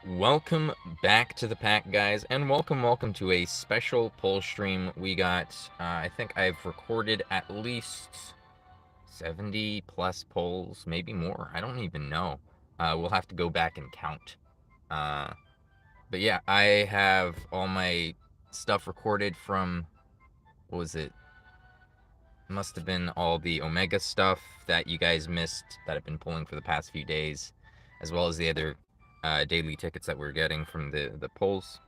Welcome back to the pack, guys, and welcome to a special poll stream. We got, I think I've recorded at least 70 plus polls, maybe more. I don't even know. We'll have to go back and count. But yeah, I have all my stuff recorded from, what was it? Must have been all the Omega stuff that you guys missed that I've been pulling for the past few days, as well as the other daily tickets that we're getting from the polls.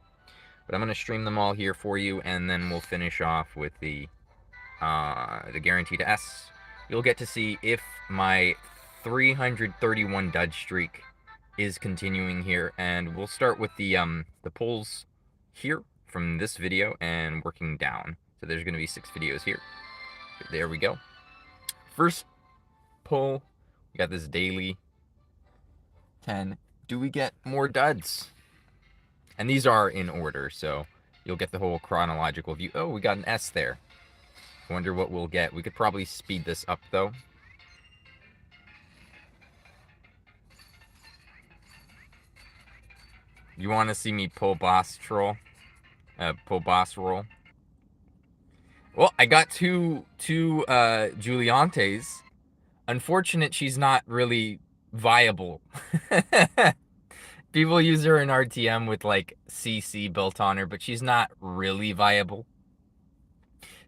But I'm going to stream them all here for you, and then we'll finish off with the guaranteed S. You'll get to see if my 331 dud streak is continuing here, and we'll start with the polls here from this video and working down. So there's going to be 6 videos here. There we go. First poll, we got this daily 10. Do we get more duds? And these are in order, so you'll get the whole chronological view. Oh, we got an S there. Wonder what we'll get. We could probably speed this up, though. You want to see me pull boss roll? Well, I got two Juliantes. Unfortunate she's not really viable. People use her in RTM with like CC built on her, but she's not really viable.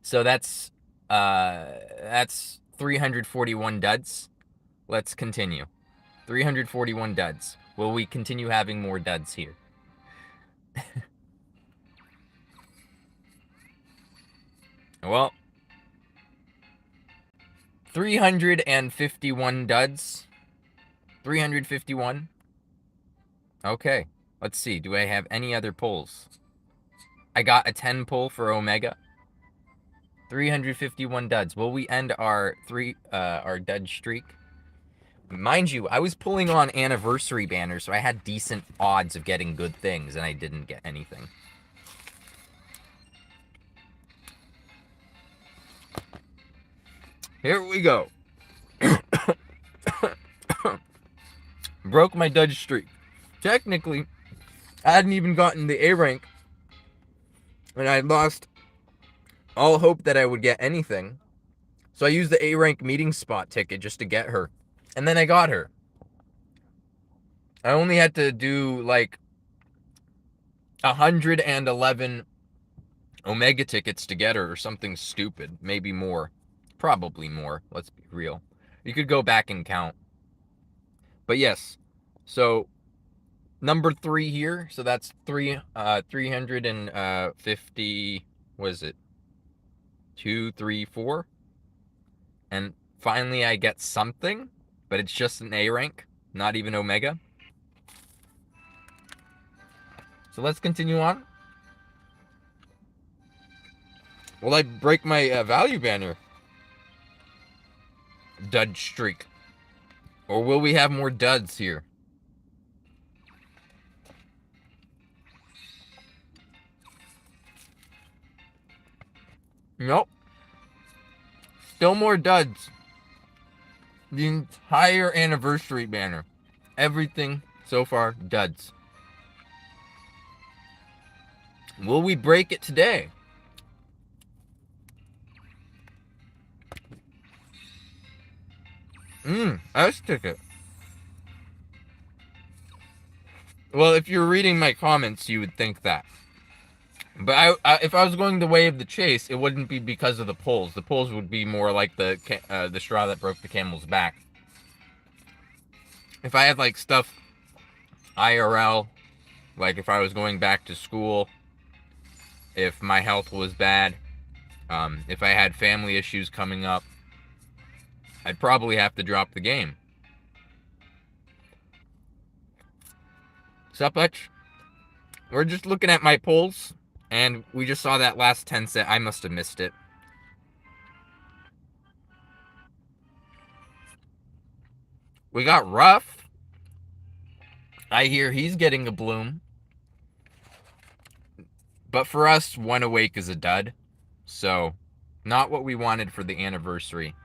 So that's 341 duds. Let's continue. 341 duds. Will we continue having more duds here? Well, 351 duds. 351. Okay, let's see. Do I have any other pulls? I got a 10 pull for Omega. 351 duds. Will we end our dud streak? Mind you, I was pulling on anniversary banners, so I had decent odds of getting good things, and I didn't get anything. Here we go. Broke my dud streak. Technically, I hadn't even gotten the A rank, and I lost all hope that I would get anything. So I used the A rank meeting spot ticket just to get her, and then I got her. I only had to do like 111 Omega tickets to get her, or something stupid. Maybe more. Probably more. Let's be real. You could go back and count. But yes, so number 3 here. So that's 350. What is it? 2, 3, 4. And finally I get something, but it's just an A rank, not even Omega. So let's continue on. Will I break my value banner dud streak? Or will we have more duds here? Nope. Still more duds. The entire anniversary banner. Everything so far, duds. Will we break it today? S ticket. Well, if you're reading my comments, you would think that. But if I was going the way of the chase, it wouldn't be because of the pulls. The pulls would be more like the straw that broke the camel's back. If I had like stuff IRL, like if I was going back to school, if my health was bad, if I had family issues coming up, I'd probably have to drop the game. Sup, Hutch? We're just looking at my polls, and we just saw that last 10 set. I must have missed it. We got Ruff. I hear he's getting a bloom. But for us, One Awake is a dud. So, not what we wanted for the anniversary.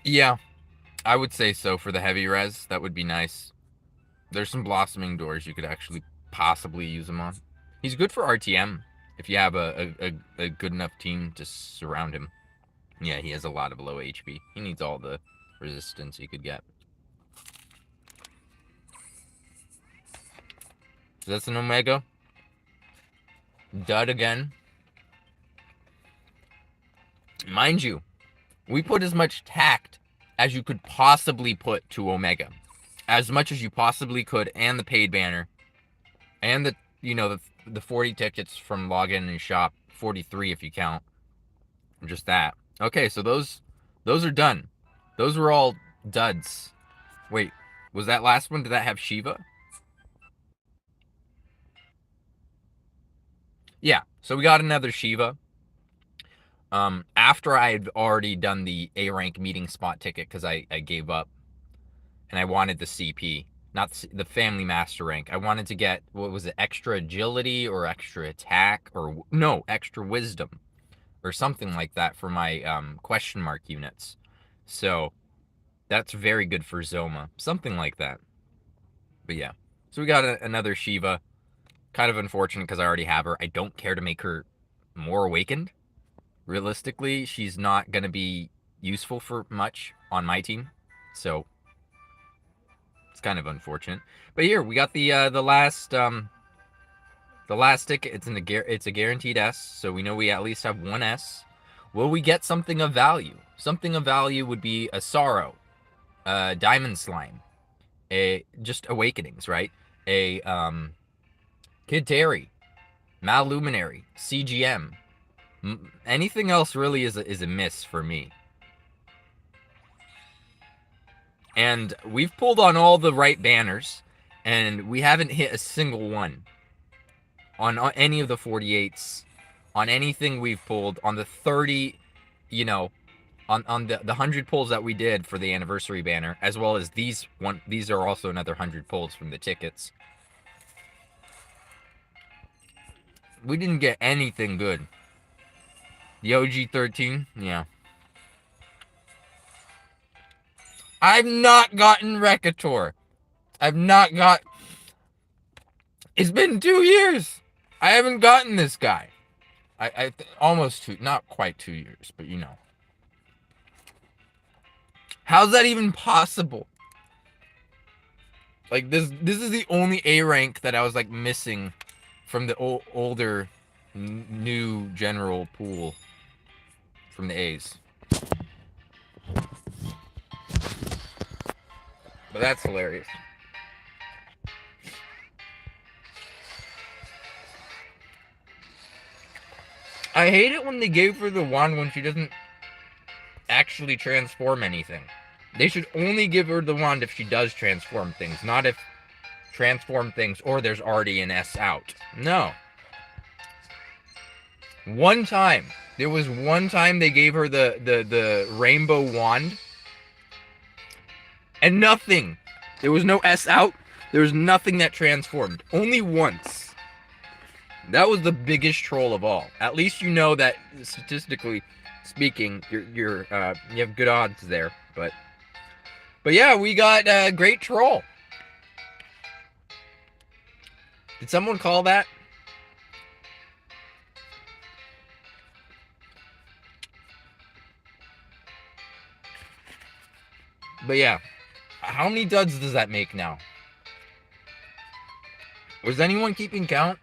Yeah, I would say so for the heavy res. That would be nice. There's some blossoming doors you could actually possibly use him on. He's good for RTM if you have a good enough team to surround him. Yeah, he has a lot of low HP. He needs all the resistance he could get. So that's an Omega. Dud again. Mind you, we put as much tact as you could possibly put to Omega. As much as you possibly could, and the paid banner. And the 40 tickets from login and shop. 43 if you count. Just that. Okay, so those are done. Those were all duds. Wait, was that last one? Did that have Shiva? Yeah, so we got another Shiva. After I had already done the A rank meeting spot ticket because I gave up and I wanted the CP, not the family master rank. I wanted to get, what was it, extra agility or extra attack or no, extra wisdom or something like that for my question mark units. So that's very good for Zoma, something like that. But yeah, so we got another Shiva. Kind of unfortunate because I already have her. I don't care to make her more awakened. Realistically, she's not going to be useful for much on my team. So it's kind of unfortunate. But here we got the last ticket. It's a guaranteed S, so we know we at least have one S. Will we get something of value? Something of value would be a Sorrow, a Diamond Slime, a just awakenings, right? A Kid Terry, Maluminary, CGM. Anything else really is a miss for me. And we've pulled on all the right banners, and we haven't hit a single one on any of the 48s, on anything we've pulled, on the 30, you know, on the 100 pulls that we did for the anniversary banner, as well as these are also another 100 pulls from the tickets. We didn't get anything good. The OG 13, yeah. I've not gotten Recator. I've not got... It's been 2 years. I haven't gotten this guy. I almost 2, not quite 2 years, but you know. How's that even possible? Like this is the only A rank that I was like missing from the older new general pool from the A's. But that's hilarious. I hate it when they gave her the wand when she doesn't actually transform anything. They should only give her the wand if she does transform things, not if transform things or there's already an S out. No. One time. There was one time they gave her the rainbow wand. And nothing. There was no S out. There was nothing that transformed. Only once. That was the biggest troll of all. At least you know that statistically speaking, you have good odds there. But yeah, we got a great troll. Did someone call that? But yeah, how many duds does that make now? Was anyone keeping count?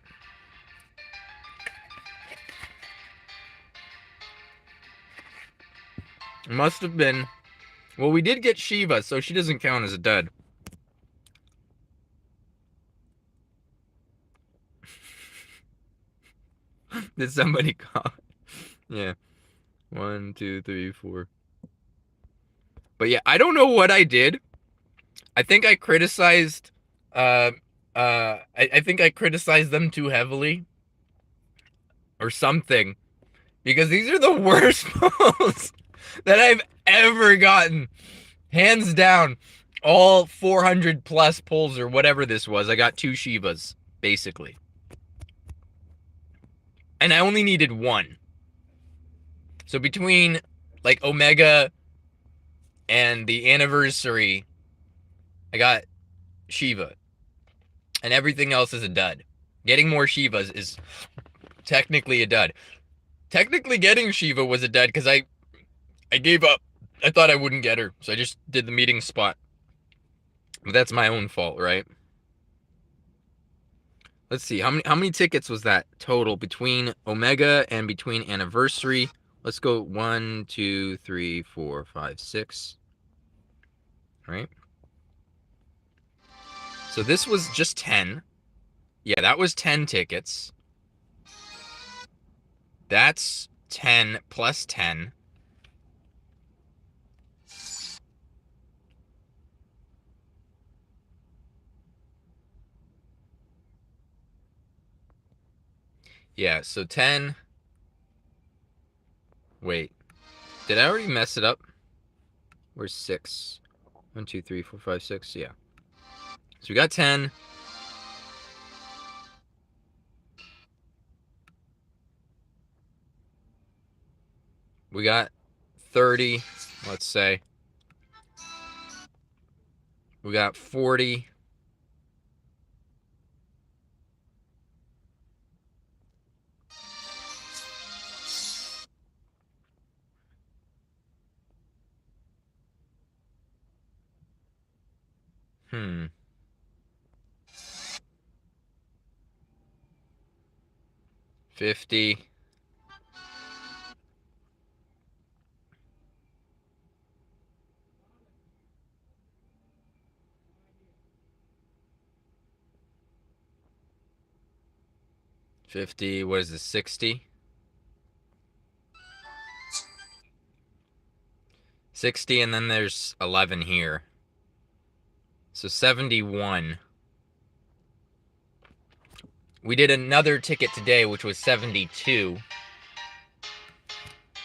Must have been. Well, we did get Shiva, so she doesn't count as a dud. Did somebody call? Yeah. 1, 2, 3, 4. But yeah, I don't know what I did. I think I criticized I think I criticized them too heavily or something, because these are the worst pulls that I've ever gotten. Hands down, all 400 plus pulls or whatever this was, I got 2 Shivas, basically. And I only needed 1. So between like Omega And the anniversary, I got Shiva. And everything else is a dud. Getting more Shivas is technically a dud. Technically getting Shiva was a dud because I gave up. I thought I wouldn't get her, so I just did the meeting spot. But that's my own fault, right? Let's see, how many tickets was that total between Omega and between Anniversary? Let's go 1, 2, 3, 4, 5, 6. Right? So this was just 10. Yeah, that was 10 tickets. That's 10 plus 10. Yeah, so 10. Wait. Did I already mess it up? Where's 6? 1, 2, 3, 4, 5, 6. Yeah. So we got 10. We got 30, let's say. We got 40. Hmm. 50. 50, what is this, 60? 60, and then there's 11 here. So 71. We did another ticket today, which was 72.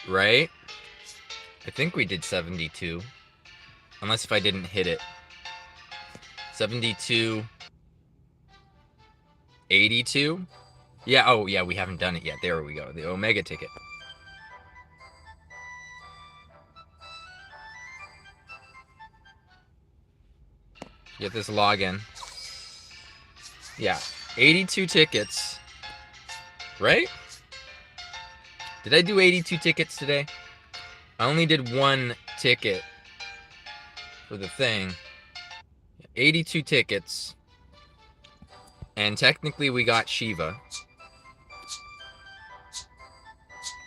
Right? I think we did 72. Unless if I didn't hit it. 72. 82? Yeah, oh yeah, we haven't done it yet. There we go. The Omega ticket. Get this login. Yeah, 82 tickets. Right? Did I do 82 tickets today? I only did one ticket for the thing. 82 tickets. And technically we got Shiva.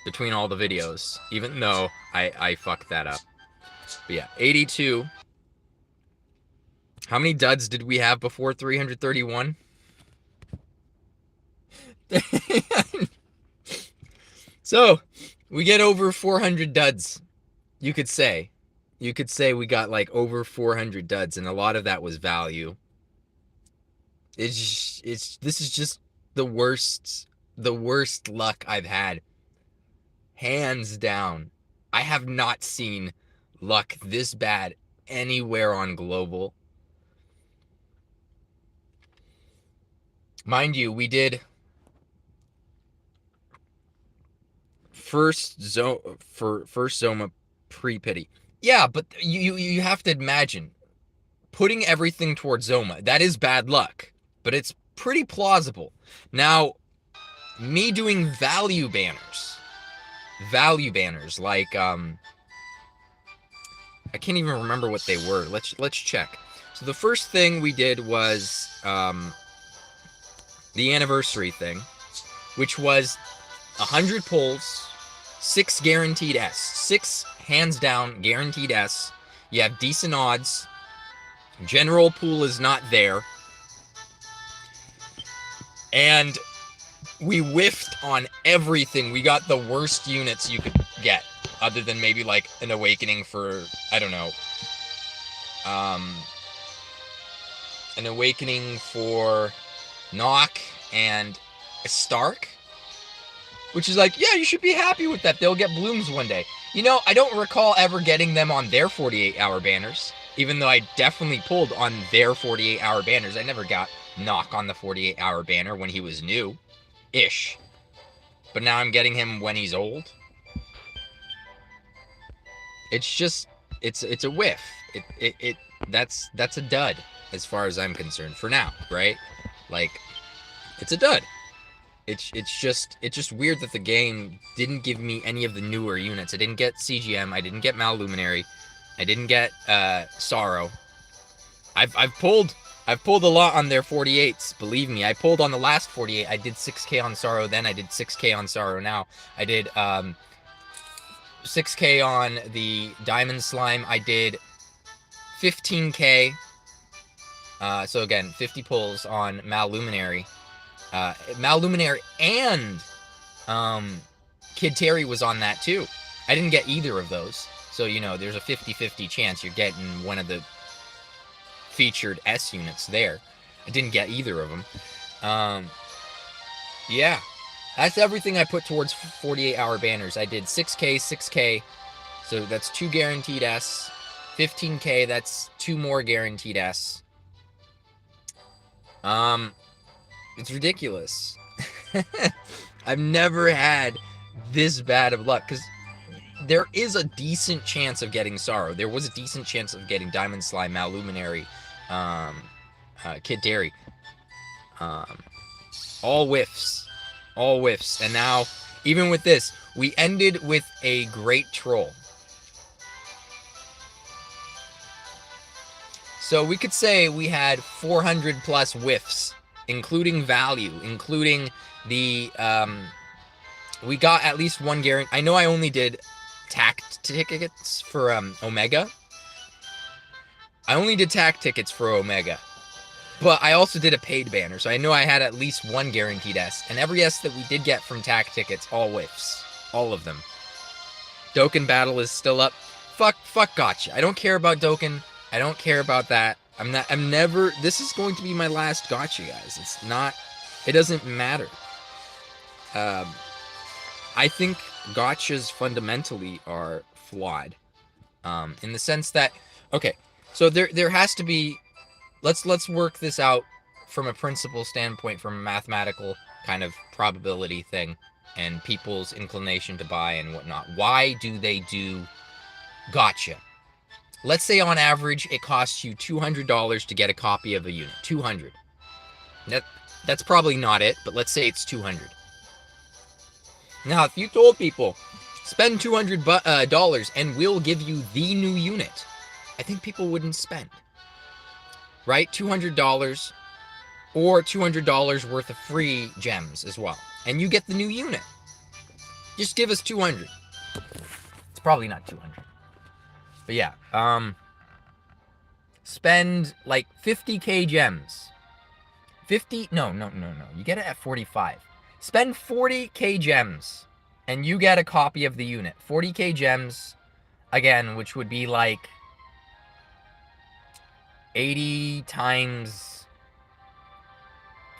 Between all the videos. Even though I fucked that up. But yeah, 82. How many duds did we have before 331? So, we get over 400 duds. You could say. You could say we got like over 400 duds, and a lot of that was value. This is just the worst luck I've had. Hands down. I have not seen luck this bad anywhere on Global. Mind you, we did first Zoma pre-pity. Yeah, but you have to imagine putting everything towards Zoma. That is bad luck, but it's pretty plausible. Now, me doing value banners like I can't even remember what they were. Let's check. So the first thing we did was the anniversary thing, which was 100 pulls, 6 guaranteed S. 6 hands down guaranteed S. You have decent odds. General pool is not there. And we whiffed on everything. We got the worst units you could get, other than maybe like an awakening for, I don't know, an awakening for Knock and a Stark, which is like, yeah, you should be happy with that. They'll get blooms one day. You know, I don't recall ever getting them on their 48-hour banners, even though I definitely pulled on their 48-hour banners. I never got Knock on the 48-hour banner when he was new-ish. But now I'm getting him when he's old. It's just it's a whiff. That's a dud as far as I'm concerned for now, right? Like, it's a dud. It's just weird that the game didn't give me any of the newer units. I didn't get CGM. I didn't get Maluminary. I didn't get Sorrow. I've pulled a lot on their 48s. Believe me, I pulled on the last 48. I did 6K on Sorrow. Then I did 6K on Sorrow. Now I did 6K on the Diamond Slime. I did 15K. So again, 50 pulls on Maluminary. Maluminary and Kid Terry was on that too. I didn't get either of those. So, you know, there's a 50-50 chance you're getting one of the featured S units there. I didn't get either of them. Yeah. That's everything I put towards 48-hour banners. I did 6K, 6K. So that's 2 guaranteed S. 15K, that's 2 more guaranteed S. It's ridiculous. I've never had this bad of luck, because there is a decent chance of getting Sorrow. There was a decent chance of getting Diamond Slime, Maluminary, Kid Dairy. All whiffs. All whiffs. And now, even with this, we ended with a Great Troll. So we could say we had 400 plus whiffs, including value, including the, we got at least one guarantee. I know I only did tact tickets for Omega. I only did tact tickets for Omega. But I also did a paid banner, so I know I had at least one guaranteed S. And every S that we did get from tact tickets, all whiffs. All of them. Dokkan Battle is still up. Fuck gotcha. I don't care about Dokkan. I don't care about that. I'm never, this is going to be my last gotcha, guys. It's not, it doesn't matter. I think gotchas fundamentally are flawed. In the sense that, okay, so there has to be, let's work this out from a principle standpoint, from a mathematical kind of probability thing, and people's inclination to buy and whatnot. Why do they do gotcha? Let's say on average it costs you $200 to get a copy of a unit. 200. That's probably not it, but let's say it's 200. Now, if you told people, spend $200 and we'll give you the new unit, I think people wouldn't spend. Right? $200 or $200 worth of free gems as well. And you get the new unit. Just give us 200. It's probably not 200. But yeah, spend like 50k gems. 50, no. You get it at 45. Spend 40k gems and you get a copy of the unit. 40k gems, again, which would be like 80 times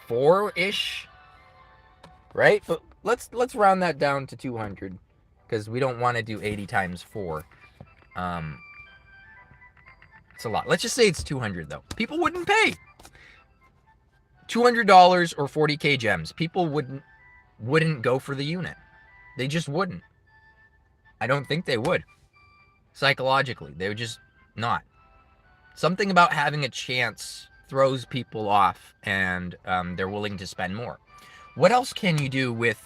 4-ish, right? But let's round that down to 200, because we don't want to do 80 times 4. It's a lot. Let's just say it's 200 though. People wouldn't pay $200 or 40k gems. People wouldn't go for the unit. They just wouldn't. I don't think they would. Psychologically, they would just not. Something about having a chance throws people off, and they're willing to spend more. What else can you do with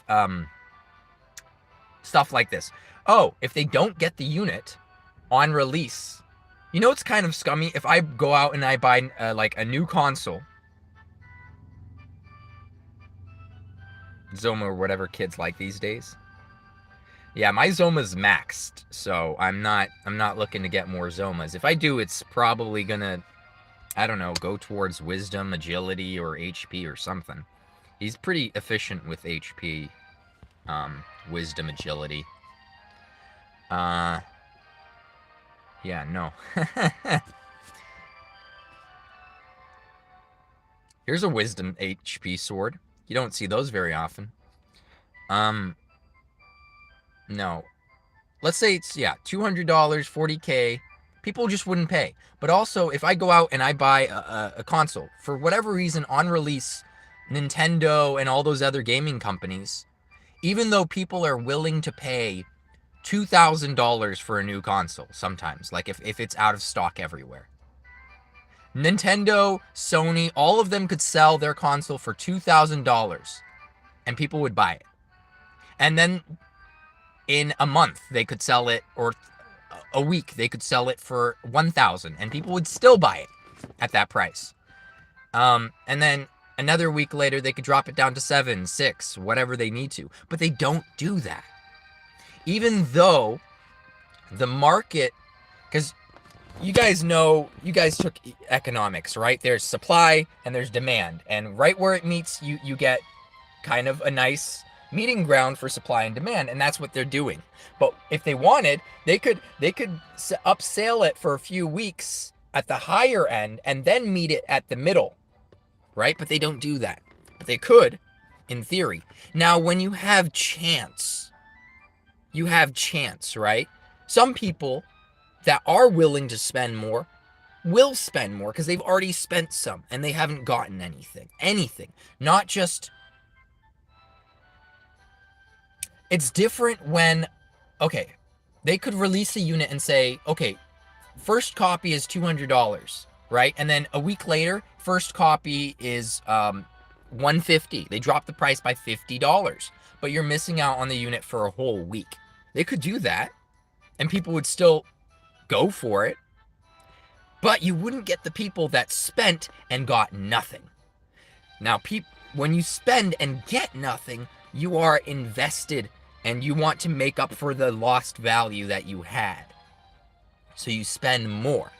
stuff like this? Oh, if they don't get the unit on release, you know it's kind of scummy? If I go out and I buy like a new console, Zoma or whatever kids like these days. Yeah, my Zoma's maxed, so I'm not looking to get more Zomas. If I do, it's probably gonna, I don't know, go towards Wisdom, Agility, or HP or something. He's pretty efficient with HP, Wisdom, Agility. Yeah, no. Here's a Wisdom HP sword. You don't see those very often. No. Let's say it's, yeah, $200, 40k. People just wouldn't pay. But also, if I go out and I buy a console, for whatever reason, on release, Nintendo and all those other gaming companies, even though people are willing to pay $2,000 for a new console sometimes, like if it's out of stock everywhere. Nintendo, Sony, all of them could sell their console for $2,000 and people would buy it. And then in a month they could sell it, or a week they could sell it for $1,000 and people would still buy it at that price. And then another week later they could drop it down to $7, $6, whatever they need to. But they don't do that. Even though the market, because you guys know, you guys took economics, right? There's supply and there's demand. And right where it meets, you get kind of a nice meeting ground for supply and demand. And that's what they're doing. But if they wanted, they could upsell it for a few weeks at the higher end and then meet it at the middle, right? But they don't do that. But they could, in theory. Now, when you have chance, right? Some people that are willing to spend more will spend more because they've already spent some and they haven't gotten anything. Not just... It's different when, okay, they could release a unit and say, okay, first copy is $200, right? And then a week later, first copy is $150. They drop the price by $50, but you're missing out on the unit for a whole week. They could do that, and people would still go for it, but you wouldn't get the people that spent and got nothing. Now, when you spend and get nothing, you are invested, and you want to make up for the lost value that you had. So you spend more.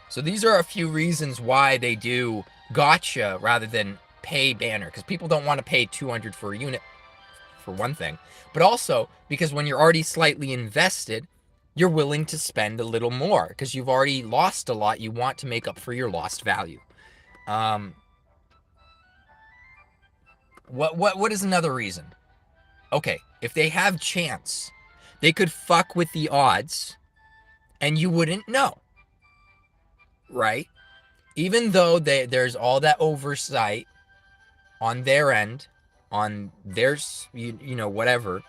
So these are a few reasons why they do gotcha rather than pay banner, because people don't want to pay $200 for a unit, for one thing. But also, because when you're already slightly invested, you're willing to spend a little more, because you've already lost a lot. You want to make up for your lost value. What is another reason? Okay, if they have chance, they could fuck with the odds, and you wouldn't know, right? Even though there's all that oversight on their end, on their, whatever,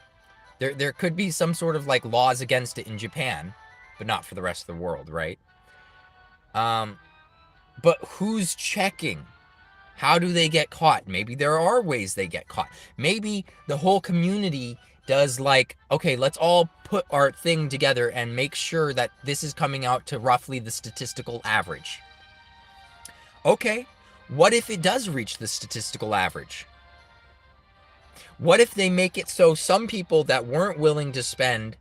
there could be some sort of like laws against it in Japan, but not for the rest of the world, right? But who's checking? How do they get caught? Maybe there are ways they get caught. Maybe the whole community does like, okay, let's all put our thing together and make sure that this is coming out to roughly the statistical average. Okay, what if it does reach the statistical average? What if they make it so some people that weren't willing to spend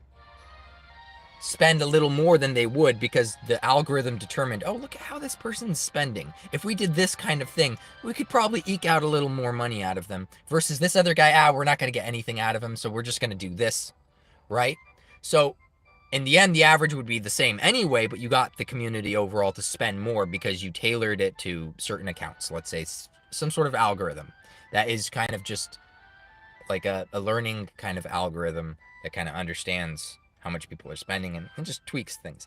a little more than they would because the algorithm determined, oh, look at how this person's spending. If we did this kind of thing, we could probably eke out a little more money out of them versus this other guy, we're not going to get anything out of him, so we're just going to do this, right? So in the end, the average would be the same anyway, but you got the community overall to spend more because you tailored it to certain accounts. Let's say some sort of algorithm that is kind of just like a learning kind of algorithm that kind of understands how much people are spending and just tweaks things.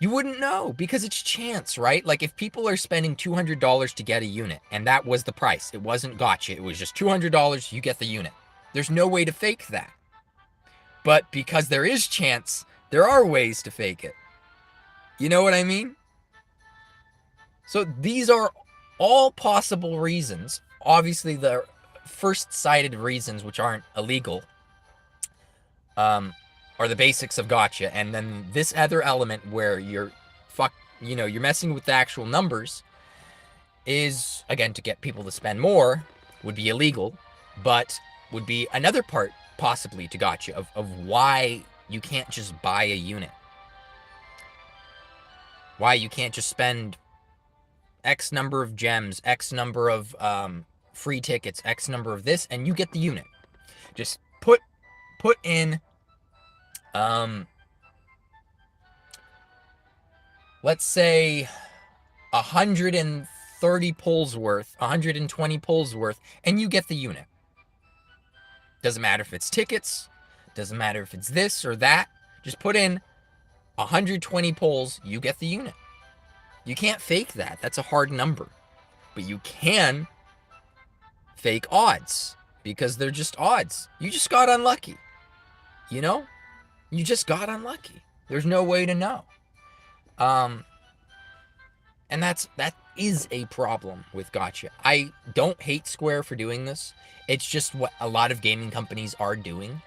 You wouldn't know because it's chance, right? Like if people are spending $200 to get a unit and that was the price, it wasn't gotcha, it was just $200, you get the unit. There's no way to fake that. But because there is chance, there are ways to fake it. You know what I mean? So these are all possible reasons. Obviously the first cited reasons, which aren't illegal, are the basics of gotcha, and then this other element where you're messing with the actual numbers is, again, to get people to spend more, would be illegal, but would be another part possibly to gotcha of why you can't just buy a unit, why you can't just spend X number of gems, X number of free tickets, X number of this, and you get the unit. Just put in let's say 130 pulls worth, 120 pulls worth, and you get the unit. Doesn't matter if it's tickets, doesn't matter if it's this or that, just put in 120 pulls, you get the unit. You can't fake that. That's a hard number. But you can fake odds because they're just odds. You just got unlucky. You know? You just got unlucky. There's no way to know. And that is a problem with gacha. I don't hate Square for doing this. It's just what a lot of gaming companies are doing.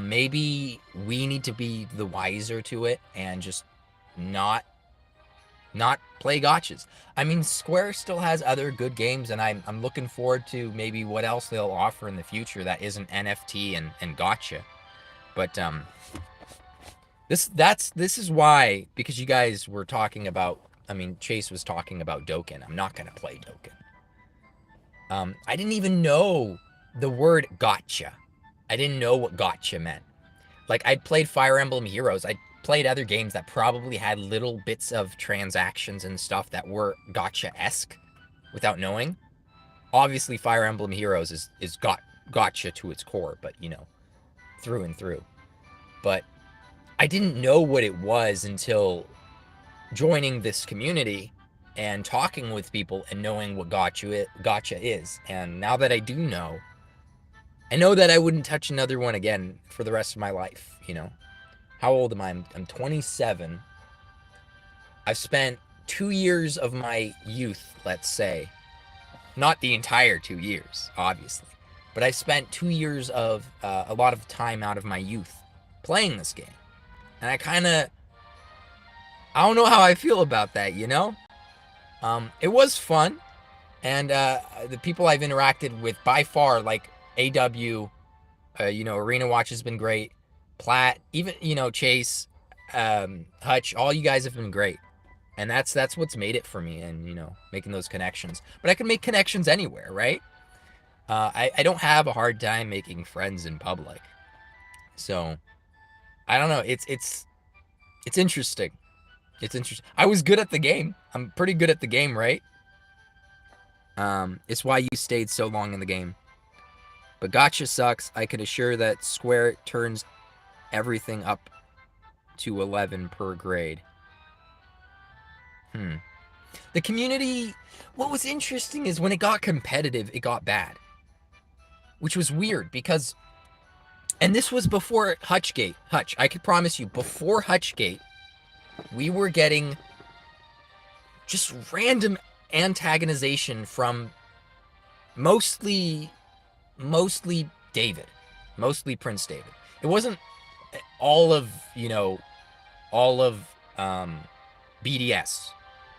Maybe we need to be the wiser to it and just not play gotchas. I mean, Square still has other good games, and I'm looking forward to maybe what else they'll offer in the future that isn't NFT and gotcha. But this is why, because you guys were talking about, I mean, Chase was talking about Dokkan. I'm not gonna play Dokkan. I didn't even know the word gotcha. I didn't know what gotcha meant. Like, I'd played Fire Emblem Heroes. I played other games that probably had little bits of transactions and stuff that were gotcha-esque without knowing. Obviously, Fire Emblem Heroes is gotcha to its core, but, you know, through and through. But I didn't know what it was until joining this community and talking with people and knowing what gotcha is. And now that I do know, I know that I wouldn't touch another one again for the rest of my life, you know. How old am I? I'm 27. I've spent 2 years of my youth, let's say. Not the entire 2 years, obviously. But I spent 2 years of a lot of time out of my youth playing this game. And I don't know how I feel about that, you know? It was fun. And the people I've interacted with by far, like AW, you know, Arena Watch has been great. Plat, even, you know, Chase, Hutch, all you guys have been great. And that's what's made it for me, and, you know, making those connections. But I can make connections anywhere, right? I don't have a hard time making friends in public. So, I don't know. It's interesting. It's interesting. I was good at the game. I'm pretty good at the game, right? It's why you stayed so long in the game. But gotcha sucks. I can assure that Square turns everything up to 11 per grade. The community, what was interesting is when it got competitive, it got bad. Which was weird because, and this was before Hutchgate. Hutch, I could promise you, before Hutchgate, we were getting just random antagonization from mostly David. Mostly Prince David. It wasn't all of, you know, BDS.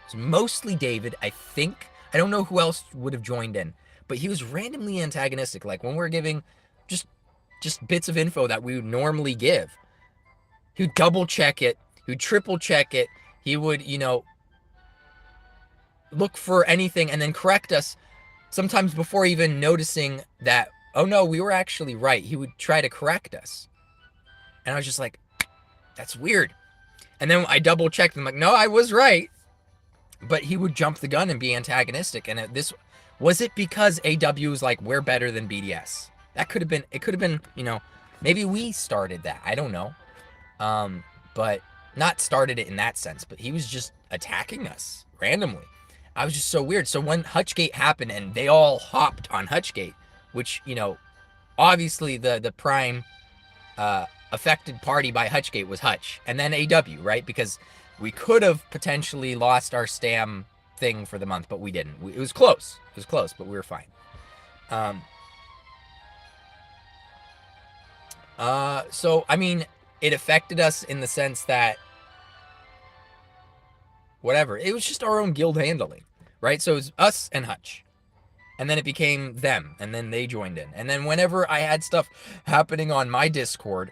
It's mostly David, I think. I don't know who else would have joined in, but he was randomly antagonistic. Like when we're giving just bits of info that we would normally give, he would double check it, he would triple check it, he would, you know, look for anything and then correct us sometimes before even noticing that, oh no, we were actually right. He would try to correct us. And I was just like, that's weird. And then I double checked. I'm like, no, I was right. But he would jump the gun and be antagonistic. And was it because AW was like, we're better than BDS? That could have been, it could have been, you know, maybe we started that. I don't know. But not started it in that sense, but he was just attacking us randomly. I was just so weird. So when Hutchgate happened and they all hopped on Hutchgate, which, you know, obviously the prime affected party by Hutchgate was Hutch, and then AW, right? Because we could have potentially lost our Stam thing for the month, but we didn't. It was close. It was close, but we were fine. So, I mean, it affected us in the sense that whatever. It was just our own guild handling, right? So it was us and Hutch. And then it became them, and then they joined in. And then whenever I had stuff happening on my Discord,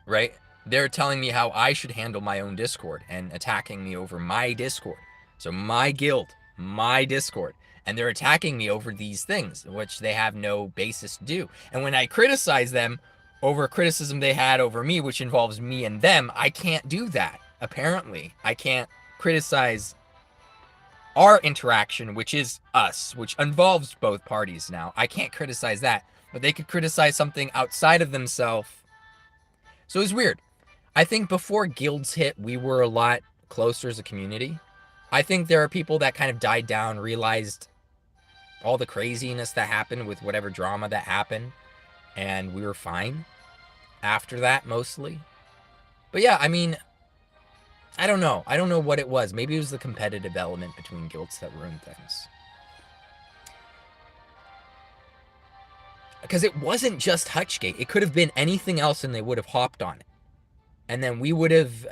right, they're telling me how I should handle my own Discord and attacking me over my Discord. So my guild, my Discord. And they're attacking me over these things, which they have no basis to do. And when I criticize them over criticism they had over me, which involves me and them, I can't do that. Apparently, I can't criticize our interaction, which is us, which involves both parties now. I can't criticize that, but they could criticize something outside of themselves. So it's weird. I think before guilds hit, we were a lot closer as a community. I think there are people that kind of died down, realized all the craziness that happened with whatever drama that happened, and we were fine. after that, mostly. But yeah, I mean, I don't know. I don't know what it was. Maybe it was the competitive element between guilds that ruined things. Because it wasn't just Hutchgate. It could have been anything else and they would have hopped on it. And then we would have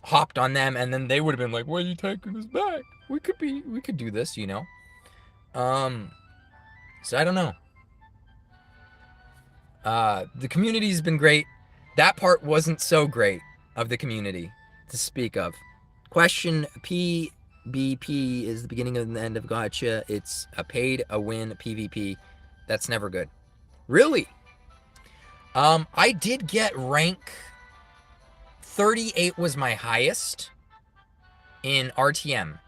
hopped on them, and then they would have been like, why are you taking us back? We could do this, you know? So I don't know. The community's been great. That part wasn't so great of the community to speak of. Question PBP is the beginning and the end of Gotcha. It's a paid, a win, PvP. That's never good. Really? I did get rank 38 was my highest in RTM.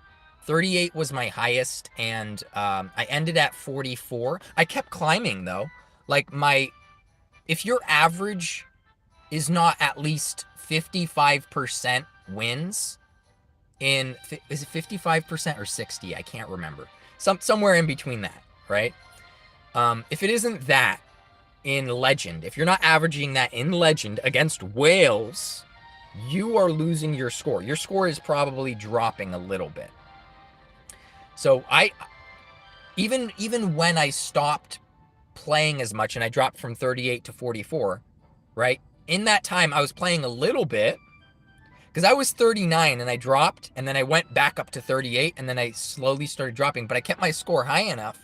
38 was my highest, and I ended at 44. I kept climbing, though. Like, if your average is not at least 55% wins is it 55% or 60? I can't remember. Somewhere in between that, right? If it isn't that in Legend, if you're not averaging that in Legend against whales, you are losing your score. Your score is probably dropping a little bit. So even when I stopped playing as much and I dropped from 38 to 44, right? In that time, I was playing a little bit because I was 39 and I dropped, and then I went back up to 38, and then I slowly started dropping, but I kept my score high enough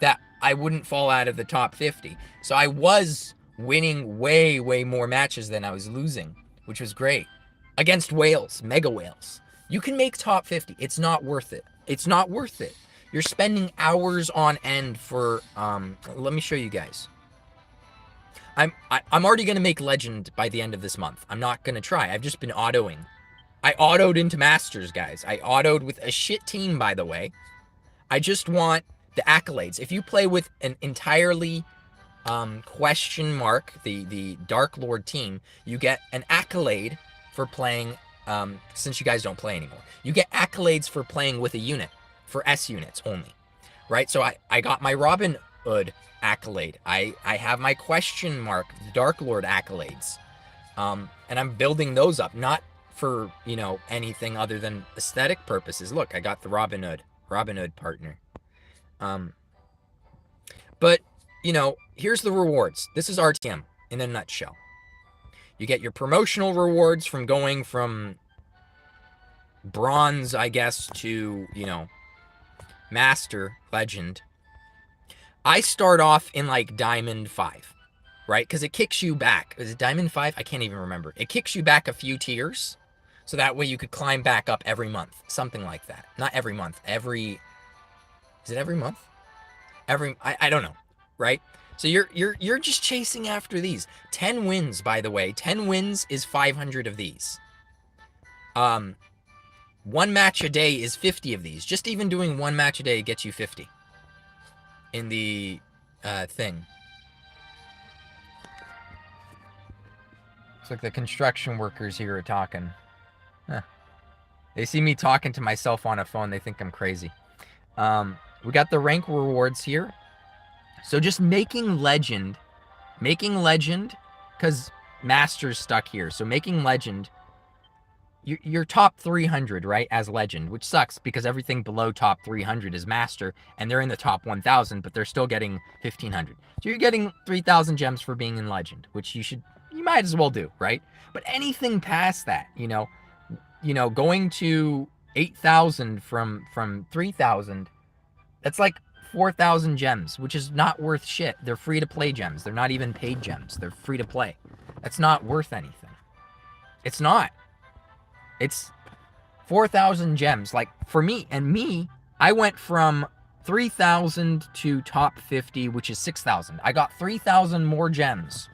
that I wouldn't fall out of the top 50. So I was winning way, way more matches than I was losing, which was great. Against whales, mega whales. You can make top 50. It's not worth it. It's not worth it. You're spending hours on end for, let me show you guys. I'm already going to make Legend by the end of this month. I'm not going to try. I've just been autoing. I autoed into Masters, guys. I autoed with a shit team, by the way. I just want the accolades. If you play with an entirely question mark, the Dark Lord team, you get an accolade for playing, since you guys don't play anymore. You get accolades for playing with a unit, for S units only, right? So I got my Robin Hood accolade. I have my question mark, Dark Lord accolades. And I'm building those up, not for, you know, anything other than aesthetic purposes. Look, I got the Robin Hood partner. But, you know, here's the rewards. This is RTM in a nutshell. You get your promotional rewards from going from bronze, I guess, to, you know, master, legend. I start off in like Diamond 5, right? Because it kicks you back. Is it Diamond 5? I can't even remember. It kicks you back a few tiers. So that way you could climb back up every month. Something like that. Not every month. Is it every month? I don't know, right? So you're just chasing after these. 10 wins, by the way. 10 wins is 500 of these. One match a day is 50 of these. Just even doing one match a day gets you 50 in the thing. It's like the construction workers here are talking. Huh. They see me talking to myself on a phone. They think I'm crazy. We got the rank rewards here. So just making legend, because master's stuck here. So making legend, you're top 300, right, as legend, which sucks because everything below top 300 is master, and they're in the top 1,000, but they're still getting 1,500. So you're getting 3,000 gems for being in legend, which you might as well do, right? But anything past that, you know, going to 8,000 from 3,000, that's like 4,000 gems, which is not worth shit. They're free to play gems. They're not even paid gems. They're free to play. That's not worth anything. It's not. It's 4,000 gems. Like, for me, I went from 3,000 to top 50, which is 6,000. I got 3,000 more gems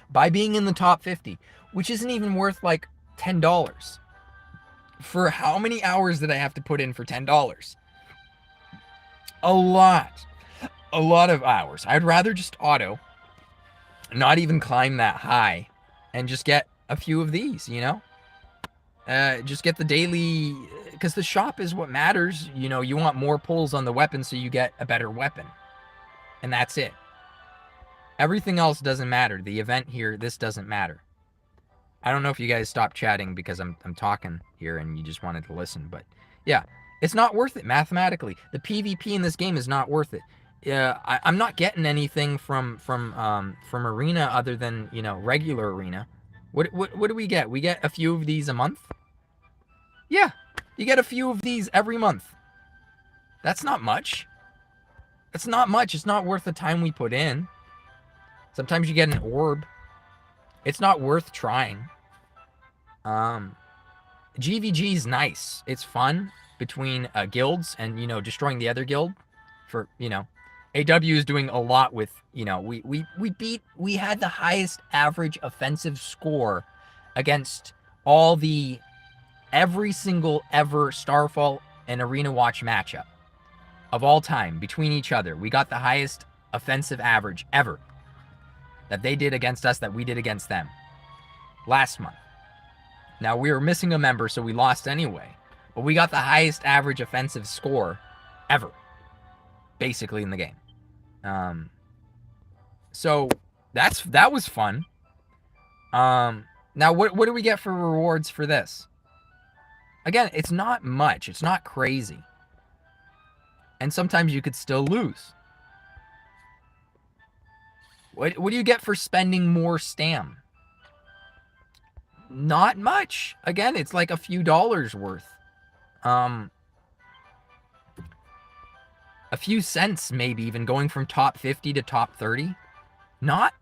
by being in the top 50, which isn't even worth like $10. For how many hours did I have to put in for $10? A lot of hours. I'd rather just auto, not even climb that high, and just get a few of these, you know? Just get the daily, because the shop is what matters. You know, you want more pulls on the weapon so you get a better weapon. And that's it. Everything else doesn't matter. The event here, this doesn't matter. I don't know if you guys stopped chatting because I'm talking here and you just wanted to listen, but yeah, it's not worth it mathematically. The PvP in this game is not worth it. I'm not getting anything from arena other than, you know, regular arena. What do we get? We get a few of these a month. Yeah, you get a few of these every month. That's not much. It's not much. It's not worth the time we put in. Sometimes you get an orb. It's not worth trying. GVG is nice. It's fun between guilds and, you know, destroying the other guild. For, you know, AW is doing a lot with, you know, we had the highest average offensive score against every single ever Starfall and Arena Watch matchup of all time between each other. We got the highest offensive average ever that they did against us, that we did against them last month. Now, we were missing a member, so we lost anyway, but we got the highest average offensive score ever, basically, in the game. So that was fun. Now, what do we get for rewards for this? Again, it's not much. It's not crazy. And sometimes you could still lose. What do you get for spending more stam? Not much. Again, it's like a few dollars worth. A few cents, maybe, even going from top 50 to top 30. Not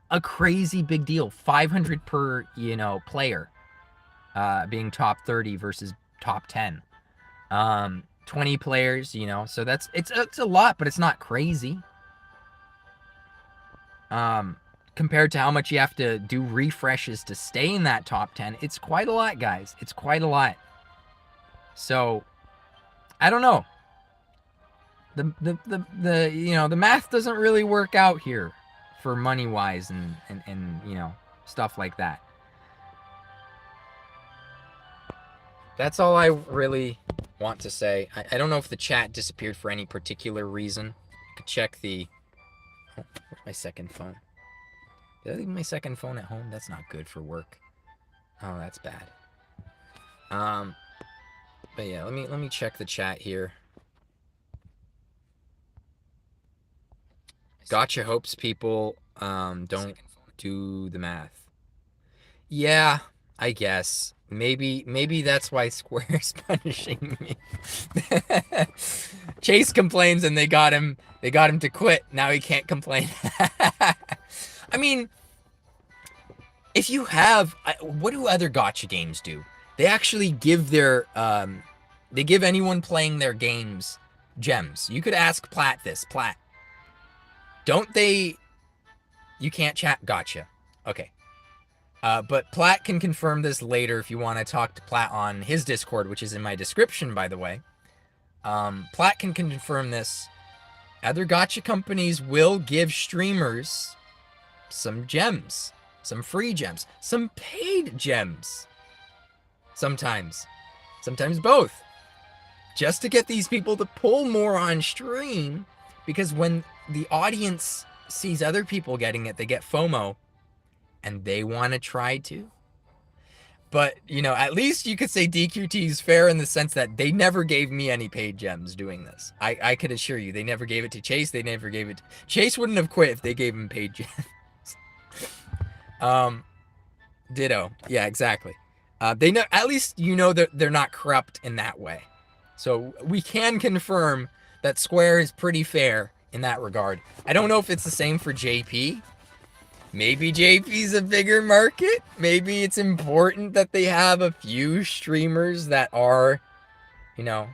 a crazy big deal. 500 per, you know, player. Being top 30 versus top 10. 20 players, you know, so it's a lot, but it's not crazy. Compared to how much you have to do refreshes to stay in that top 10, it's quite a lot, guys. It's quite a lot. So, I don't know. The you know, the math doesn't really work out here for money wise and you know, stuff like that. That's all I really want to say. I don't know if the chat disappeared for any particular reason. I could check the... Oh, where's my second phone? Did I leave my second phone at home? That's not good for work. Oh, that's bad. But yeah, let me check the chat here. Gotcha hopes people don't do the math. Yeah, I guess. Maybe that's why Square's punishing me. Chase complains and they got him to quit. Now he can't complain. I mean, if you have, what do other gotcha games do? They actually give their they give anyone playing their games gems. You could ask Plat this. Plat, don't they? You can't chat. Gotcha. Okay. But Plat can confirm this later if you want to talk to Plat on his Discord, which is in my description, by the way. Plat can confirm this. Other gotcha companies will give streamers some gems, some free gems, some paid gems. Sometimes both. Just to get these people to pull more on stream, because when the audience sees other people getting it, they get FOMO. And they want to try to. But, you know, at least you could say DQT is fair in the sense that they never gave me any paid gems doing this. I could assure you, they never gave it to Chase. They never gave it to... Chase wouldn't have quit if they gave him paid gems. Ditto. Yeah, exactly. They know, at least you know that they're not corrupt in that way. So we can confirm that Square is pretty fair in that regard. I don't know if it's the same for JP. Maybe JP's a bigger market. Maybe it's important that they have a few streamers that are, you know,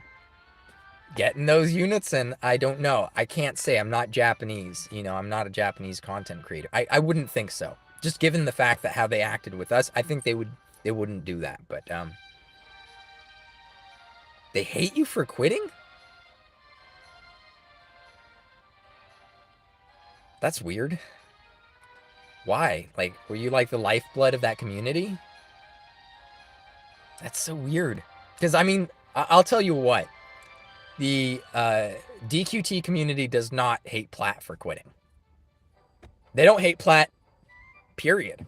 getting those units. And I don't know. I can't say. I'm not Japanese. You know, I'm not a Japanese content creator. I wouldn't think so. Just given the fact that how they acted with us, I think they wouldn't do that. But they hate you for quitting? That's weird. Why? Like, were you like the lifeblood of that community? That's so weird. Because, I mean, I'll tell you what. The DQT community does not hate Plat for quitting. They don't hate Plat, period.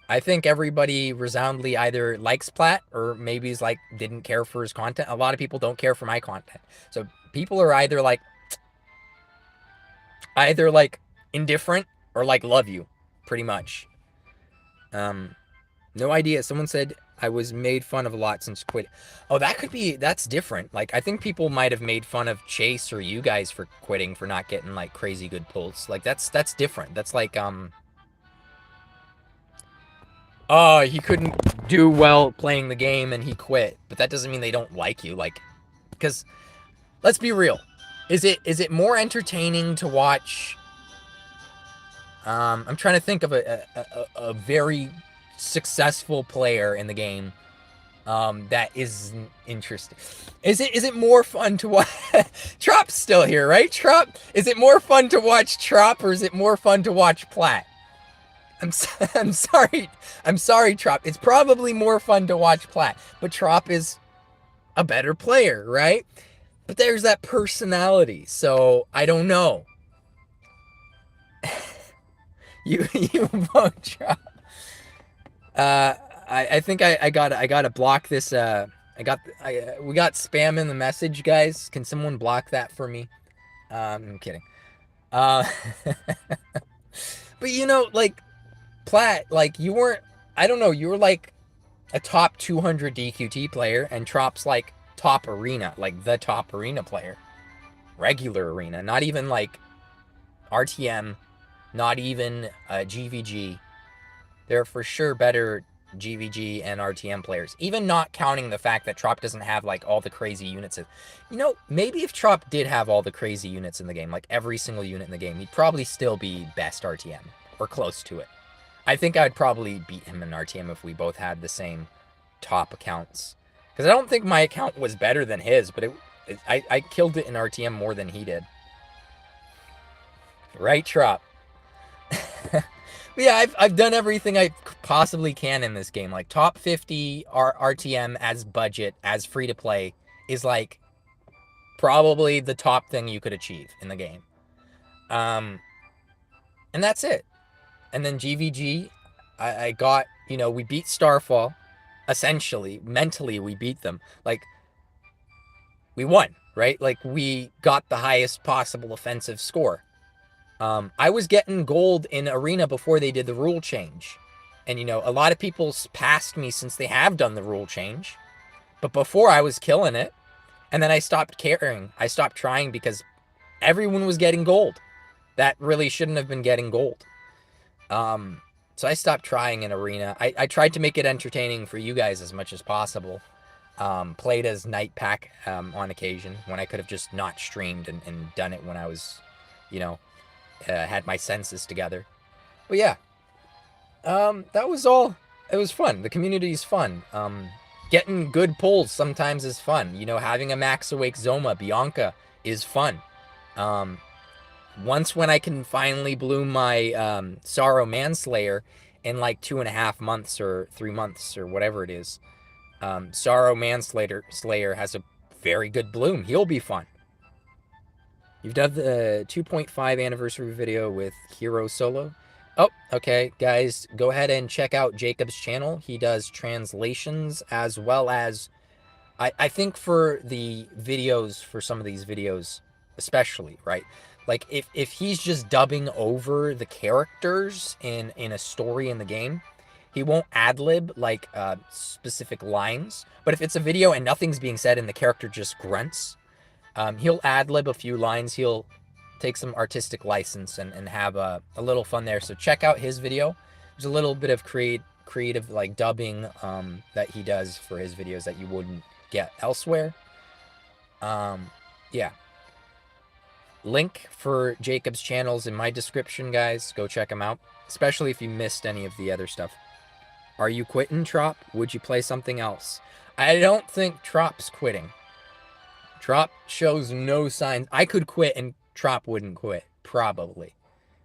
I think everybody resoundly either likes Platt or maybe is like didn't care for his content. A lot of people don't care for my content. So people are either like indifferent or like love you, pretty much. No idea. Someone said I was made fun of a lot since quit. Oh, that's different. Like I think people might have made fun of Chase or you guys for quitting for not getting like crazy good pulls. Like that's different. That's like oh, he couldn't do well playing the game and he quit. But that doesn't mean they don't like you. Like, because let's be real, is it more entertaining to watch? I'm trying to think of a very successful player in the game that is interesting. Is it more fun to watch? Trop's still here, right? Trop. Is it more fun to watch Trop or is it more fun to watch Plat? I'm sorry. I'm sorry, Trop. It's probably more fun to watch Plat, but Trop is a better player, right? But there's that personality, so I don't know. You vote Trop. I think I gotta block this. We got spam in the message, guys. Can someone block that for me? I'm kidding. Uh, but like Platt, like you weren't. I don't know. You were like a top 200 DQT player, and Trop's like top arena, like the top arena player, regular arena, not even like RTM, not even GVG. They're for sure better GVG and RTM players, even not counting the fact that Trop doesn't have like all the crazy units. Maybe if Trop did have all the crazy units in the game, like every single unit in the game, he'd probably still be best RTM or close to it. I think I'd probably beat him in RTM if we both had the same top accounts. Because I don't think my account was better than his, but I killed it in RTM more than he did. Right, Trop? Yeah, I've done everything I possibly can in this game. Like top 50 RTM as budget, as free to play, is like probably the top thing you could achieve in the game. And that's it. And then GVG, I got, we beat Starfall. Essentially, mentally, we beat them. Like, we won, right? Like, we got the highest possible offensive score. I was getting gold in Arena before they did the rule change. And, a lot of people passed me since they have done the rule change. But before, I was killing it. And then I stopped caring. I stopped trying because everyone was getting gold. That really shouldn't have been getting gold. So I stopped trying in Arena. I tried to make it entertaining for you guys as much as possible. Played as Night Pack on occasion when I could have just not streamed and done it when I was, had my senses together. But yeah, that was all. It was fun. The community is fun. Getting good pulls sometimes is fun. Having a Max Awake Zoma Bianca is fun. Once when I can finally bloom my Sorrow Manslayer in like 2.5 months or 3 months or whatever it is, Sorrow Manslayer has a very good bloom. He'll be fun. You've done the 2.5 anniversary video with Hero Solo. Oh, okay, guys, go ahead and check out Jacob's channel. He does translations as well as, I think for the videos, for some of these videos especially, right? Like, if he's just dubbing over the characters in a story in the game, he won't ad-lib, like, specific lines. But if it's a video and nothing's being said and the character just grunts, he'll ad-lib a few lines. He'll take some artistic license and have a little fun there. So check out his video. There's a little bit of creative, like, dubbing that he does for his videos that you wouldn't get elsewhere. Yeah. Link for Jacob's channels in my description, guys. Go check them out, especially if you missed any of the other stuff. Are you quitting, Trop? Would you play something else? I don't think Trop's quitting. Trop shows no signs. I could quit and Trop wouldn't quit, probably.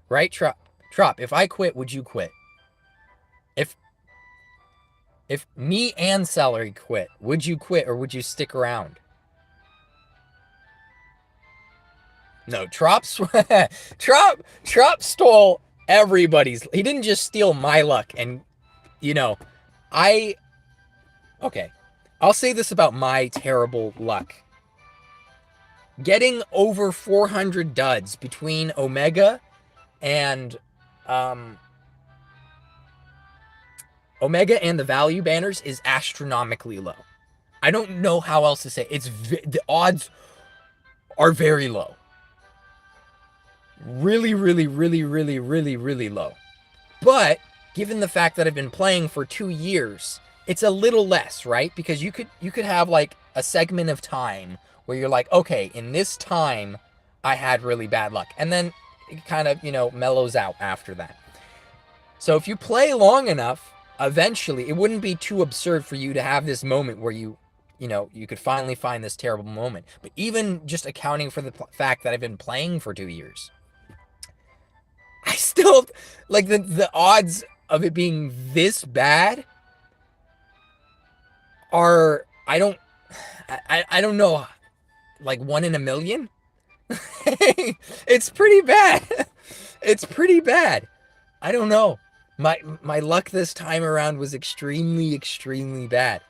Right, Trop? Trop, if I quit, would you quit? If me and Celery quit, would you quit or would you stick around? No, Trop stole everybody's. He didn't just steal my luck. And, you know, okay, I'll say this about my terrible luck. Getting over 400 duds between Omega and the value banners is astronomically low. I don't know how else to say it. The odds are very low. Really, really, really, really, really, really low. But given the fact that I've been playing for 2 years, it's a little less, right? Because you could have like a segment of time where you're like, okay, in this time I had really bad luck. And then it kind of, mellows out after that. So if you play long enough, eventually it wouldn't be too absurd for you to have this moment where you could finally find this terrible moment. But even just accounting for the fact that I've been playing for 2 years, I still, like, the odds of it being this bad are, I don't know, like 1 in a million? It's pretty bad. It's pretty bad. I don't know. My luck this time around was extremely, extremely bad.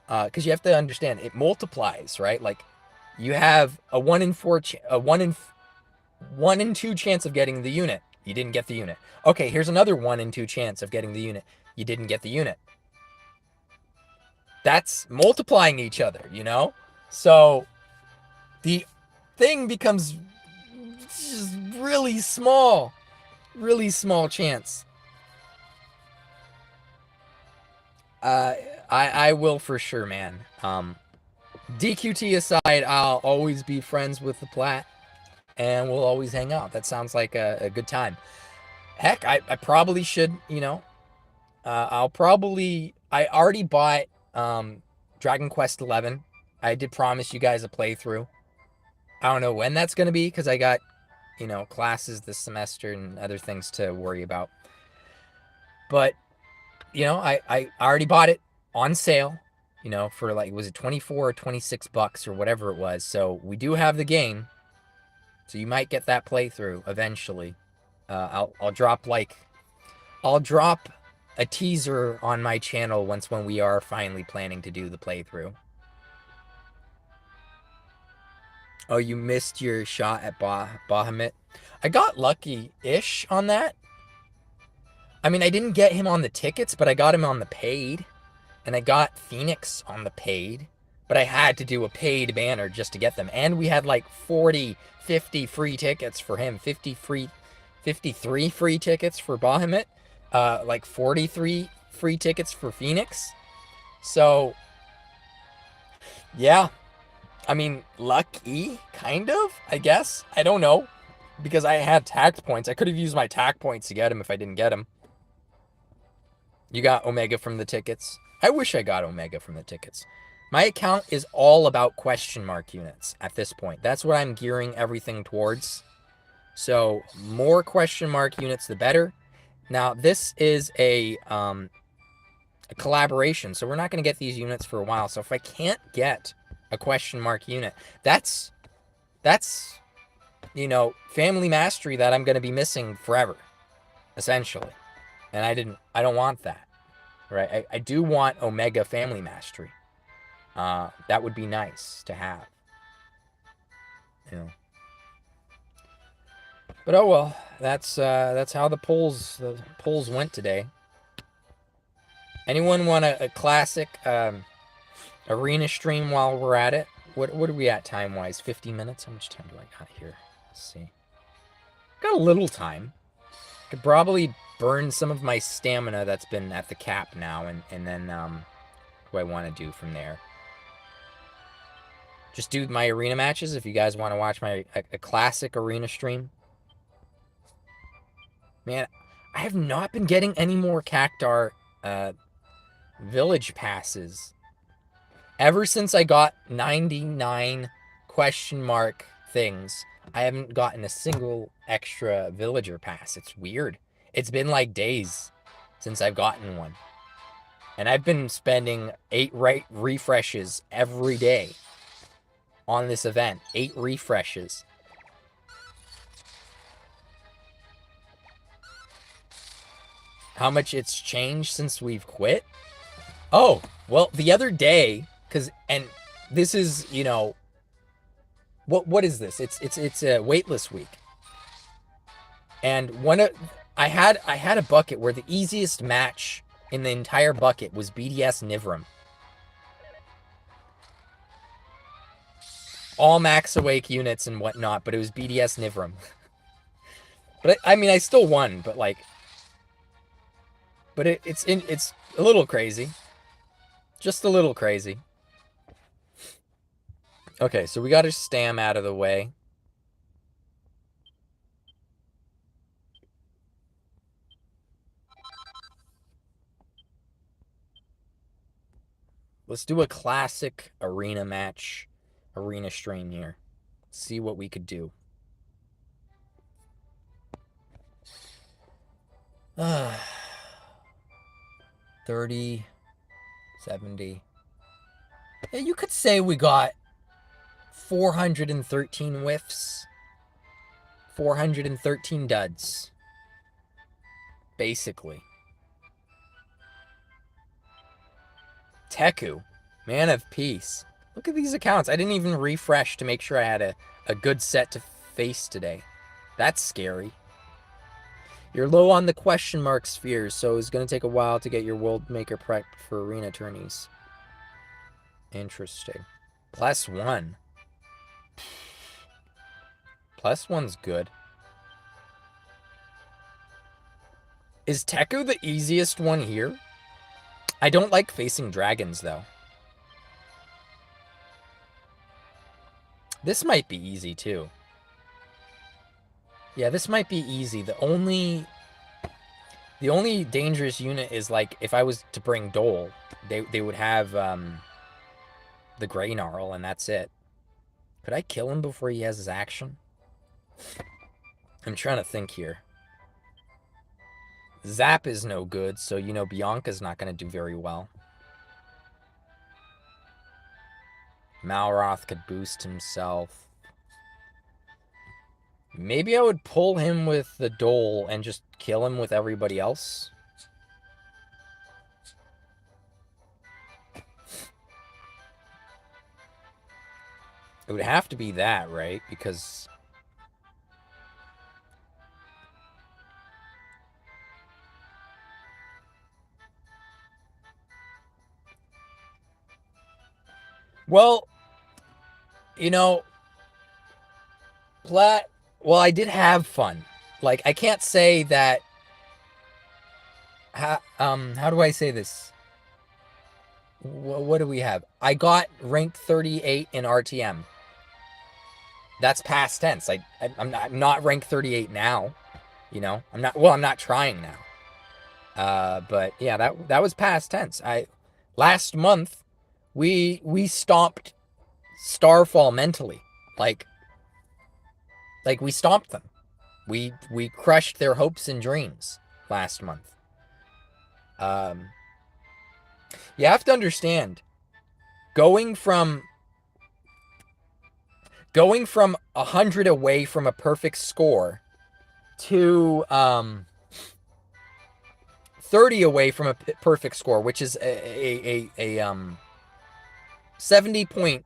Because you have to understand, it multiplies, right? Like, you have a 1 in 4, a 1 in 2 chance of getting the unit. You didn't get the unit. Okay, here's another 1 in 2 chance of getting the unit. You didn't get the unit. That's multiplying each other, So the thing becomes just really small chance. I will for sure, man. DQT aside, I'll always be friends with the Plat, and we'll always hang out. That sounds like a good time. Heck, I probably should, I already bought Dragon Quest 11. I did promise you guys a playthrough. I don't know when that's going to be because I got, classes this semester and other things to worry about. But, I already bought it on sale, for like, was it 24 or 26 bucks or whatever it was. So we do have the game. So you might get that playthrough eventually. I'll drop a teaser on my channel when we are finally planning to do the playthrough. Oh, you missed your shot at Bahamut. I got lucky-ish on that. I mean, I didn't get him on the tickets, but I got him on the paid. And I got Phoenix on the paid. But I had to do a paid banner just to get them. And we had like 40, 50 free tickets for him. 53 free tickets for Bahamut. Like 43 free tickets for Phoenix. So, yeah. I mean, lucky, kind of, I guess. I don't know. Because I had tact points. I could have used my tact points to get him if I didn't get him. You got Omega from the tickets. I wish I got Omega from the tickets. My account is all about question mark units at this point. That's what I'm gearing everything towards. So, more question mark units, the better. Now, this is a collaboration, so we're not going to get these units for a while. So, if I can't get a question mark unit, that's family mastery that I'm going to be missing forever, essentially. And I don't want that, right? I do want Omega family mastery. That would be nice to have, But oh well, that's how the polls went today. Anyone want a classic arena stream while we're at it? What are we at time-wise? 50 minutes? How much time do I got here? Let's see. Got a little time. Could probably burn some of my stamina that's been at the cap now, and then what do I want to do from there? Just do my arena matches if you guys want to watch a classic arena stream. Man, I have not been getting any more Cactar village passes. Ever since I got 99 question mark things, I haven't gotten a single extra villager pass. It's weird. It's been like days since I've gotten one. And I've been spending 8 refreshes every day on this event. 8 refreshes. how much it's changed since we've quit? Oh, well, the other day, and this is, what is this? It's a waitlist week. And I had a bucket where the easiest match in the entire bucket was BDS Nivram. All max awake units and whatnot, but it was BDS Nivram. But I still won, but it's a little crazy. Just a little crazy. Okay, so we got our Stam out of the way. Let's do a classic arena match, arena stream here. See what we could do. 30, 70. Yeah, you could say we got 413 whiffs, 413 duds, basically. Teku, Man of Peace. Look at these accounts. I didn't even refresh to make sure I had a good set to face today. That's scary. You're low on the question mark spheres, so it's going to take a while to get your World Maker prep for arena tourneys. Interesting. +1. +1's good. Is Teku the easiest one here? I don't like facing dragons, though. This might be easy, too. Yeah, this might be easy. The only dangerous unit is, like, if I was to bring Dole, they would have the Grey Gnarl, and that's it. Could I kill him before he has his action? I'm trying to think here. Zap is no good, so, Bianca's not going to do very well. Malroth could boost himself. Maybe I would pull him with the Dole and just kill him with everybody else. It would have to be that, right? Because... Well, well, I did have fun. Like, I can't say that... how do I say this? What do we have? I got ranked 38 in RTM. That's past tense. I'm not ranked 38 now. I'm not trying now. But yeah, that was past tense. Last month we stomped Starfall mentally. Like we stomped them. We crushed their hopes and dreams last month. You have to understand, going from 100 away from a perfect score to 30 away from a perfect score, which is a 70 point,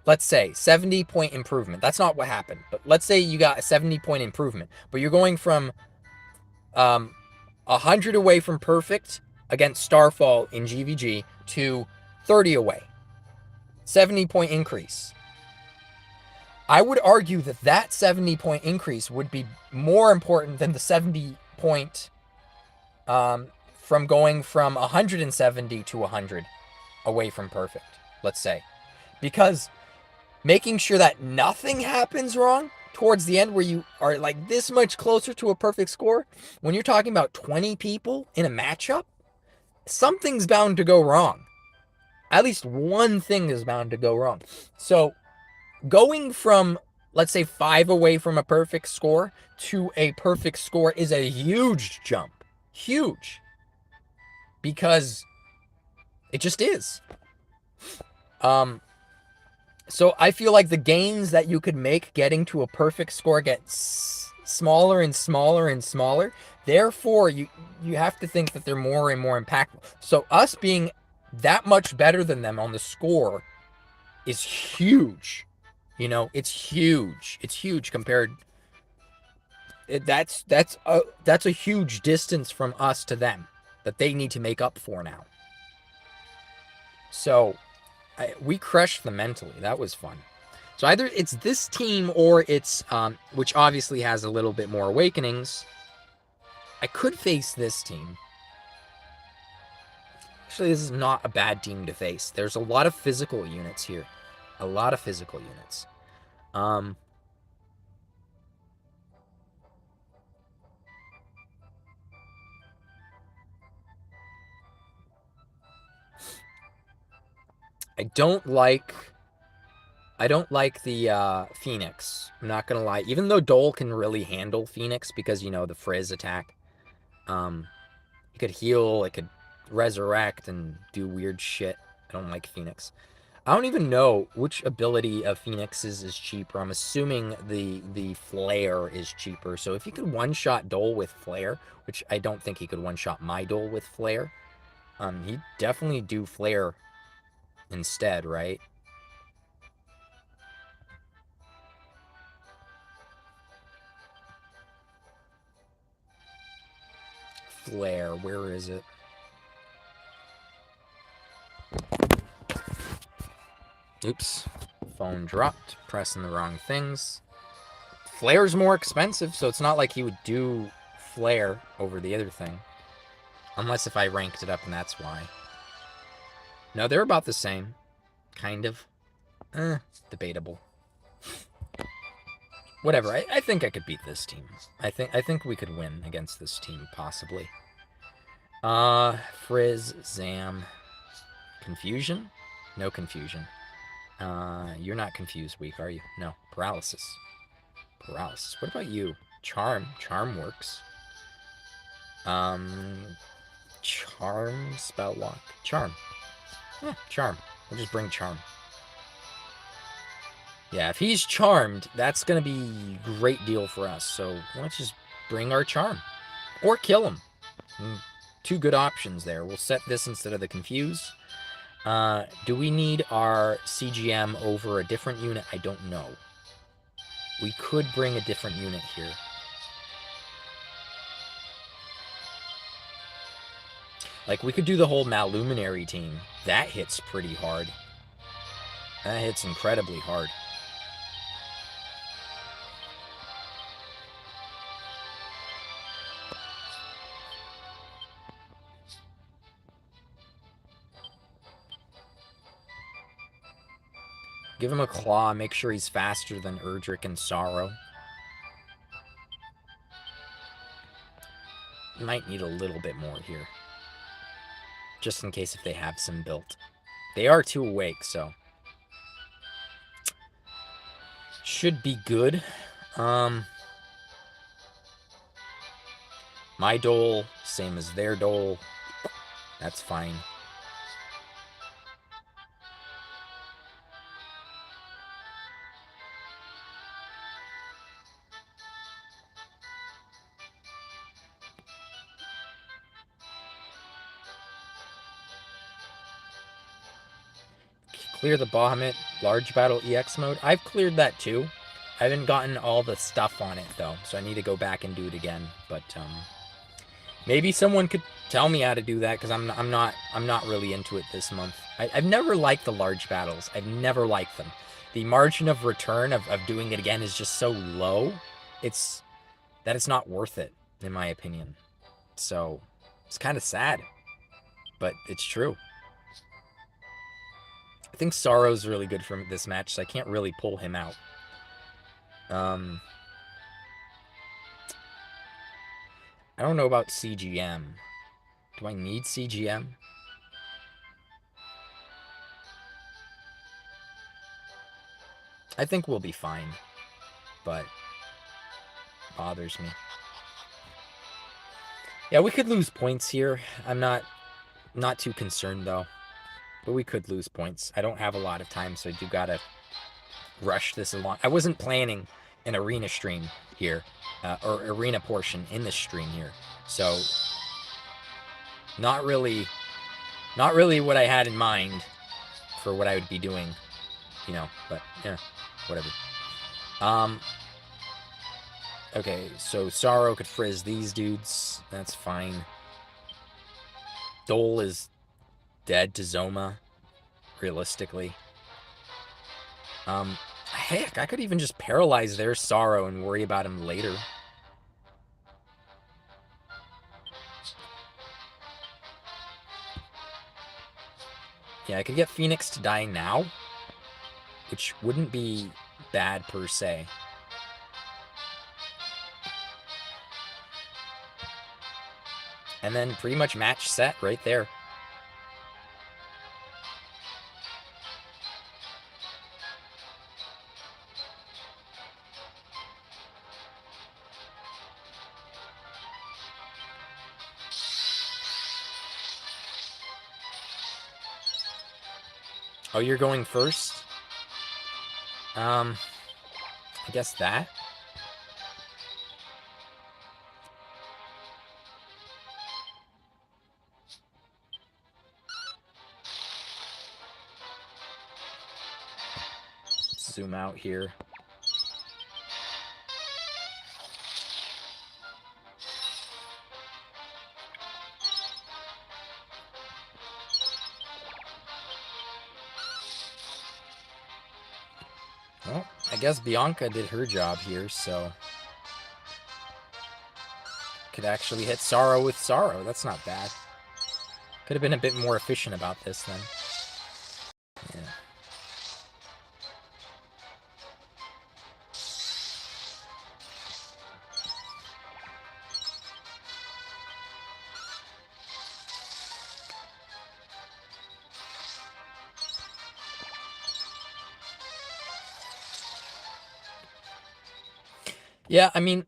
let's say 70 point improvement. That's not what happened, but let's say you got a 70 point improvement, but you're going from 100 away from perfect against Starfall in GVG to 30 away. 70 point increase. I would argue that 70 point increase would be more important than the 70 point from going from 170 to 100 away from perfect, let's say. Because making sure that nothing happens wrong towards the end, where you are like this much closer to a perfect score, when you're talking about 20 people in a matchup, something's bound to go wrong. At least one thing is bound to go wrong. So going from, let's say, 5 away from a perfect score to a perfect score is a huge jump. Huge. Because it just is. So I feel like the gains that you could make getting to a perfect score get smaller and smaller and smaller Therefore, you have to think that they're more and more impactful. So us being that much better than them on the score is huge. You know, it's huge. It's huge compared. That's a huge distance from us to them that they need to make up for now. So we crushed them mentally. That was fun. So either it's this team or it's which obviously has a little bit more awakenings. I could face this team. Actually, this is not a bad team to face. There's a lot of physical units here. A lot of physical units. I don't like the Phoenix. I'm not gonna lie. Even though Dole can really handle Phoenix because, you know, the Frizz attack. It could heal, it could resurrect and do weird shit. I don't like Phoenix. I don't even know which ability of Phoenix's is cheaper. I'm assuming the Flare is cheaper. So if he could one-shot Dole with Flare, which I don't think he could one-shot my Dole with Flare, he'd definitely do Flare instead, right? Flare, where is it? Oops, phone dropped, pressing the wrong things. Flare's more expensive, so it's not like he would do Flare over the other thing. Unless if I ranked it up and that's why. No, they're about the same. Kind of. Debatable. Whatever, I think I could beat this team. I think we could win against this team, possibly. Frizz, Zam. Confusion? No confusion. You're not confused weak, are you? No. Paralysis. Paralysis. What about you? Charm. Charm works. Charm, spell lock. Charm. Yeah, charm. We'll just bring charm. Yeah, if he's charmed, that's going to be a great deal for us. So let's just bring our charm. Or kill him. Two good options there. We'll set this instead of the confuse. Do we need our CGM over a different unit? I don't know. We could bring a different unit here. Like, we could do the whole Maluminary team. That hits pretty hard. That hits incredibly hard. Give him a claw. Make sure he's faster than Erdrick and Sorrow. Might need a little bit more here. Just in case if they have some built. They are 2 awake, so. Should be good. My Dole, same as their Dole. That's fine. Clear the Bahamut large battle EX mode. I've cleared that too. I haven't gotten all the stuff on it though, so I need to go back and do it again. But maybe someone could tell me how to do that because I'm not really into it this month. I've never liked the large battles. I've never liked them. The margin of return of doing it again is just so low. It's not worth it in my opinion. So it's kind of sad, but it's true. I think Sorrow's really good for this match, so I can't really pull him out. I don't know about CGM. Do I need CGM? I think we'll be fine, but bothers me. Yeah, we could lose points here. I'm not too concerned though. But we could lose points. I don't have a lot of time, so I do gotta rush this along. I wasn't planning an arena stream here, or arena portion in the stream here. So not really what I had in mind for what I would be doing, you know, but yeah, whatever. Okay, so Sorrow could frizz these dudes. That's fine. Dole is dead to Zoma, realistically. Heck, I could even just paralyze their Sorrow and worry about him later. Yeah, I could get Phoenix to die now, which wouldn't be bad per se. And then pretty much match set right there. Oh, you're going first? I guess that. Let's zoom out here. Well, I guess Bianca did her job here, so could actually hit Sorrow with Sorrow. That's not bad. Could have been a bit more efficient about this then. Yeah. Yeah, I mean,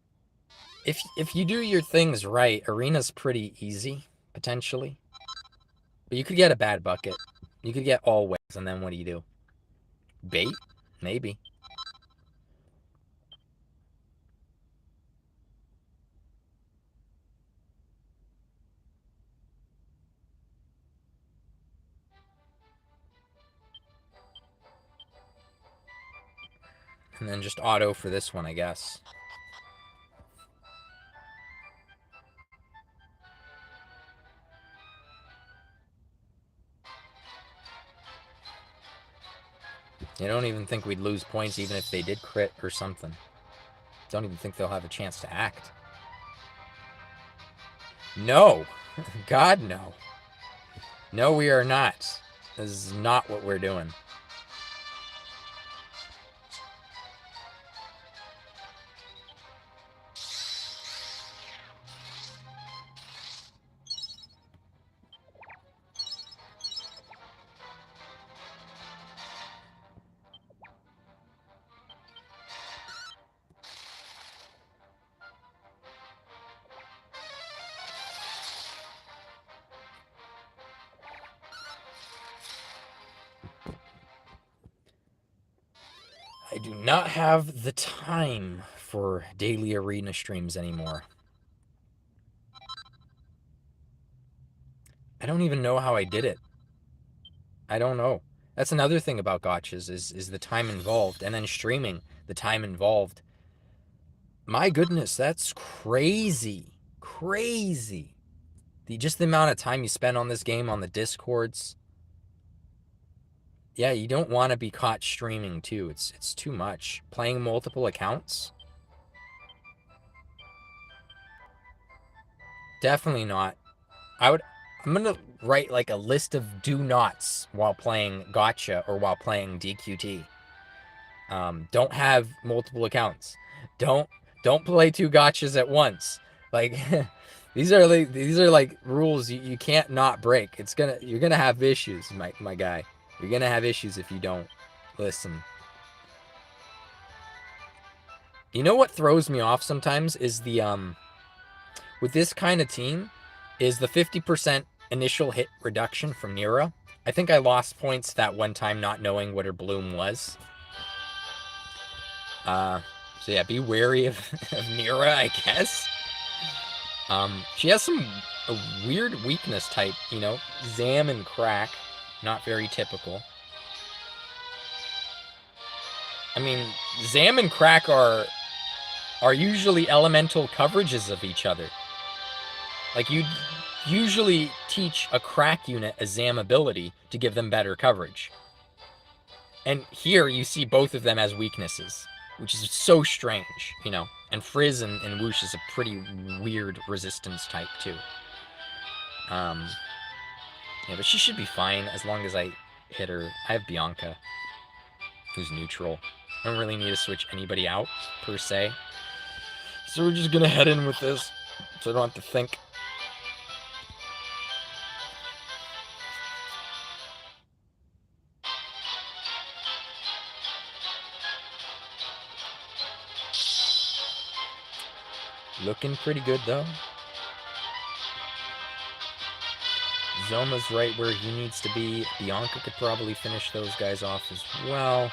if you do your things right, arena's pretty easy, potentially. But you could get a bad bucket. You could get all ways, and then what do you do? Bait? Maybe. And then just auto for this one, I guess. I don't even think we'd lose points even if they did crit or something. Don't even think they'll have a chance to act. No. God, no. No, we are not. This is not what we're doing. I do not have the time for daily arena streams anymore. I don't even know how I did it. I don't know. That's another thing about gotchas is the time involved, and then streaming, the time involved. My goodness, that's crazy. Crazy. Just the amount of time you spend on this game on the Discords. Yeah, you don't want to be caught streaming too. It's too much. Playing multiple accounts? Definitely not. I'm gonna write like a list of do nots while playing gotcha or while playing DQT. Don't have multiple accounts. Don't play two gotchas at once. Like these are like rules you can't not break. You're gonna have issues, my guy. You're gonna have issues if you don't listen. You know what throws me off sometimes is the with this kind of team is the 50% initial hit reduction from Nira. I think I lost points that one time not knowing what her bloom was. So yeah, be wary of Mira, I guess. She has a weird weakness type, you know, Zam and Crack, not very typical. I mean, Zam and Crack are usually elemental coverages of each other. Like, you'd usually teach a Crack unit a Zam ability to give them better coverage. And here you see both of them as weaknesses, which is so strange, you know. And Frizz and Whoosh is a pretty weird resistance type, too. Yeah, but she should be fine as long as I hit her. I have Bianca, who's neutral. I don't really need to switch anybody out, per se. So we're just gonna head in with this, so I don't have to think. Looking pretty good, though. Zoma's right where he needs to be. Bianca could probably finish those guys off as well.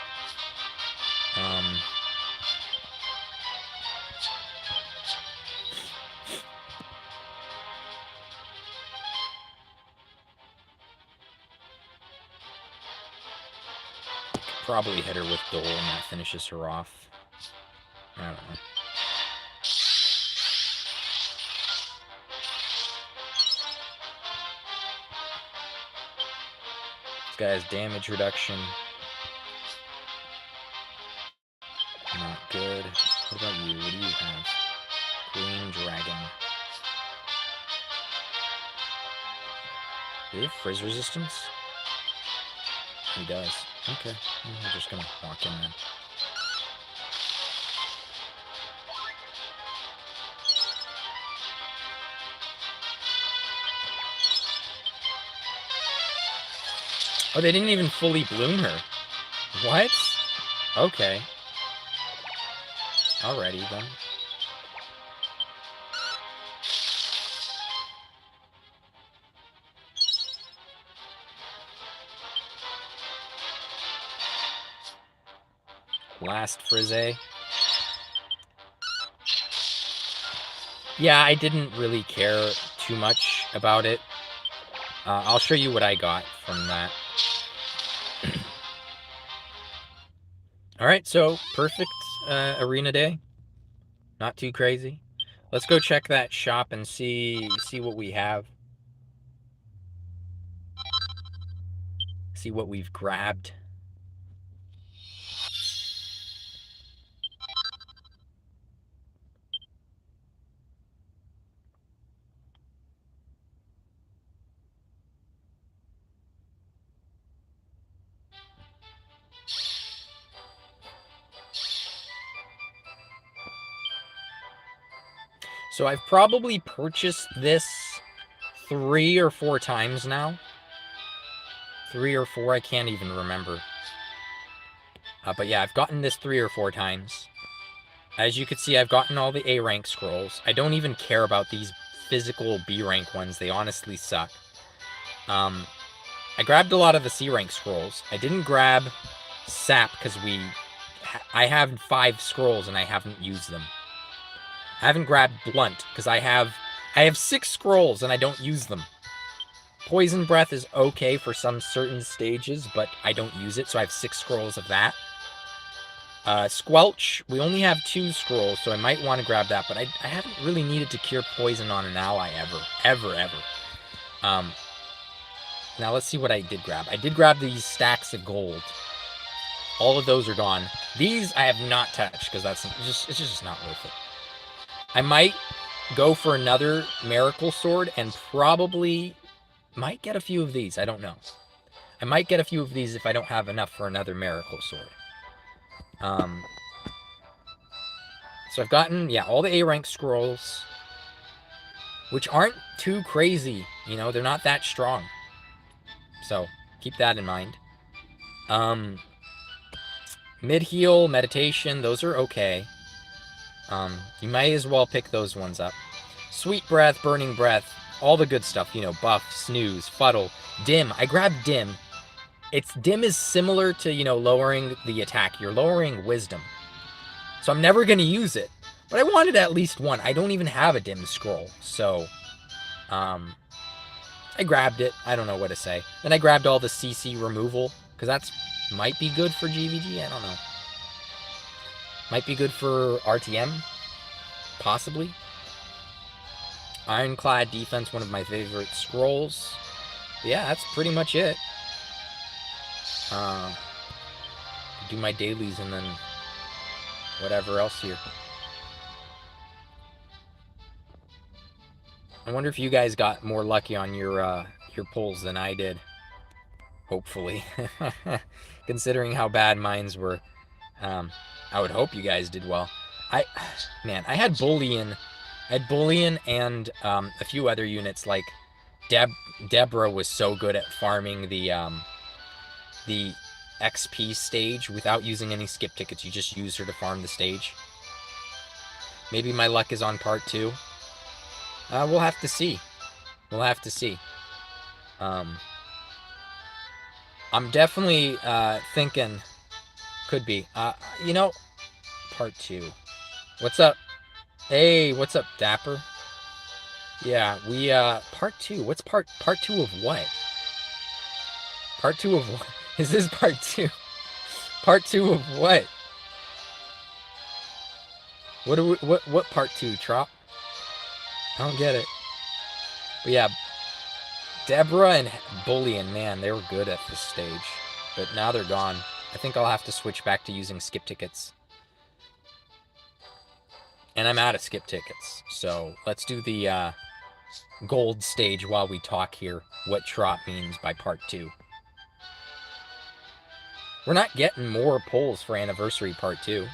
Probably hit her with Dole and that finishes her off. I don't know. This guy has damage reduction. Not good. What about you? What do you have? Green Dragon. Do you have Frizz resistance? He does. Okay. I'm just gonna walk in then. Oh, they didn't even fully bloom her. What? Okay. Alrighty then. Last Frizz. Yeah, I didn't really care too much about it. I'll show you what I got from that. Alright, so perfect arena day. Not too crazy. Let's go check that shop and see what we have. See what we've grabbed. So I've probably purchased this 3 or 4 times now. 3 or 4, I can't even remember. But yeah, I've gotten this 3 or 4 times. As you can see, I've gotten all the A rank scrolls. I don't even care about these physical B rank ones. They honestly suck. I grabbed a lot of the C rank scrolls. I didn't grab Sap because I have 5 scrolls and I haven't used them. I haven't grabbed Blunt because I have 6 scrolls and I don't use them. Poison Breath is okay for some certain stages, but I don't use it, so I have 6 scrolls of that. Squelch, we only have 2 scrolls, so I might want to grab that, but I haven't really needed to cure poison on an ally ever. Now let's see what I did grab. I did grab these stacks of gold. All of those are gone. These I have not touched because it's just not worth it. I might go for another Miracle Sword and probably might get a few of these. I don't know. I might get a few of these if I don't have enough for another Miracle Sword. So I've gotten, yeah, all the A rank scrolls, which aren't too crazy. You know, they're not that strong. So keep that in mind. Mid-heal, meditation, those are okay. You might as well pick those ones up. Sweet Breath, Burning Breath, all the good stuff, you know, Buff, Snooze, Fuddle, Dim. I grabbed Dim. Dim is similar to, you know, lowering the attack. You're lowering Wisdom. So I'm never going to use it. But I wanted at least one. I don't even have a dim scroll. So I grabbed it. I don't know what to say. Then I grabbed all the CC removal. Because that's might be good for GVG. I don't know. Might be good for RTM. Possibly. Ironclad defense, one of my favorite scrolls. But yeah, that's pretty much it. Do my dailies and then whatever else here. I wonder if you guys got more lucky on your pulls than I did. Hopefully. Considering how bad mines were. I would hope you guys did well. I had Bullion. I had Bullion and a few other units like Deborah was so good at farming the XP stage without using any skip tickets. You just use her to farm the stage. Maybe my luck is on part 2. We'll have to see. We'll have to see. I'm definitely thinking could be. You know, part 2. What's up? Hey, what's up, Dapper? Yeah, we part 2. What's part 2 of what? Part 2 of what? Is this part 2? Part 2 of what? What part 2, Trop? I don't get it. But yeah, Deborah and Bullion, man, they were good at this stage. But now they're gone. I think I'll have to switch back to using skip tickets. And I'm out of skip tickets. So let's do the gold stage while we talk here. What Trop means by part 2. We're not getting more pulls for anniversary part 2.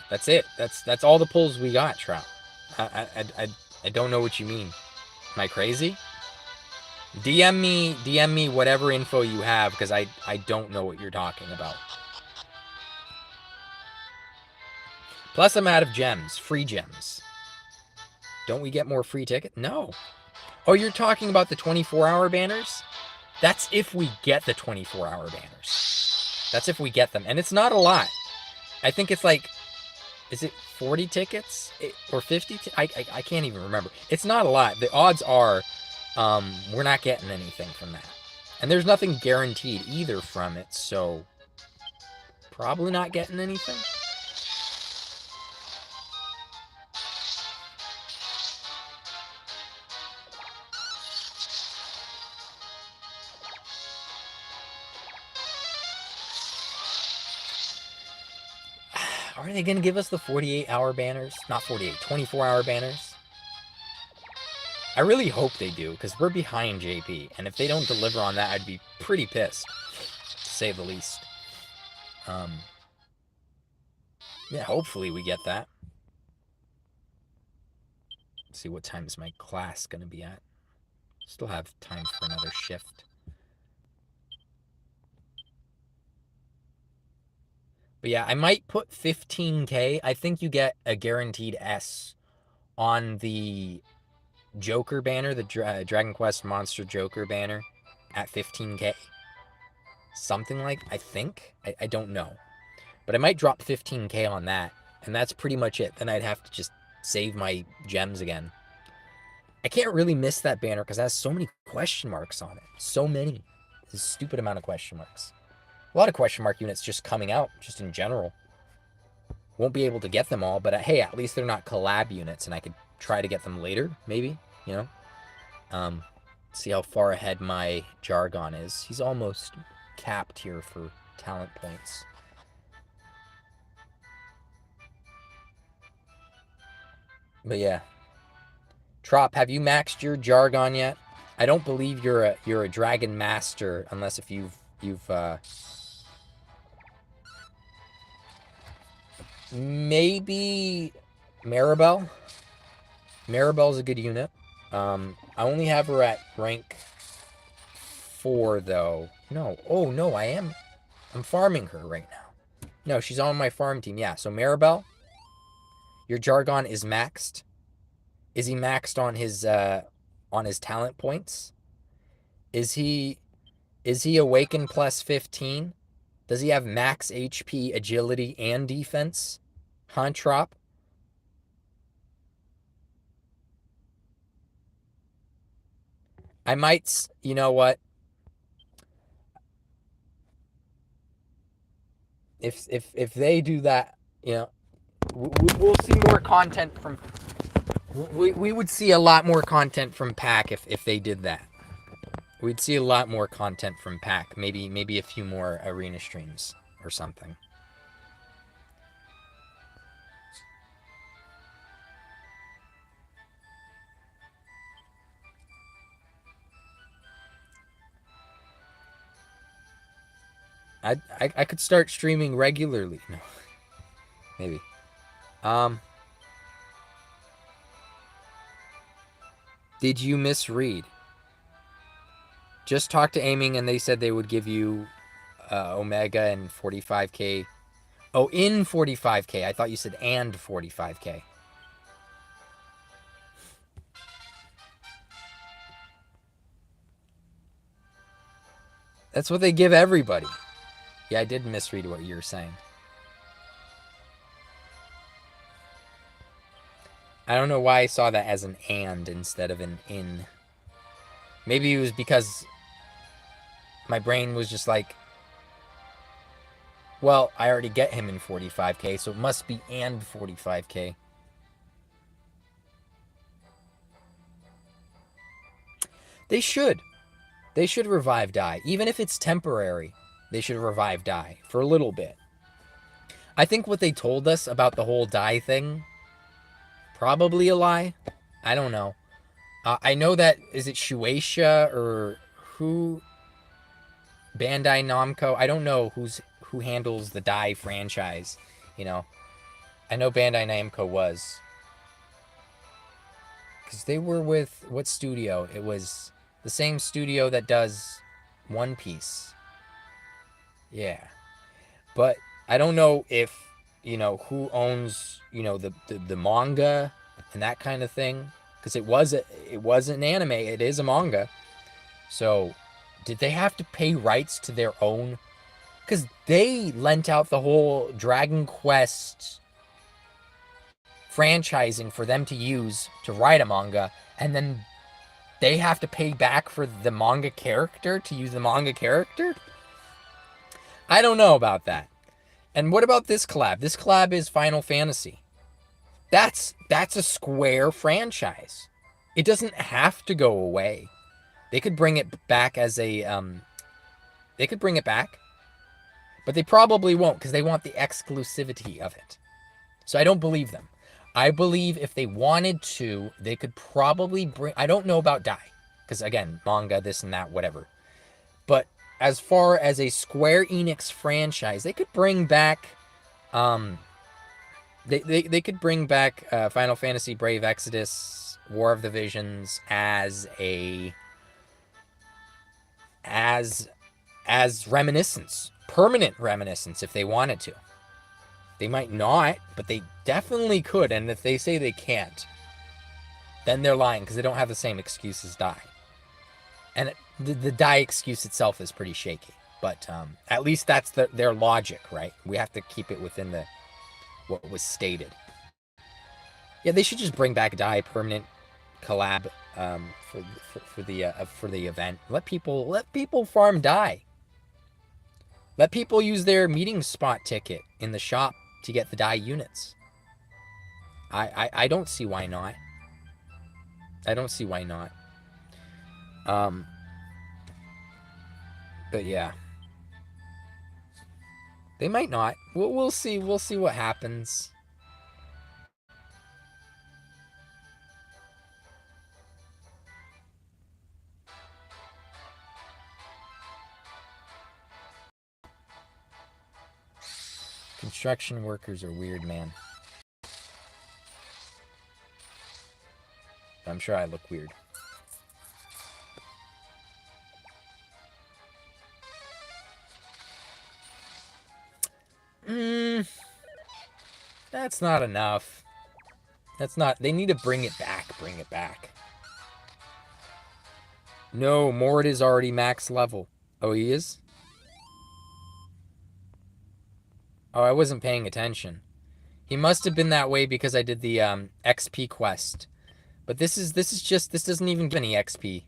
That's it. That's all the pulls we got, Trop. I don't know what you mean. Am I crazy? DM me whatever info you have, because I don't know what you're talking about. Plus, I'm out of gems. Free gems. Don't we get more free tickets? No. Oh, you're talking about the 24-hour banners? That's if we get the 24-hour banners. That's if we get them. And it's not a lot. I think it's like, is it 40 tickets? Or 50? I can't even remember. It's not a lot. The odds are we're not getting anything from that. And there's nothing guaranteed either from it, so probably not getting anything. Are they going to give us the 48-hour banners? Not 48, 24-hour banners? I really hope they do, because we're behind JP. And if they don't deliver on that, I'd be pretty pissed, to say the least. Yeah, hopefully we get that. Let's see, what time is my class going to be at? Still have time for another shift. But yeah, I might put 15K. I think you get a guaranteed S on the Joker banner, the Dragon Quest Monster Joker banner at 15K. Something like, I think. I don't know. But I might drop 15K on that. And that's pretty much it. Then I'd have to just save my gems again. I can't really miss that banner because it has so many question marks on it. So many. It's a stupid amount of question marks. A lot of question mark units just coming out, just in general. Won't be able to get them all, but hey, at least they're not collab units, and I could try to get them later, maybe, you know? See how far ahead my Jargon is. He's almost capped here for talent points. But yeah. Trop, have you maxed your Jargon yet? I don't believe you're a Dragon Master, unless if you've maybe Maribel. Maribel's a good unit. I only have her at rank 4 though. No. Oh no, I'm farming her right now. No, she's on my farm team. Yeah, so Maribel, your Jargon is maxed. Is he maxed on his talent points? Is he Is he Awaken plus 15? Does he have max HP, agility, and defense? Trop? I might, you know what? If they do that, you know, we'll see more content from. We would see a lot more content from Pack if they did that. We'd see a lot more content from Pack. Maybe a few more arena streams or something. I could start streaming regularly. No, maybe. Did you misread? Just talked to Aiming and they said they would give you Omega and 45k. Oh, in 45k. I thought you said and 45k. That's what they give everybody. Yeah, I did misread what you were saying. I don't know why I saw that as an and instead of an in. Maybe it was because my brain was just like, well, I already get him in 45k, so it must be and 45k. They should. They should revive Die. Even if it's temporary, they should revive Die for a little bit. I think what they told us about the whole Die thing, probably a lie. I don't know. I know that, is it Shueisha or who? Bandai Namco? I don't know who handles the Die franchise, you know. I know Bandai Namco was. Because they were with, what studio? It was the same studio that does One Piece. Yeah. But I don't know if, you know, who owns, you know, the manga and that kind of thing. Because it was an anime. It is a manga. So did they have to pay rights to their own? Because they lent out the whole Dragon Quest franchising for them to use to write a manga, and then they have to pay back for the manga character to use the manga character? I don't know about that. And what about this collab? This collab is Final Fantasy. That's a Square franchise. It doesn't have to go away. They could bring it back as a they could bring it back, but they probably won't because they want the exclusivity of it. So I don't believe them. I believe if they wanted to, they could probably bring... I don't know about Dai, because again, manga, this and that, whatever. But as far as a Square Enix franchise, they could bring back... They could bring back Final Fantasy Brave Exodus, War of the Visions as a... as reminiscence. Permanent reminiscence if they wanted to. They might not, but they definitely could. And if they say they can't, then they're lying because they don't have the same excuse as Die. And the Die excuse itself is pretty shaky. But at least that's their logic, right? We have to keep it within what was stated. Yeah, they should just bring back Die permanent collab for the event. Let people farm Die. Let people use their meeting spot ticket in the shop to get the Die units. I don't see why not. I don't see why not. But yeah. They might not. We'll see. We'll see what happens. Construction workers are weird, man. I'm sure I look weird. That's not enough. That's not... They need to bring it back. Bring it back. No, Mord is already max level. Oh, he is? Oh, I wasn't paying attention. He must have been that way because I did the XP quest. But this doesn't even give any XP.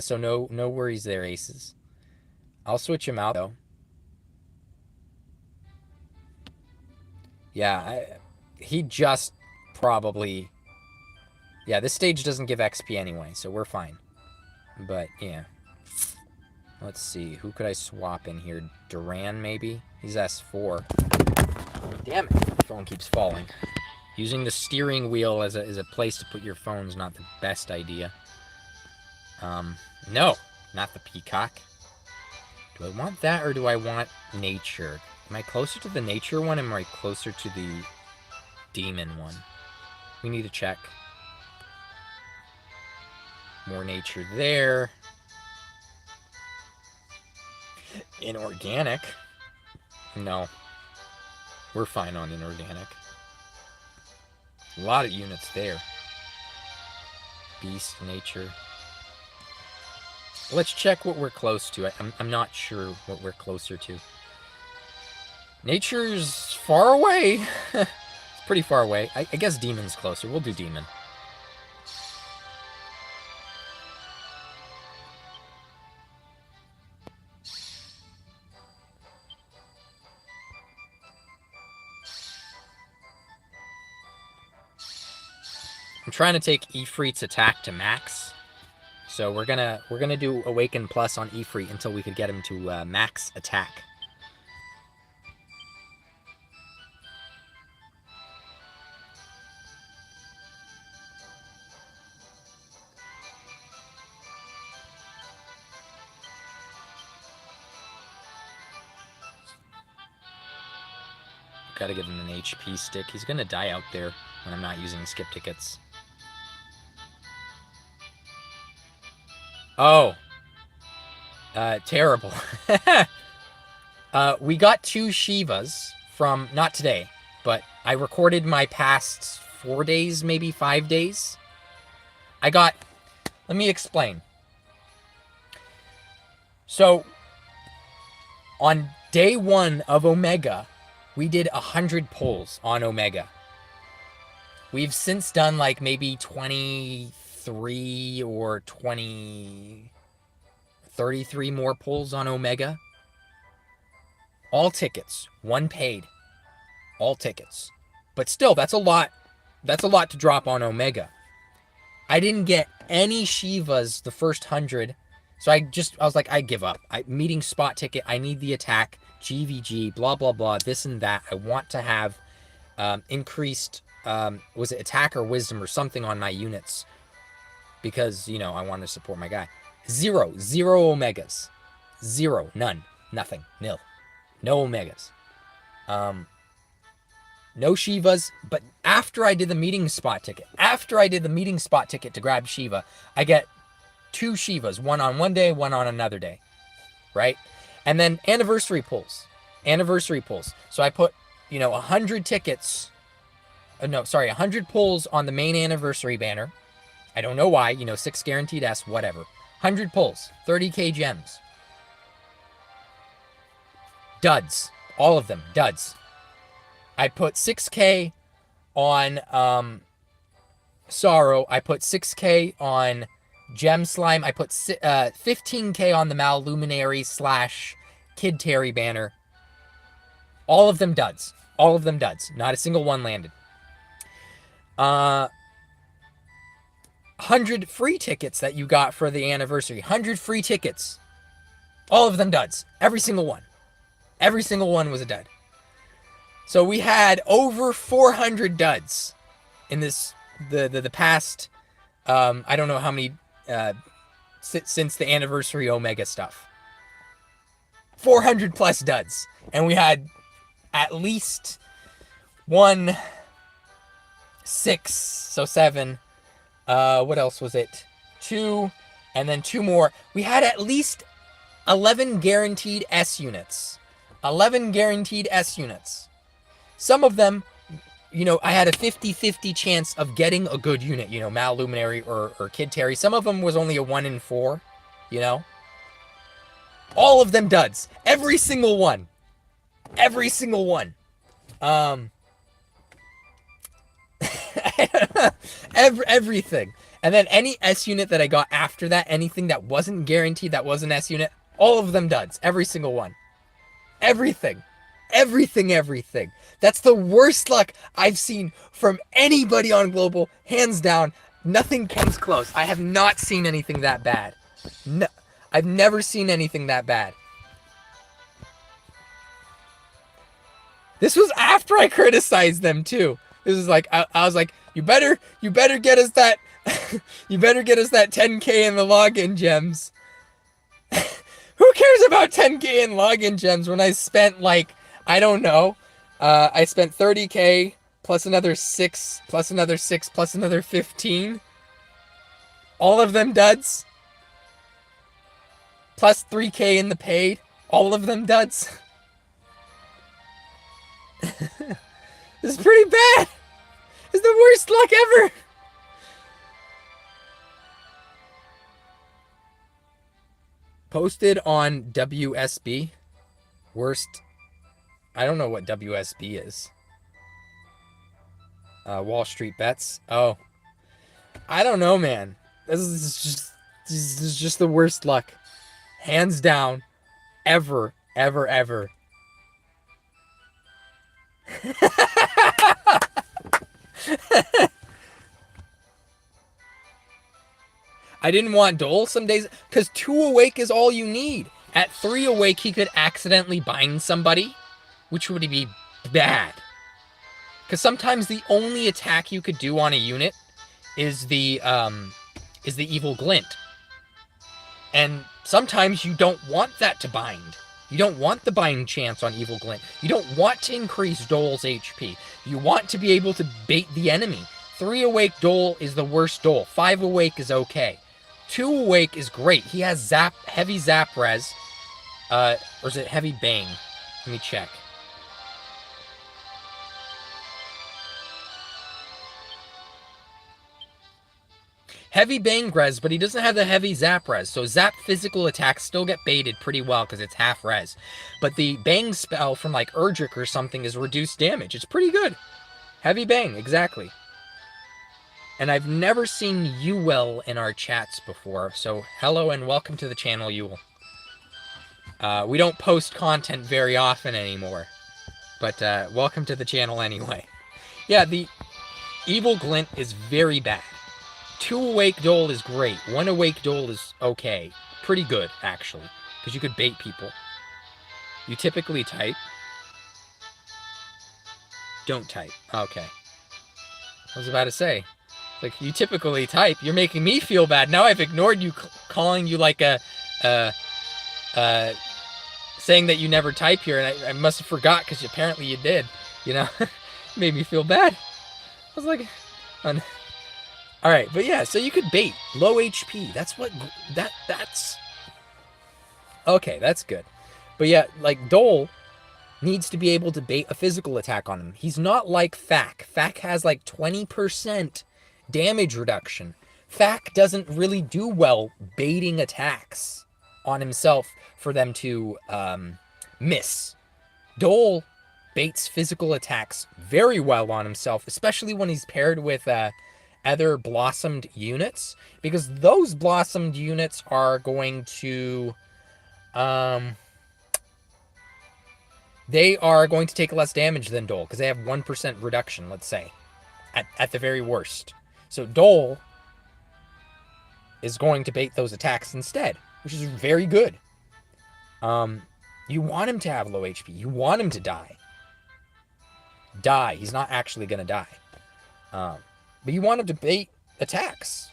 So no worries there, Aces. I'll switch him out though. Yeah, he just probably... Yeah, this stage doesn't give XP anyway, so we're fine. But, yeah. Let's see, who could I swap in here? Duran, maybe? He's S4. Damn it, the phone keeps falling. Using the steering wheel as a place to put your phone is not the best idea. No, not the peacock. Do I want that or do I want nature? Am I closer to the nature one or am I closer to the demon one? We need to check. More nature there. Inorganic? No. We're fine on inorganic. A lot of units there. Beast, nature. Let's check what we're close to. I'm not sure what we're closer to. Nature's far away. It's pretty far away. I guess demon's closer. We'll do demon. I'm trying to take Ifrit's attack to max. So we're gonna do Awaken Plus on Ifrit until we could get him to max attack. Gotta give him an HP stick. He's gonna die out there when I'm not using skip tickets. Oh. Terrible. We got 2 Shivas from, not today, but I recorded my past 4 days, maybe 5 days. Let me explain. So, on day 1 of Omega, we did 100 pulls on Omega. We've since done like maybe 23 or 33 more pulls on Omega. All tickets, 1 paid. All tickets. But still, that's a lot. That's a lot to drop on Omega. I didn't get any Shivas the first 100. So I was like, I give up. Meeting spot ticket, I need the attack, GVG, blah, blah, blah, this and that. I want to have increased, was it attack or wisdom or something on my units. Because, you know, I want to support my guy. Zero Omegas. Zero. None. Nothing. Nil. No Omegas. No Shivas. But after I did the meeting spot ticket, to grab Shiva, I get 2 Shivas. One on one day, one on another day. Right? And then anniversary pulls. So I put, 100 tickets. 100 pulls on the main anniversary banner. I don't know why, 6 guaranteed S, whatever. 100 pulls, 30k gems. Duds. All of them, duds. I put 6k on Sorrow. I put 6k on Gem Slime. I put 15k on the Malluminary / Kid Terry banner. All of them duds. Not a single one landed. 100 free tickets that you got for the anniversary. 100 free tickets. All of them duds. Every single one. Every single one was a dud. So we had over 400 duds in this the past I don't know how many since the anniversary Omega stuff. 400 plus duds. And we had at least 1, 6, so 7. What else was it? 2, and then 2 more. We had at least 11 guaranteed S units. 11 guaranteed S units. Some of them, I had a 50-50 chance of getting a good unit, Mal Luminary or Kid Terry. Some of them was only a 1 in 4, All of them duds. Every single one. Every single one. Everything. And then any S unit that I got after that, anything that wasn't guaranteed that was an S unit, all of them duds. Every single one. Everything. Everything. That's the worst luck I've seen from anybody on Global. Hands down. Nothing comes close. I have not seen anything that bad. No, I've never seen anything that bad. This was after I criticized them too. This is like I was like, you better get us that you better get us that 10k in the login gems. Who cares about 10k in login gems when I spent like, I don't know, I spent 30k plus another 6 plus another 6 plus another 15. All of them duds. Plus 3k in the paid. All of them duds. This is pretty bad. It's the worst luck ever. Posted on WSB. Worst. I don't know what WSB is. Wall Street Bets. Oh. I don't know, man. This is just the worst luck. Hands down. Ever. I didn't want Dole some days because 2 awake is all you need. At 3 awake, he could accidentally bind somebody, which would be bad. Because sometimes the only attack you could do on a unit is the evil glint, and sometimes you don't want that to bind. You don't want the bind chance on evil glint. You don't want to increase Dole's HP. You want to be able to bait the enemy. 3 awake Dole is the worst Dole. 5 awake is okay. 2 awake is great. He has heavy zap res. Or is it heavy bang? Let me check. Heavy bang res, but he doesn't have the heavy zap res. So zap physical attacks still get baited pretty well because it's half res. But the bang spell from like Erdrick or something is reduced damage. It's pretty good. Heavy bang, exactly. And I've never seen Ewell in our chats before. So hello and welcome to the channel, Ewell. We don't post content very often anymore. But welcome to the channel anyway. Yeah, the evil glint is very bad. 2 awake Dole is great. 1 awake Dole is okay. Pretty good, actually. Because you could bait people. You typically type. Don't type. Okay. I was about to say. Like, you typically type. You're making me feel bad. Now I've ignored you, calling you like saying that you never type here. And I must have forgot because apparently you did. You know? Made me feel bad. I was like... All right, but yeah, so you could bait low HP. That's okay. That's good. But yeah, like Dole needs to be able to bait a physical attack on him. He's not like Fak. Fak has like 20% damage reduction. Fak doesn't really do well baiting attacks on himself for them to miss. Dole baits physical attacks very well on himself, especially when he's paired with other blossomed units, because those blossomed units are going to they are going to take less damage than Dole because they have 1% reduction, let's say, at the very worst. So Dole is going to bait those attacks instead, which is very good. You want him to have low HP. You want him to die. He's not actually going to die. But you want him to bait attacks.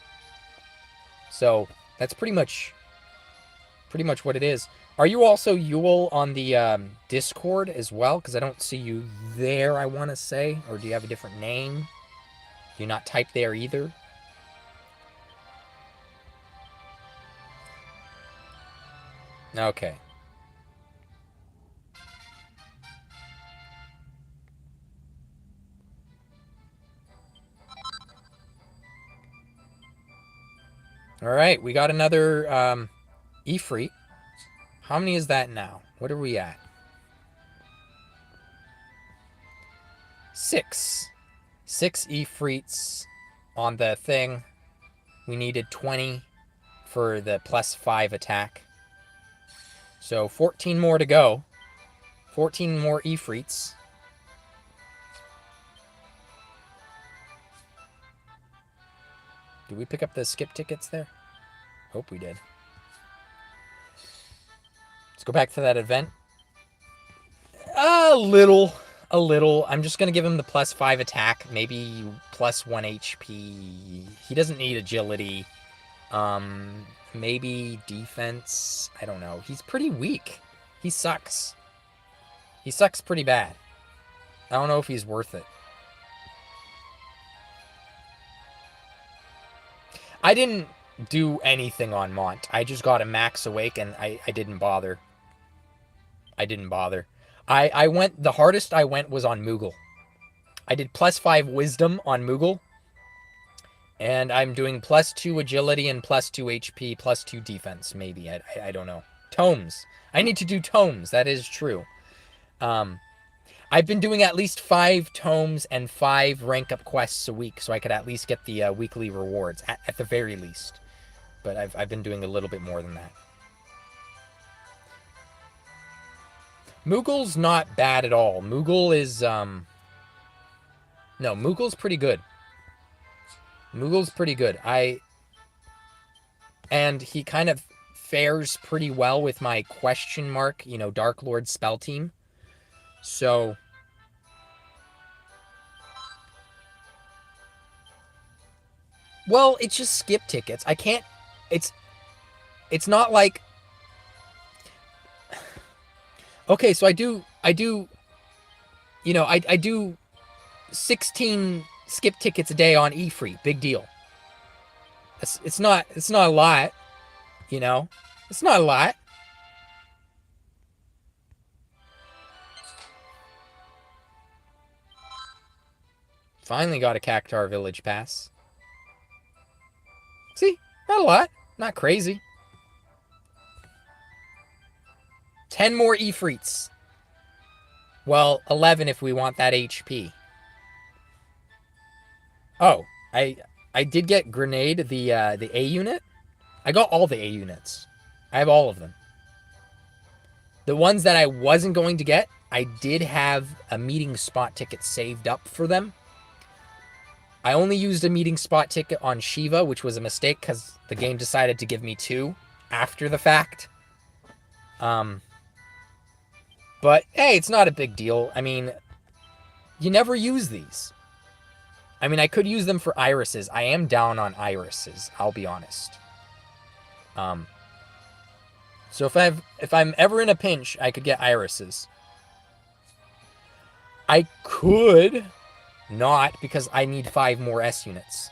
So that's pretty much what it is. Are you also Ewell on the Discord as well? Because I don't see you there, I want to say. Or do you have a different name? Do you not type there either? Okay. All right, we got another Ifrit. How many is that now? What are we at? 6. 6 Ifrits on the thing. We needed 20 for the +5 attack. So 14 more to go. 14 more Ifrits. Did we pick up the skip tickets there? Hope we did. Let's go back to that event. A little. I'm just going to give him the +5 attack. Maybe +1 HP. He doesn't need agility. Maybe defense. I don't know. He's pretty weak. He sucks. He sucks pretty bad. I don't know if he's worth it. I didn't do anything on Mont. I just got a max awake and I didn't bother. I went, the hardest I went was on Moogle. I did +5 wisdom on Moogle. And I'm doing +2 agility and +2 HP, +2 defense, maybe. I don't know. Tomes. I need to do tomes. That is true. I've been doing at least 5 tomes and 5 rank up quests a week, so I could at least get the weekly rewards, at the very least. But I've been doing a little bit more than that. Moogle's not bad at all. Moogle is, no, Moogle's pretty good. Moogle's pretty good. And he kind of fares pretty well with my question mark, Dark Lord spell team. So, well, it's just skip tickets. I can't, it's not like, okay, so I do, I do 16 skip tickets a day on E-Free. Big deal. It's not a lot, It's not a lot. Finally got a Cactar Village pass. See? Not a lot. Not crazy. 10 more Ifrits. Well, 11 if we want that HP. Oh, I did get Grenade, the A unit. I got all the A units. I have all of them. The ones that I wasn't going to get, I did have a meeting spot ticket saved up for them. I only used a meeting spot ticket on Shiva, which was a mistake because the game decided to give me 2 after the fact. But hey, it's not a big deal. I mean, you never use these. I mean, I could use them for irises. I am down on irises, I'll be honest. So if I'm ever in a pinch, I could get irises. I could not, because I need 5 more S units.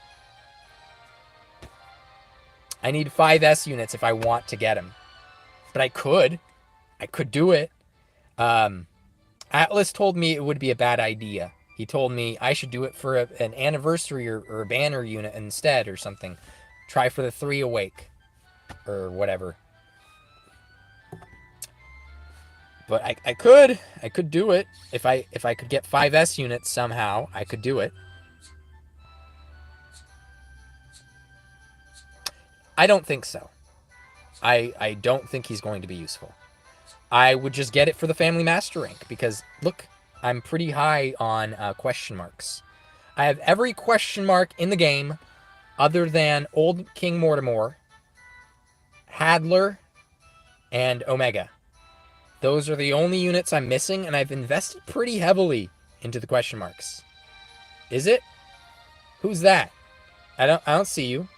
I need 5 S units if I want to get them. But I could do it. Atlas told me it would be a bad idea. He told me I should do it for an anniversary or a banner unit instead or something. Try for the 3 awake or whatever. But I could do it. If I could get 5 S units somehow, I could do it. I don't think so. I don't think he's going to be useful. I would just get it for the Family Master rank because, look, I'm pretty high on question marks. I have every question mark in the game other than Old King Mortimer, Hadler, and Omega. Those are the only units I'm missing, and I've invested pretty heavily into the question marks. Is it? Who's that? I don't see you.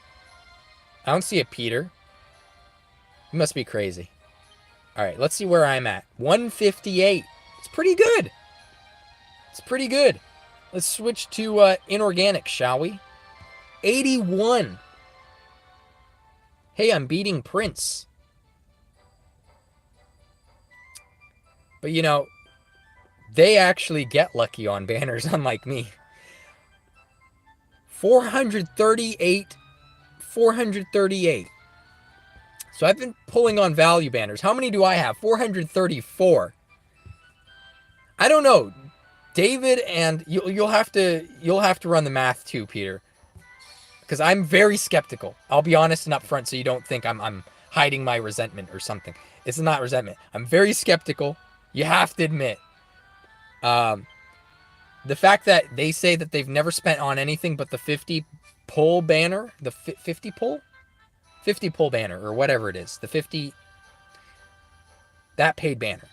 I don't see a Peter. You must be crazy. All right, let's see where I'm at. 158. It's pretty good. It's pretty good. Let's switch to inorganic, shall we? 81. Hey, I'm beating Prince. But they actually get lucky on banners, unlike me. 438. 438. So I've been pulling on value banners. How many do I have? 434. I don't know. David, and you'll have to run the math too, Peter. Because I'm very skeptical. I'll be honest and upfront so you don't think I'm hiding my resentment or something. It's not resentment. I'm very skeptical. You have to admit. The fact that they say that they've never spent on anything but the 50 pull banner, the 50 pull? 50 pull banner, or whatever it is. The 50, that paid banner.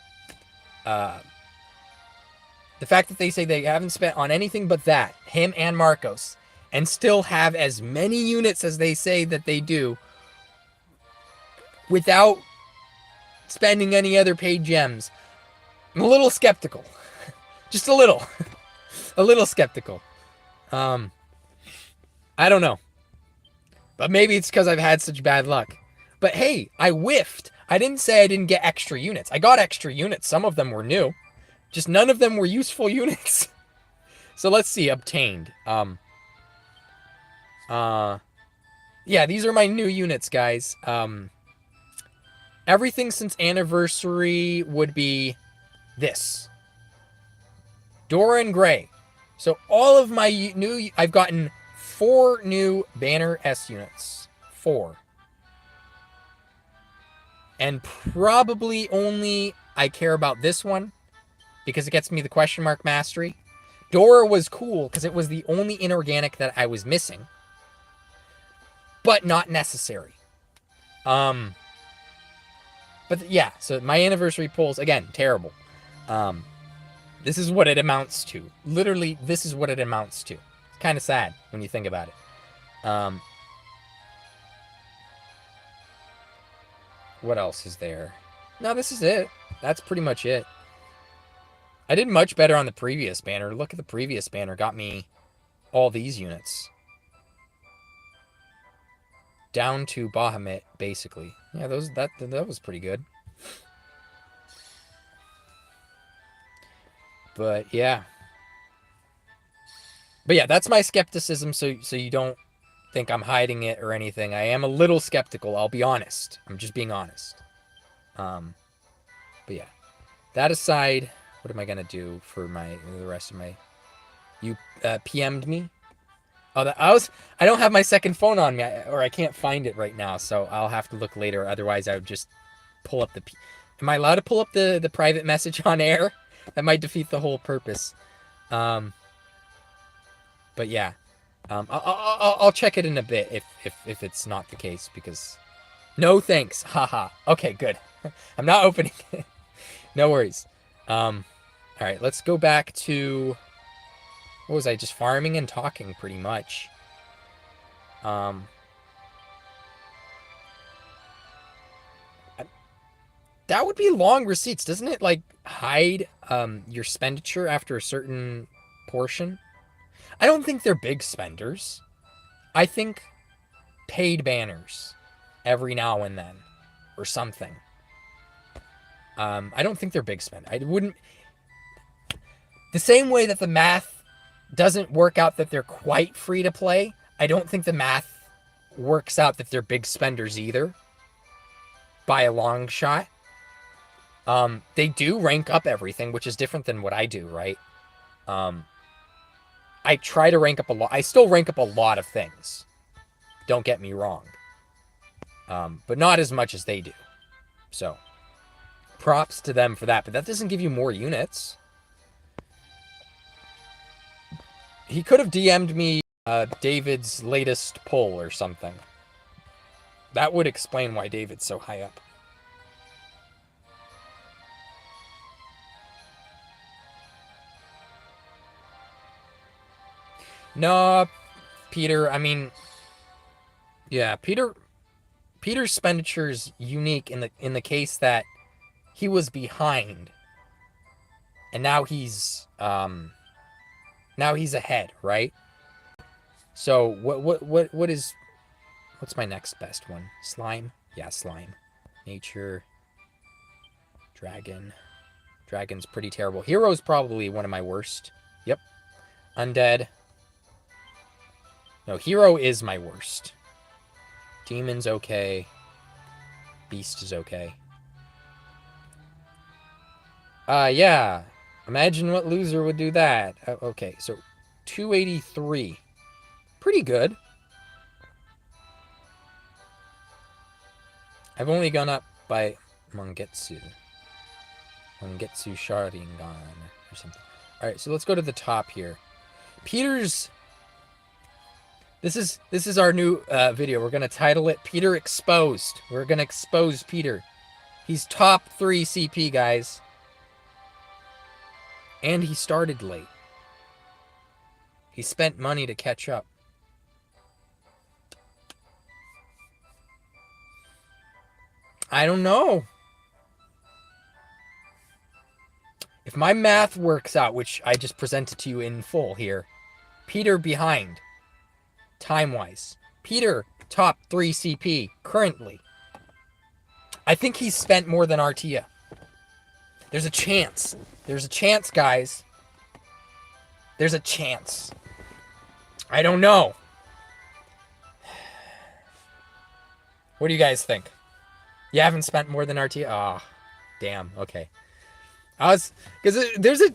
The fact that they say they haven't spent on anything but that, him and Marcos, and still have as many units as they say that they do without spending any other paid gems, I'm a little skeptical. Just a little. A little skeptical. I don't know. But maybe it's because I've had such bad luck. But hey, I whiffed. I didn't say I didn't get extra units. I got extra units. Some of them were new. Just none of them were useful units. So let's see. Obtained. Yeah, these are my new units, guys. Everything since anniversary would be this. Dora and Gray. So all of my new... I've gotten 4 new Banner S units. 4. And probably only I care about this one because it gets me the question mark mastery. Dora was cool because it was the only inorganic that I was missing. But not necessary. But yeah, so my anniversary pulls, again, terrible. This is what it amounts to. Literally, this is what it amounts to. It's kind of sad when you think about it. What else is there? No, this is it. That's pretty much it. I did much better on the previous banner. Look at the previous banner. Got me all these units. Down to Bahamut, basically. Yeah, that was pretty good. But yeah. But yeah, that's my skepticism, so you don't think I'm hiding it or anything. I am a little skeptical, I'll be honest. I'm just being honest. But yeah. That aside, what am I gonna do for the rest of my... You PM'd me? Oh, I don't have my second phone on me, or I can't find it right now, so I'll have to look later. Otherwise, I would just pull up the... Am I allowed to pull up the private message on air? That might defeat the whole purpose. But yeah, I'll check it in a bit if it's not the case, because no thanks, haha. Okay, good. I'm not opening it. No worries. All right, let's go back to... What was I, just farming and talking pretty much. That would be long receipts. Doesn't it like hide your expenditure after a certain portion? I don't think they're big spenders. I think paid banners every now and then or something. I don't think they're big spend. I wouldn't... The same way that the math doesn't work out that they're quite free to play, I don't think the math works out that they're big spenders either. By a long shot. They do rank up everything, which is different than what I do, right? I try to rank up a lot. I still rank up a lot of things. Don't get me wrong. But not as much as they do. So, props to them for that. But that doesn't give you more units. He could have DM'd me David's latest pull or something. That would explain why David's so high up. No, Peter, I mean... Yeah, Peter's expenditure is unique in the case that he was behind. And now he's ahead, right? So what's my next best one? Slime? Yeah, slime. Nature. Dragon. Dragon's pretty terrible. Hero's probably one of my worst. Yep. Undead. No, hero is my worst. Demon's okay. Beast is okay. Yeah. Imagine what loser would do that. Okay, so 283. Pretty good. I've only gone up by Mangetsu. Mangetsu Sharingan or something. Alright, so let's go to the top here. Peter's... This is our new video. We're going to title it Peter Exposed. We're going to expose Peter. He's top 3 CP, guys. And he started late. He spent money to catch up. I don't know. If my math works out, which I just presented to you in full here, Peter behind, time-wise. Peter, top 3 CP, currently. I think he's spent more than Artia. There's a chance. There's a chance, guys. There's a chance. I don't know. What do you guys think? You haven't spent more than RT? Ah, oh, damn. Okay. Because there's a...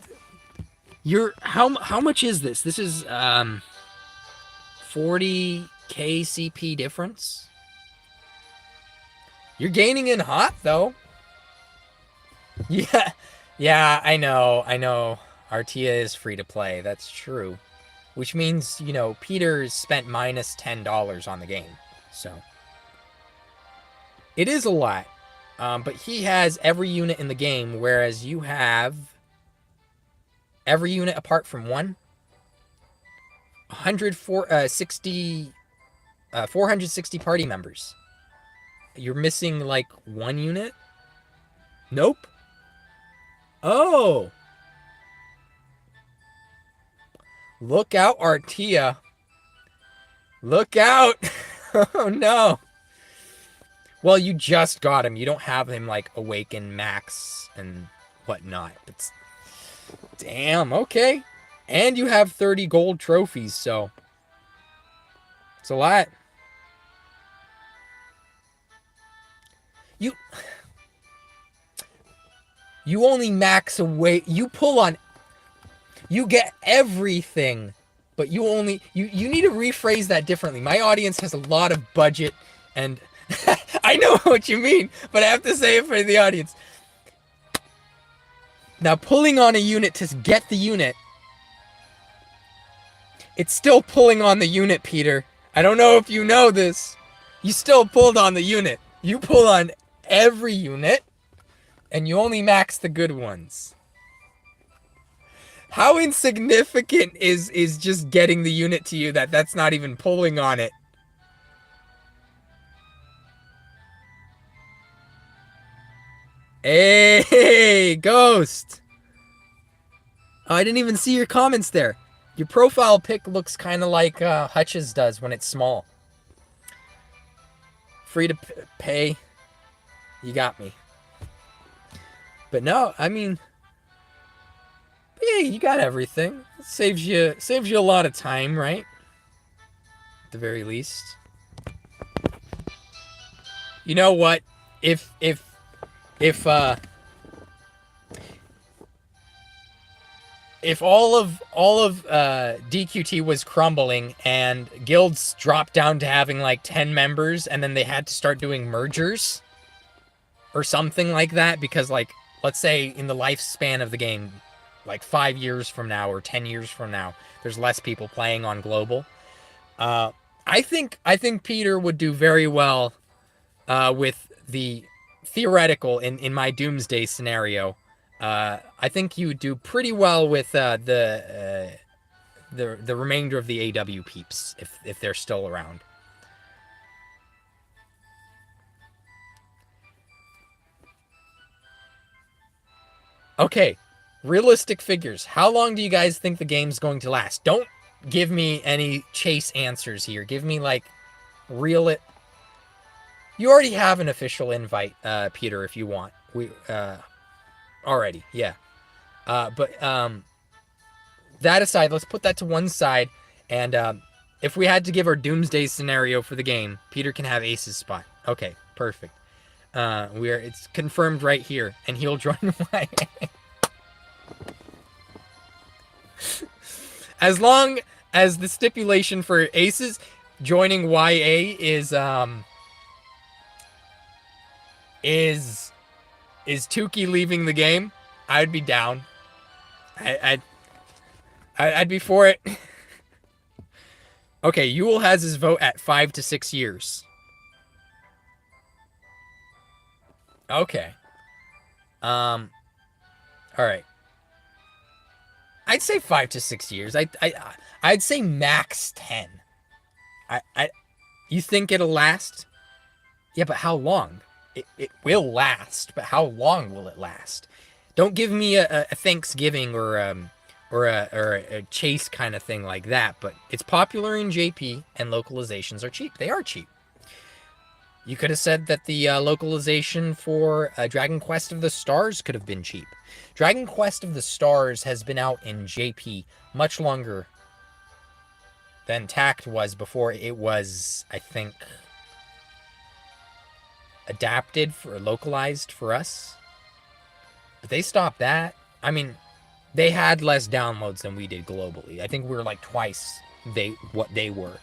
How much is this? This is 40k CP difference. You're gaining in hot, though. Yeah, I know. Artia is free to play. That's true. Which means, you know, Peter's spent minus $10 on the game. So, it is a lot. But he has every unit in the game, whereas you have every unit apart from one. 460 party members. You're missing, like, one unit? Nope. Oh. Look out, Artia. Look out. Oh, no. Well, you just got him. You don't have him, like, Awaken Max and whatnot. But damn, okay. And you have 30 gold trophies, so it's a lot. You only max away. You pull on. You get everything, but you only... You need to rephrase that differently. My audience has a lot of budget, and I know what you mean, but I have to say it for the audience. Now, pulling on a unit to get the unit, it's still pulling on the unit, Peter. I don't know if you know this. You still pulled on the unit. You pull on every unit, and you only max the good ones. How insignificant is just getting the unit to you that's not even pulling on it? Hey, Ghost! Oh, I didn't even see your comments there. Your profile pic looks kind of like Hutch's does when it's small. Free to pay. You got me. But no, I mean... Yeah, you got everything. It saves you a lot of time, right? At the very least. You know what? If all of DQT was crumbling and guilds dropped down to having like 10 members and then they had to start doing mergers or something like that, because, like, let's say in the lifespan of the game, like 5 years from now or 10 years from now, there's less people playing on global. I think Peter would do very well with the theoretical in my doomsday scenario. I think you would do pretty well with the remainder of the AW peeps if they're still around. Okay. Realistic figures. How long do you guys think the game's going to last? Don't give me any chase answers here. Give me, like, real it. You already have an official invite, Peter, if you want. We already, yeah. But that aside, let's put that to one side. And if we had to give our doomsday scenario for the game, Peter can have Ace's spot. Okay, perfect. It's confirmed right here, and he'll join YA. As long as the stipulation for aces joining YA is Tukey leaving the game, I'd be down. I'd be for it. Okay, Yule has his vote at 5 to 6 years. Okay. All right. I'd say 5 to 6 years. I'd say max 10. You think it'll last? Yeah, but how long? It will last, but how long will it last? Don't give me a Thanksgiving or a Chase kind of thing like that. But it's popular in JP, and localizations are cheap. They are cheap. You could have said that the localization for Dragon Quest of the Stars could have been cheap. Dragon Quest of the Stars has been out in JP much longer than Tact was before it was, I think, adapted for localized for us. But they stopped that. I mean, they had less downloads than we did globally. I think we were like twice what they were.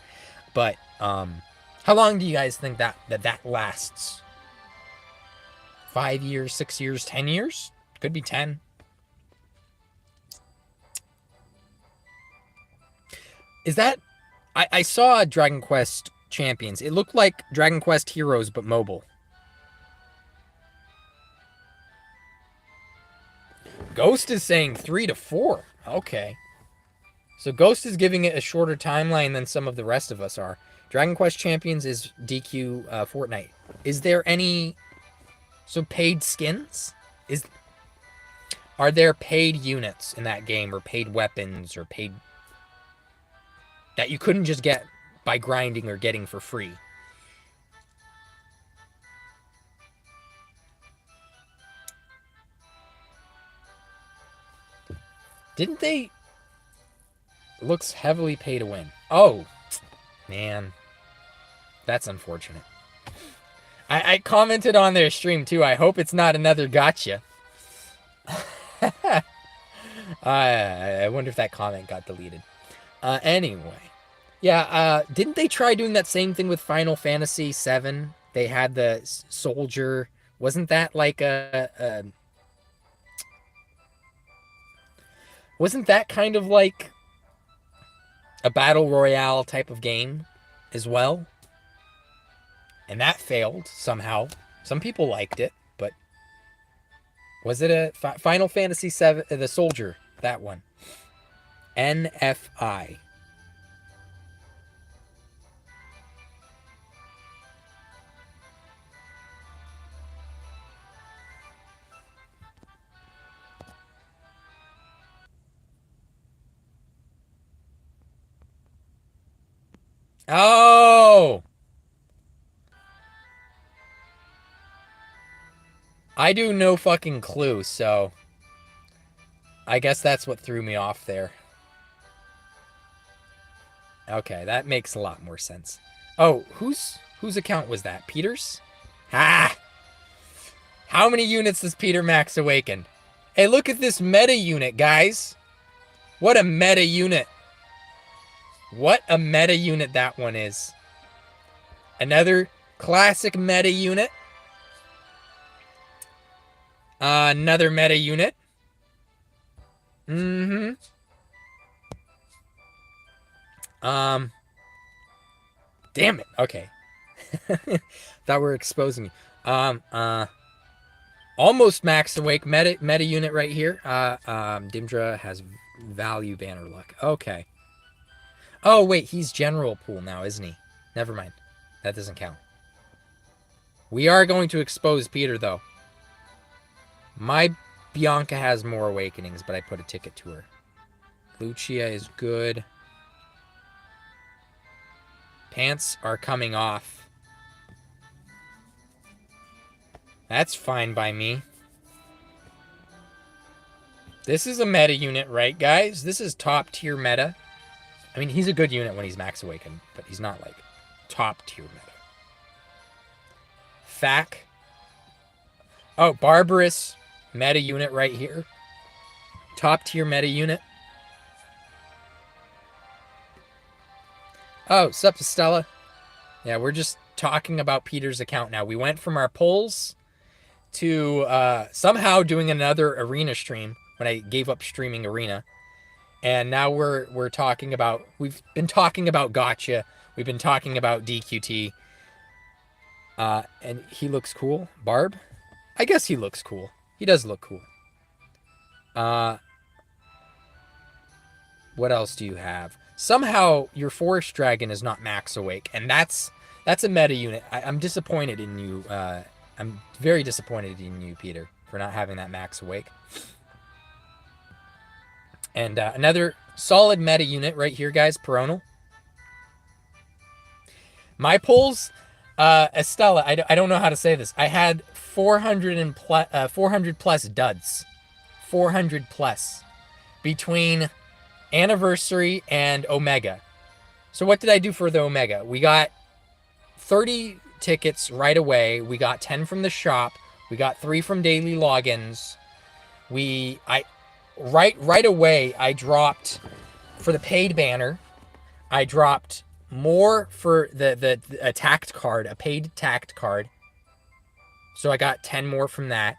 But how long do you guys think that lasts? 5 years, 6 years, 10 years? Could be 10. Is that... I saw Dragon Quest Champions. It looked like Dragon Quest Heroes, but mobile. Ghost is saying 3 to 4. Okay. So Ghost is giving it a shorter timeline than some of the rest of us are. Dragon Quest Champions is DQ Fortnite. Is there any... So paid skins? Are there paid units in that game, or paid weapons, or paid... that you couldn't just get by grinding or getting for free? Didn't they... Looks heavily pay to win. Oh, man. That's unfortunate. I commented on their stream, too. I hope it's not another gotcha. I wonder if that comment got deleted. Anyway. Yeah, didn't they try doing that same thing with Final Fantasy VII? They had the soldier. Wasn't that like wasn't that kind of like a battle royale type of game as well? And that failed somehow. Some people liked it, but was it a Final Fantasy VII? The soldier, that one. NFI. Oh! I do no fucking clue, so I guess that's what threw me off there. Okay, that makes a lot more sense. Oh, whose account was that? Peter's? Ha! How many units does Peter Max awaken? Hey, look at this meta unit, guys. What a meta unit. What a meta unit that one is. Another classic meta unit. Another meta unit. Mm-hmm. Damn it. Okay. Thought we were exposing you. Almost maxed awake meta unit right here. Dimdra has value banner luck. Okay. Oh, wait, he's general pool now, isn't he? Never mind. That doesn't count. We are going to expose Peter, though. My Bianca has more awakenings, but I put a ticket to her. Lucia is good. Pants are coming off. That's fine by me. This is a meta unit, right, guys? This is top tier meta. I mean, he's a good unit when he's max awakened, but he's not like top tier meta. Fac Oh, Barbarous meta unit right here. Top tier meta unit. Oh, sup, Stella? Yeah, we're just talking about Peter's account now. We went from our polls to somehow doing another arena stream when I gave up streaming arena, and now we're talking about. We've been talking about gotcha. We've been talking about DQT. And he looks cool. Barb? I guess he looks cool. He does look cool. What else do you have? Somehow your forest dragon is not max awake, and that's a meta unit. I'm disappointed in you. I'm very disappointed in you, Peter, for not having that max awake. And another solid meta unit right here, guys. Peronal. My polls, Estella, I don't know how to say this. I had 400 plus duds. 400 plus. Between Anniversary and Omega. So what did I do for the Omega? We got 30 tickets right away. We got 10 from the shop. We got 3 from daily logins. Right away I dropped for the paid banner. I dropped more for the attacked card, a paid attacked card. So I got 10 more from that.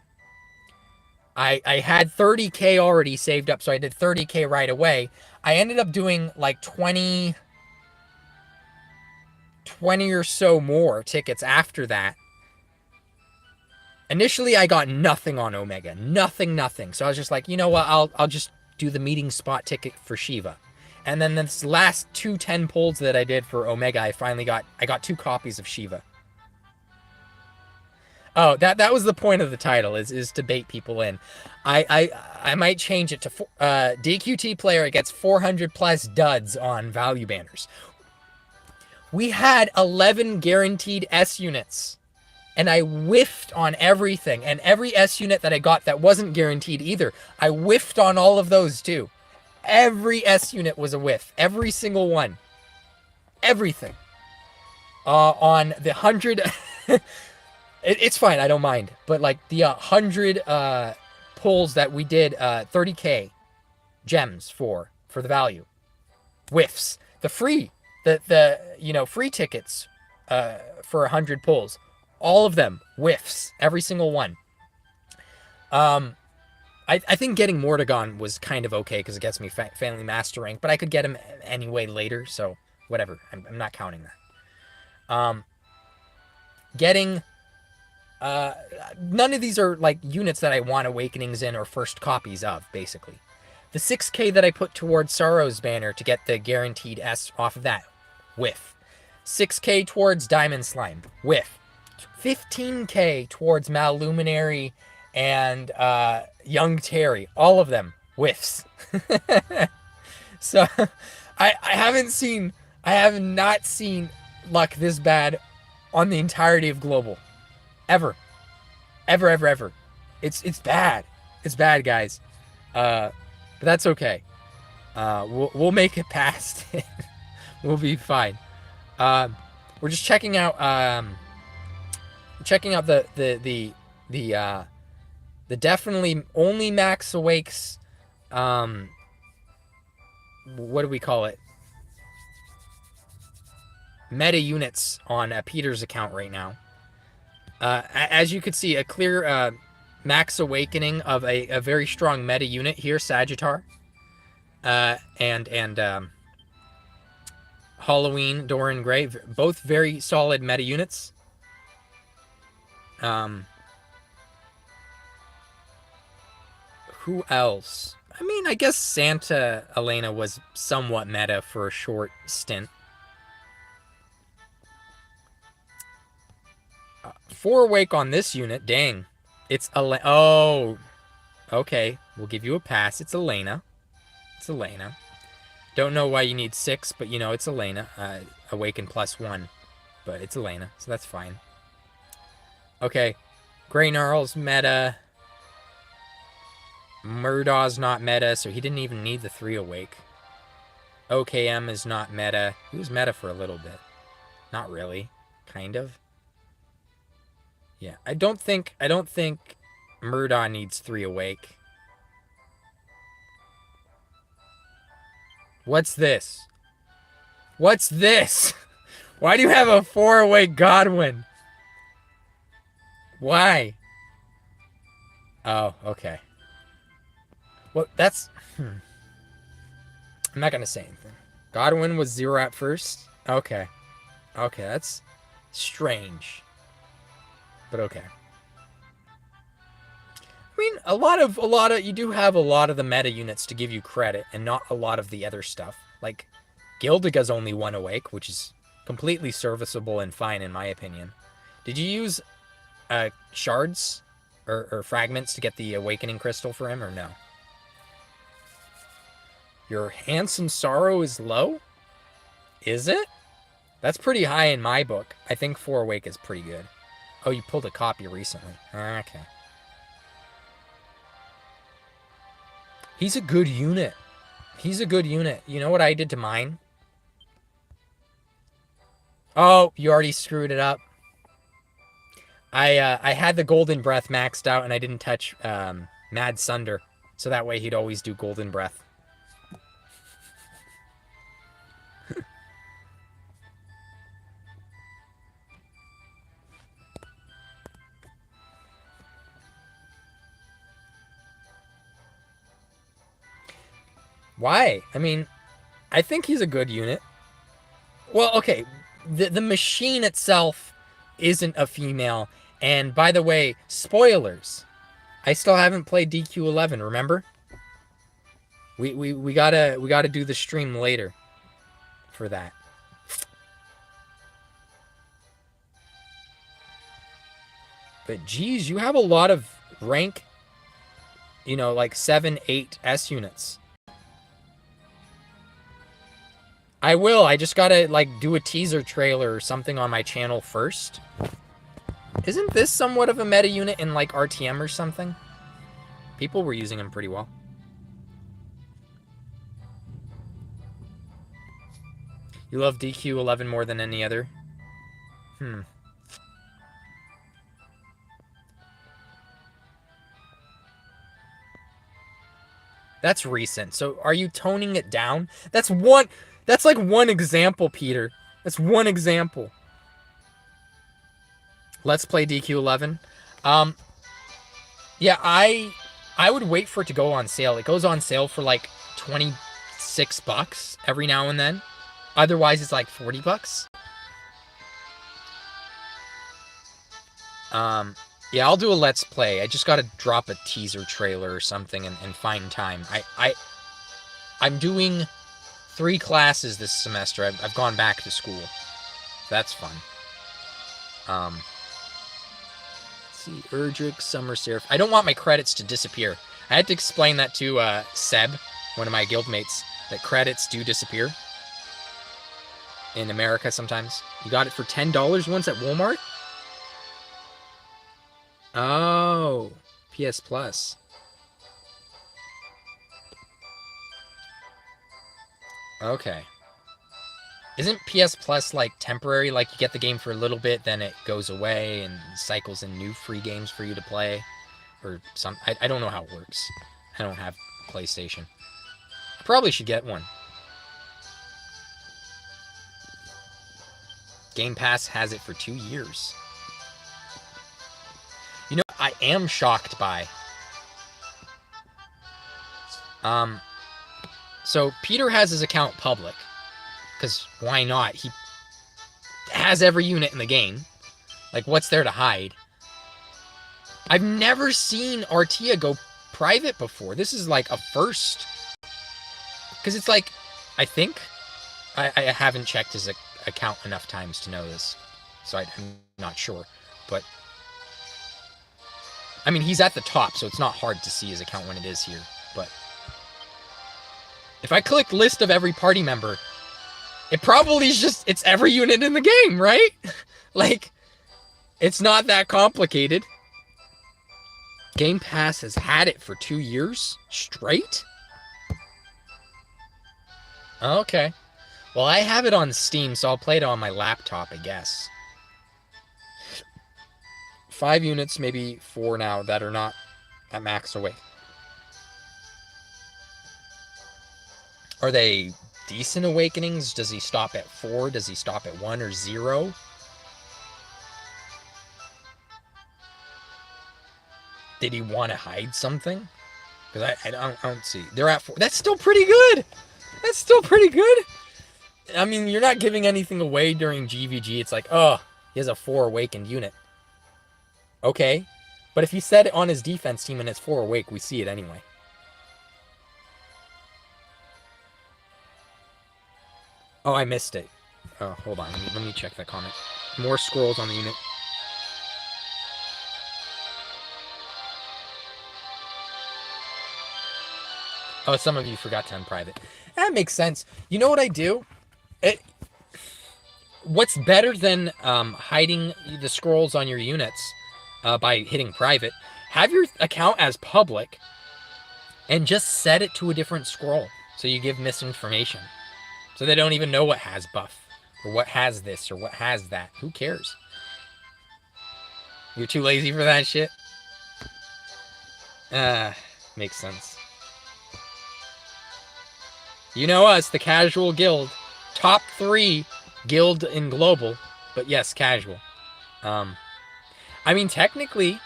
I had 30K already saved up, so I did 30K right away. I ended up doing like 20 or so more tickets after that. Initially, I got nothing on Omega. Nothing. So I was just like, you know what? I'll just do the meeting spot ticket for Shiva. And then this last 10 pulls that I did for Omega, I got 2 copies of Shiva. Oh, that was the point of the title, is to bait people in. I might change it to DQT player gets 400 plus duds on value banners. We had 11 guaranteed S units, and I whiffed on everything. And every S unit that I got that wasn't guaranteed either, I whiffed on all of those too. Every S unit was a whiff. Every single one. Everything. On the 100... It's fine, I don't mind. But like the 100 pulls that we did 30K gems for the value. Whiffs. The free free tickets for 100 pulls. All of them whiffs. Every single one. I think getting Mordegon was kind of okay because it gets me family master rank, but I could get him anyway later, so whatever. I'm not counting that. Getting none of these are like units that I want awakenings in or first copies of, basically. The 6K that I put towards Sorrow's banner to get the guaranteed S off of that, whiff. 6K towards Diamond Slime, whiff. 15K towards Maluminary and Young Terry, all of them whiffs. So I have not seen luck this bad on the entirety of Global. Ever. It's bad. It's bad, guys. But that's okay. We'll make it past it. We'll be fine. We're just checking out the definitely only max awakes. What do we call it? Meta units on Peter's account right now. As you could see, a clear max awakening of a very strong meta unit here, Sagittar. And Halloween, Doran Gray, both very solid meta units. Who else? I mean, I guess Santa Elena was somewhat meta for a short stint. 4 awake on this unit. Dang. It's Elena. Oh. Okay. We'll give you a pass. It's Elena. It's Elena. Don't know why you need 6, but you know, it's Elena. Awaken +1. But it's Elena, so that's fine. Okay. Grey Gnarl's meta. Murdaw's not meta, so he didn't even need the 3 awake. OKM is not meta. He was meta for a little bit. Not really. Kind of. Yeah, I don't think Murdaugh needs 3 awake. What's this? What's this? Why do you have a 4 awake Godwin? Why? Oh, okay. Well, that's... I'm not going to say anything. Godwin was 0 at first? Okay. Okay, that's strange. But okay. I mean, a lot of you do have a lot of the meta units to give you credit, and not a lot of the other stuff. Like, Gildiga's only 1 awake, which is completely serviceable and fine in my opinion. Did you use shards or fragments to get the awakening crystal for him, or no? Your handsome sorrow is low? Is it? That's pretty high in my book. I think 4 awake is pretty good. Oh, you pulled a copy recently. Okay. He's a good unit. He's a good unit. You know what I did to mine? Oh, you already screwed it up. I had the Golden Breath maxed out, and I didn't touch Mad Sunder. So that way he'd always do Golden Breath. Why? I mean, I think he's a good unit. Well, okay, the machine itself isn't a female. And by the way, spoilers. I still haven't played DQ11, remember? We gotta do the stream later for that. But geez, you have a lot of rank, you know, like 7, 8 S units. I will. I just gotta, like, do a teaser trailer or something on my channel first. Isn't this somewhat of a meta unit in, like, RTM or something? People were using him pretty well. You love DQ11 more than any other? That's recent. So are you toning it down? That's like one example, Peter. That's one example. Let's play DQ11. Yeah, I would wait for it to go on sale. It goes on sale for like $26 every now and then. Otherwise, it's like $40. Yeah, I'll do a let's play. I just gotta drop a teaser trailer or something and find time. I'm doing 3 classes this semester. I've gone back to school. That's fun. Let's see, Erdrick, Summer Seraph. I don't want my credits to disappear. I had to explain that to Seb, one of my guildmates, that credits do disappear in America sometimes. You got it for $10 once at Walmart? Oh, PS Plus. Okay. Isn't PS Plus like temporary? Like you get the game for a little bit, then it goes away and cycles in new free games for you to play? Or some... I don't know how it works. I don't have PlayStation. I probably should get one. Game Pass has it for 2 years. You know, I am shocked by. So Peter has his account public, because why not? He has every unit in the game. Like, what's there to hide? I've never seen Artia go private before. This is like a first. Because it's like, I think, I haven't checked his account enough times to know this, so I'm not sure. But I mean, he's at the top, so it's not hard to see his account when it is here. But if I click list of every party member, it probably is just, it's every unit in the game, right? Like, it's not that complicated. Game Pass has had it for 2 years straight? Okay. Well, I have it on Steam, so I'll play it on my laptop, I guess. 5 units, maybe 4 now, that are not at max awake. Are they decent awakenings? Does he stop at 4? Does he stop at 1 or 0? Did he want to hide something? Because I don't see. They're at 4. That's still pretty good. That's still pretty good. I mean, you're not giving anything away during GVG. It's like, oh, he has a 4 awakened unit. Okay. But if he said it on his defense team and it's 4 awake, we see it anyway. Oh, I missed it. Oh, hold on. Let me check that comment. More scrolls on the unit. Oh, some of you forgot to unprivate. That makes sense. You know what I do? What's better than hiding the scrolls on your units by hitting private? Have your account as public and just set it to a different scroll so you give misinformation. So they don't even know what has buff or what has this or what has that. Who cares? You're too lazy for that shit? Makes sense. You know us, the casual guild. Top 3 guild in global, but yes, casual. I mean, technically,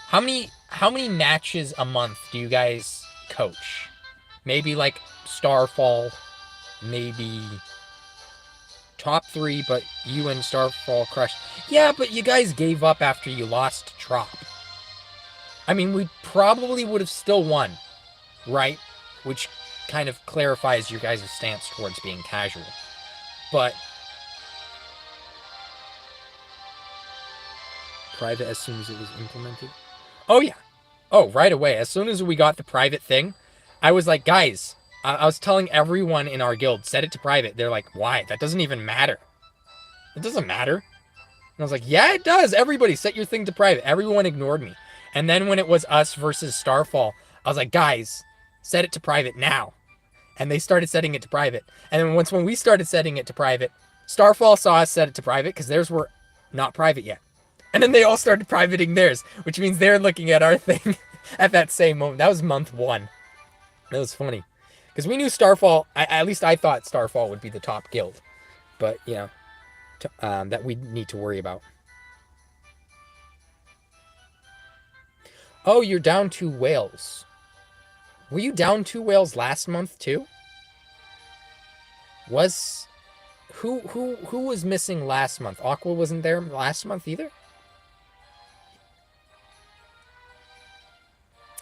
how many matches a month do you guys coach? Maybe like Starfall, maybe top 3, but you and Starfall crushed. Yeah, but you guys gave up after you lost Trop. I mean, we probably would have still won, right? Which kind of clarifies your guys' stance towards being casual. But private as soon as it was implemented. Oh, yeah. Oh, right away. As soon as we got the private thing, I was like, guys, I was telling everyone in our guild, set it to private. They're like, why? That doesn't even matter. It doesn't matter. And I was like, yeah, it does. Everybody set your thing to private. Everyone ignored me. And then when it was us versus Starfall, I was like, guys, set it to private now. And they started setting it to private. And then when we started setting it to private, Starfall saw us set it to private because theirs were not private yet. And then they all started privating theirs, which means they're looking at our thing at that same moment. That was month 1. That was funny. Because we knew Starfall, at least I thought Starfall would be the top guild. But, you know, that we need to worry about. Oh, you're down 2 whales. Were you down 2 whales last month too? Was who was missing last month? Aqua wasn't there last month either?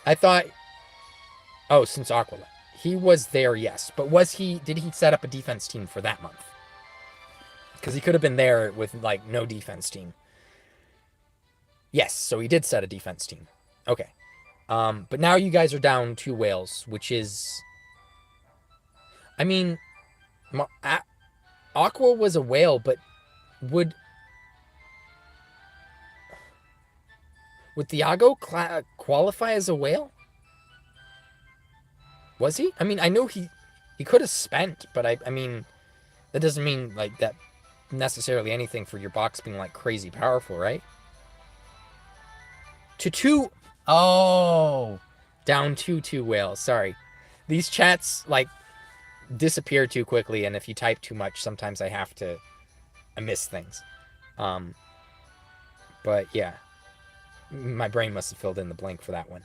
I thought, oh, since Aqua left. He was there, yes. But did he set up a defense team for that month? Because he could have been there with like no defense team. Yes, so he did set a defense team. Okay. But now you guys are down 2 whales, which is, I mean, Aqua was a whale, but would Thiago qualify as a whale? Was he? I mean, I know he could have spent, but I mean, that doesn't mean like that necessarily anything for your box being like crazy powerful, right? To 2. Oh, down 2 whales. Sorry. These chats, like, disappear too quickly, and if you type too much, sometimes I miss things. But, yeah. My brain must have filled in the blank for that one.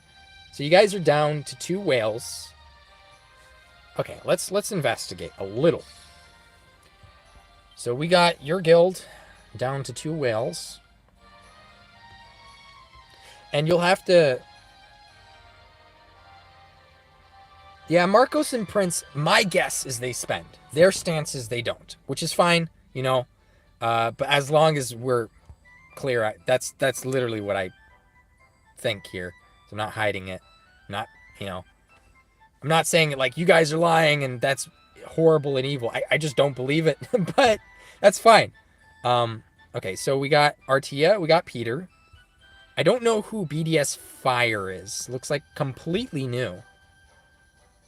So you guys are down to 2 whales. Okay, let's investigate a little. So we got your guild down to 2 whales. And you'll have to... Yeah, Marcos and Prince, my guess is they spend. Their stance is they don't, which is fine, you know. But as long as we're clear, that's literally what I think here. So I'm not hiding it. I'm not saying it like you guys are lying and that's horrible and evil. I just don't believe it, but that's fine. Okay, so we got Artia, we got Peter. I don't know who BDS Fire is. Looks like completely new.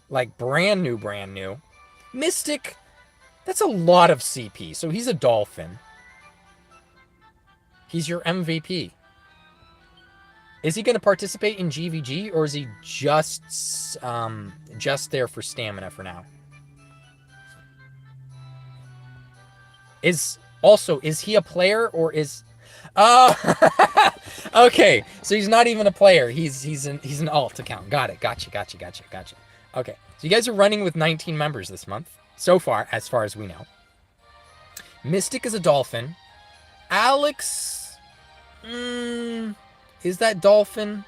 Like brand new. Mystic, that's a lot of CP. So he's a dolphin. He's your MVP. Is he going to participate in GVG, or is he just there for stamina for now? Is he a player, or is... Oh, okay. So he's not even a player. He's an alt account. Got it. Gotcha. Okay. So you guys are running with 19 members this month so far, as we know. Mystic is a dolphin. Alex, is that dolphin?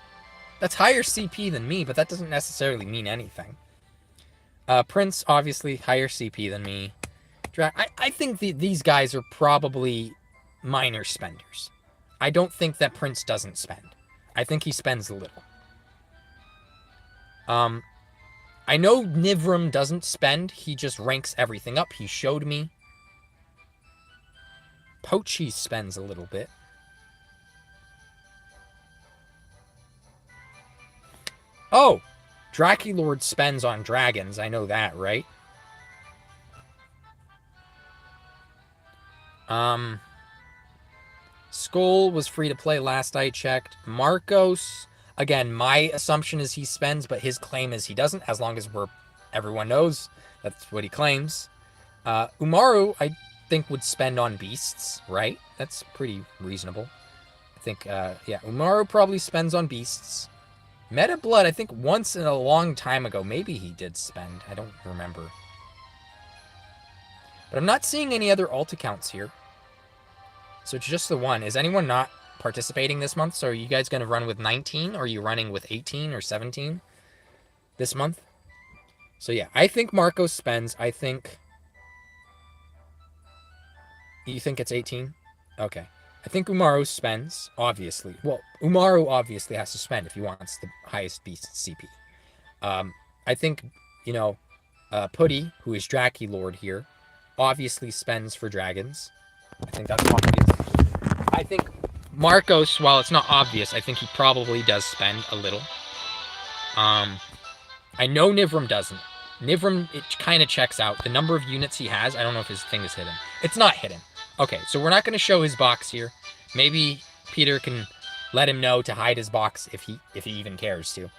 That's higher CP than me, but that doesn't necessarily mean anything. Prince, obviously, higher CP than me. I think these guys are probably minor spenders. I don't think that Prince doesn't spend. I think he spends a little. I know Nivram doesn't spend. He just ranks everything up. He showed me. Pochi spends a little bit. Oh! Draculord spends on dragons. I know that, right? Skull was free to play last I checked. Marcos, again, my assumption is he spends, but his claim is he doesn't, as long as everyone knows that's what he claims. Umaru, I think, would spend on beasts, right? That's pretty reasonable. I think, yeah, Umaru probably spends on beasts. Meta Blood, I think once in a long time ago, maybe he did spend. I don't remember. But I'm not seeing any other alt accounts here. So it's just the one. Is anyone not participating this month? So are you guys going to run with 19? Or are you running with 18 or 17 this month? So yeah, I think Marcos spends. I think... You think it's 18? Okay. I think Umaru spends, obviously. Well, Umaru obviously has to spend if he wants the highest beast CP. I think, you know, Putty, who is Draculord here, obviously spends for dragons. I think that's obvious. I think Marcos, while it's not obvious, I think he probably does spend a little. I know Nivram doesn't. Nivram, it kind of checks out. The number of units he has, I don't know if his thing is hidden. It's not hidden. Okay, so we're not going to show his box here. Maybe Peter can let him know to hide his box if he even cares to.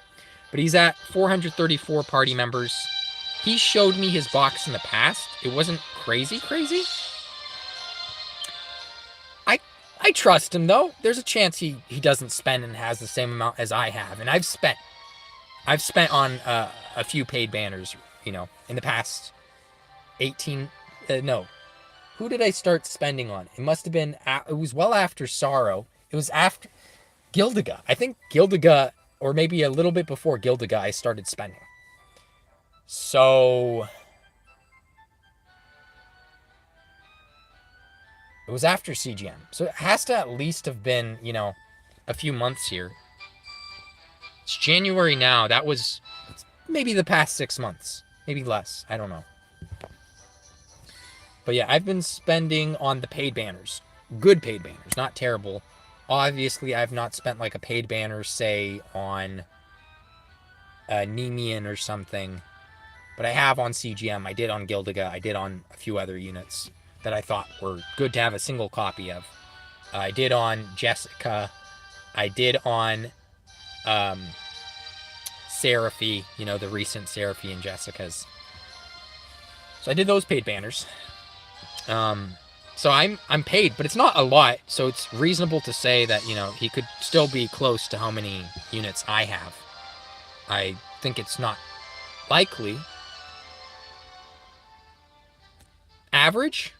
But he's at 434 party members. He showed me his box in the past. It wasn't crazy. I trust him, though. There's a chance he doesn't spend and has the same amount as I have. And I've spent on a few paid banners, you know, in the past 18... no. Who did I start spending on? It must have been... It was well after Sorrow. It was after... Gildiga. I think Gildiga, or maybe a little bit before Gildiga, I started spending. So... It was after CGM. So it has to at least have been, you know, a few months here. It's January now. That was maybe the past 6 months. Maybe less. I don't know. But yeah, I've been spending on the paid banners. Good paid banners, not terrible. Obviously, I've not spent like a paid banner, say, on Nemean or something. But I have on CGM. I did on Gildiga. I did on a few other units that I thought were good to have a single copy of. I did on Jessica. I did on Seraphy, you know, the recent Seraphy and Jessica's. So I did those paid banners. So I'm paid, but it's not a lot, so it's reasonable to say that, you know, he could still be close to how many units I have. I think it's not likely. Average,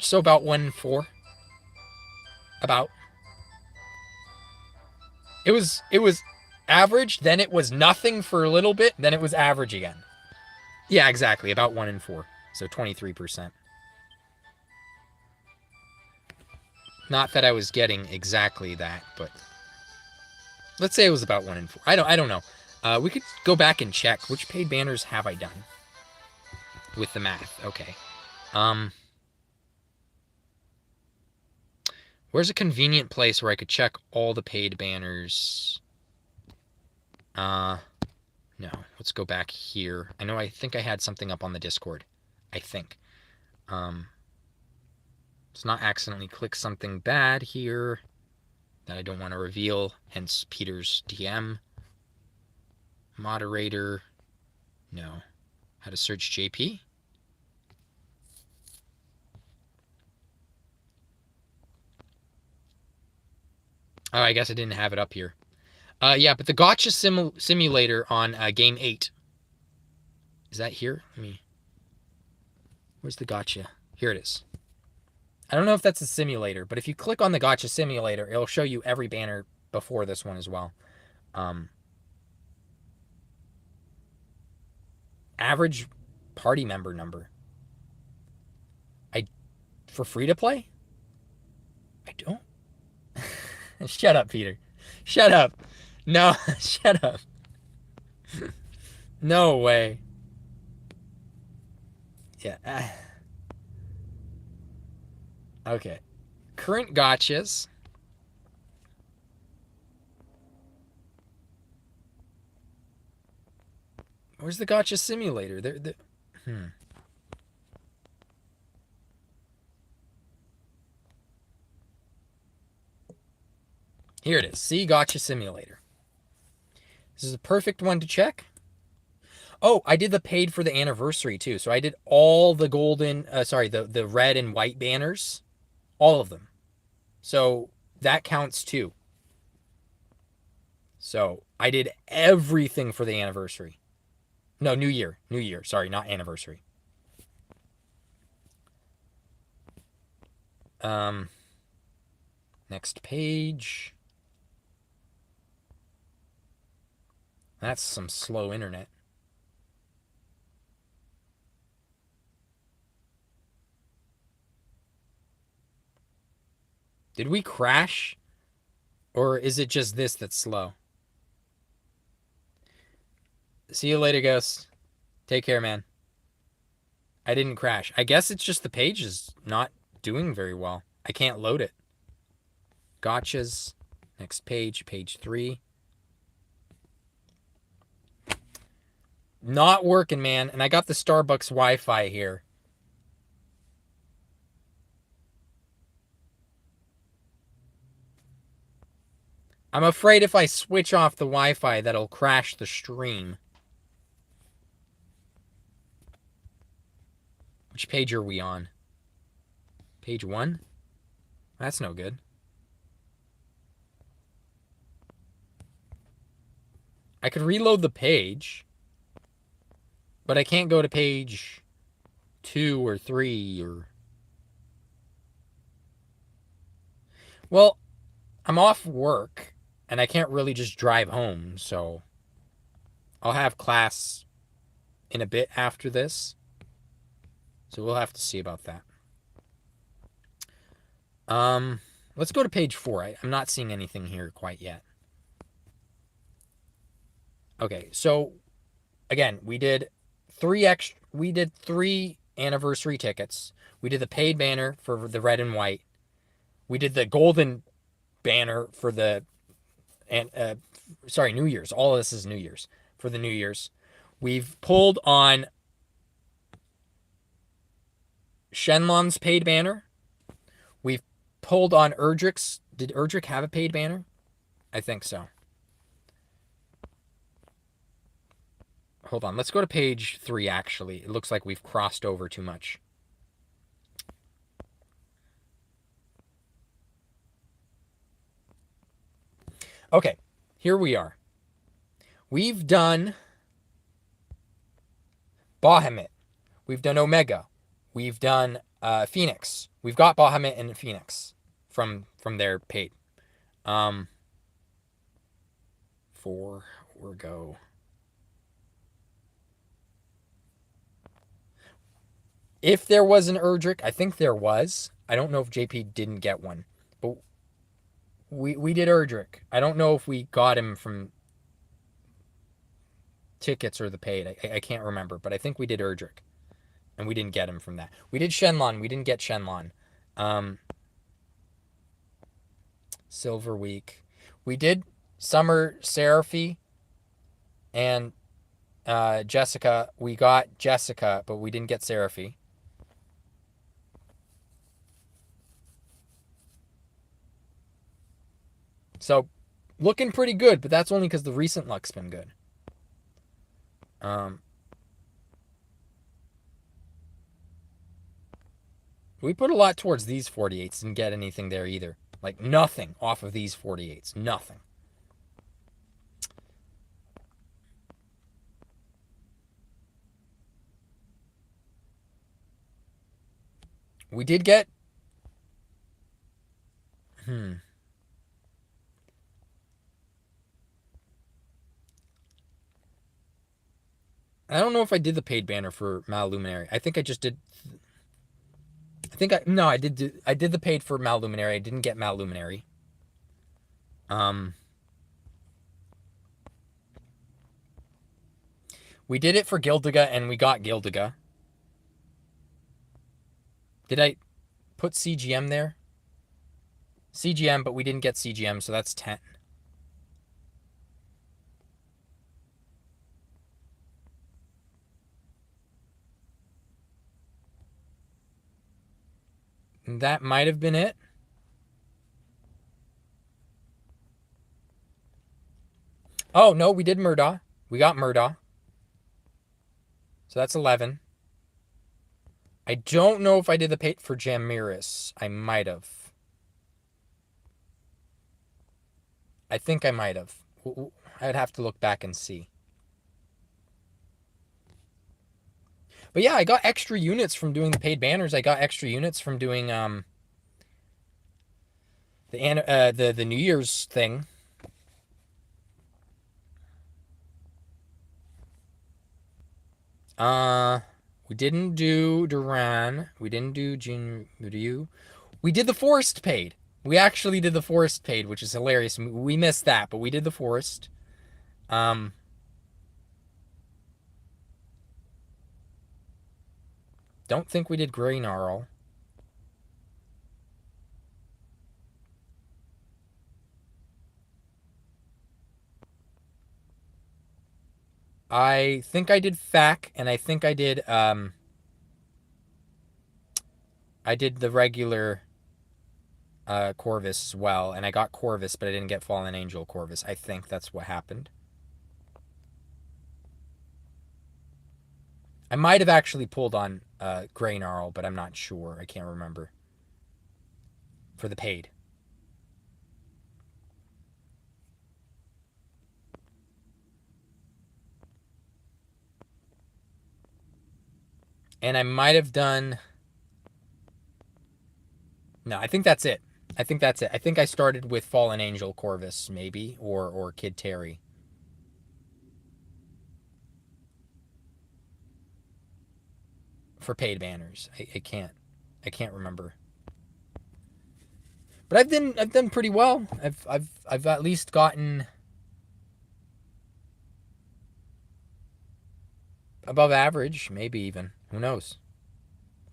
so about 1 in 4. About. It was average, then it was nothing for a little bit, then it was average again. Yeah, exactly, about 1 in 4. So 23%. Not that I was getting exactly that, but let's say it was about 1 in 4. I don't know. We could go back and check which paid banners have I done with the math. Okay. Where's a convenient place where I could check all the paid banners? No. Let's go back here. I think I had something up on the Discord. I think. Let's not accidentally click something bad here. that I don't want to reveal, hence Peter's DM. Moderator, no. How to search JP? Oh, I guess I didn't have it up here. Yeah, but the gotcha simulator on game 8. Is that here? Where's the gotcha? Here it is. I don't know if that's a simulator, but if you click on the gotcha simulator, it'll show you every banner before this one as well. Average party member number. For free to play? I don't. Shut up, Peter. Shut up. No, shut up. No way. Yeah. Okay. Current gotchas. Where's the gotcha simulator? Here it is. See, gotcha simulator. This is a perfect one to check. Oh, I did the paid for the anniversary too. So I did all the golden, the red and white banners, all of them. So that counts too. So I did everything for the anniversary. No, New Year. Sorry, not anniversary. Next page. That's some slow internet. Did we crash? Or is it just this that's slow? See you later, Ghost. Take care, man. I didn't crash. I guess it's just the page is not doing very well. I can't load it. Gotchas. Next page, page 3. Not working, man. And I got the Starbucks Wi-Fi here. I'm afraid if I switch off the Wi-Fi, that'll crash the stream. Which page are we on? Page 1? That's no good. I could reload the page, but I can't go to page 2 or 3 or... Well, I'm off work, and I can't really just drive home, so I'll have class in a bit after this. So we'll have to see about that. Let's go to page 4. I'm not seeing anything here quite yet. Okay, so again, we did 3 anniversary tickets. We did the paid banner for the red and white. We did the golden banner for the New Year's. All of this is New Year's. For the New Year's. We've pulled on Shenlong's paid banner. We've pulled on Erdrick's. Did Erdrick have a paid banner? I think so. Hold on. Let's go to page 3, actually. It looks like we've crossed over too much. Okay. Here we are. We've done Bahamut. We've done Omega. We've done Phoenix. We've got Bahamut and Phoenix from their paid. 4 or go. If there was an Erdrick, I think there was. I don't know if JP didn't get one. But we did Erdrick. I don't know if we got him from tickets or the paid. I can't remember, but I think we did Erdrick. And we didn't get him from that. We did Shenlong. We didn't get Shenlong. Silver Week. We did Summer Seraphy and Jessica. We got Jessica, but we didn't get Seraphy. So, looking pretty good, but that's only because the recent luck's been good. We put a lot towards these 48s, didn't get anything there either. Like, nothing off of these 48s. Nothing. We did get... I don't know if I did the paid banner for Maluminary. I think I just did... No, I did the paid for Maluminary. I didn't get Maluminary. We did it for Gildiga, and we got Gildiga. Did I put CGM there? CGM, but we didn't get CGM, so that's 10. That might have been it. Oh, no, we did Murdaugh. We got Murdaugh. So that's 11. I don't know if I did the paid for Jamiris. I might have. I think I might have. I'd have to look back and see. But yeah, I got extra units from doing the paid banners. I got extra units from doing the New Year's thing. We didn't do Duran. We didn't do Jin Ryu. We did the Forest paid. We actually did the Forest paid, which is hilarious. We missed that, but we did the Forest. Don't think we did Grey Gnarl. I think I did FAC, and I think I did the regular Corvus as well, and I got Corvus, but I didn't get Fallen Angel Corvus. I think that's what happened. I might have actually pulled on Grey Gnarl, but I'm not sure. I can't remember. For the paid. And I might have done... No, I think that's it. I think that's it. I think I started with Fallen Angel Corvus, maybe, or Kid Terry. For paid banners. I can't remember. But I've done pretty well. I've at least gotten above average, maybe even. Who knows?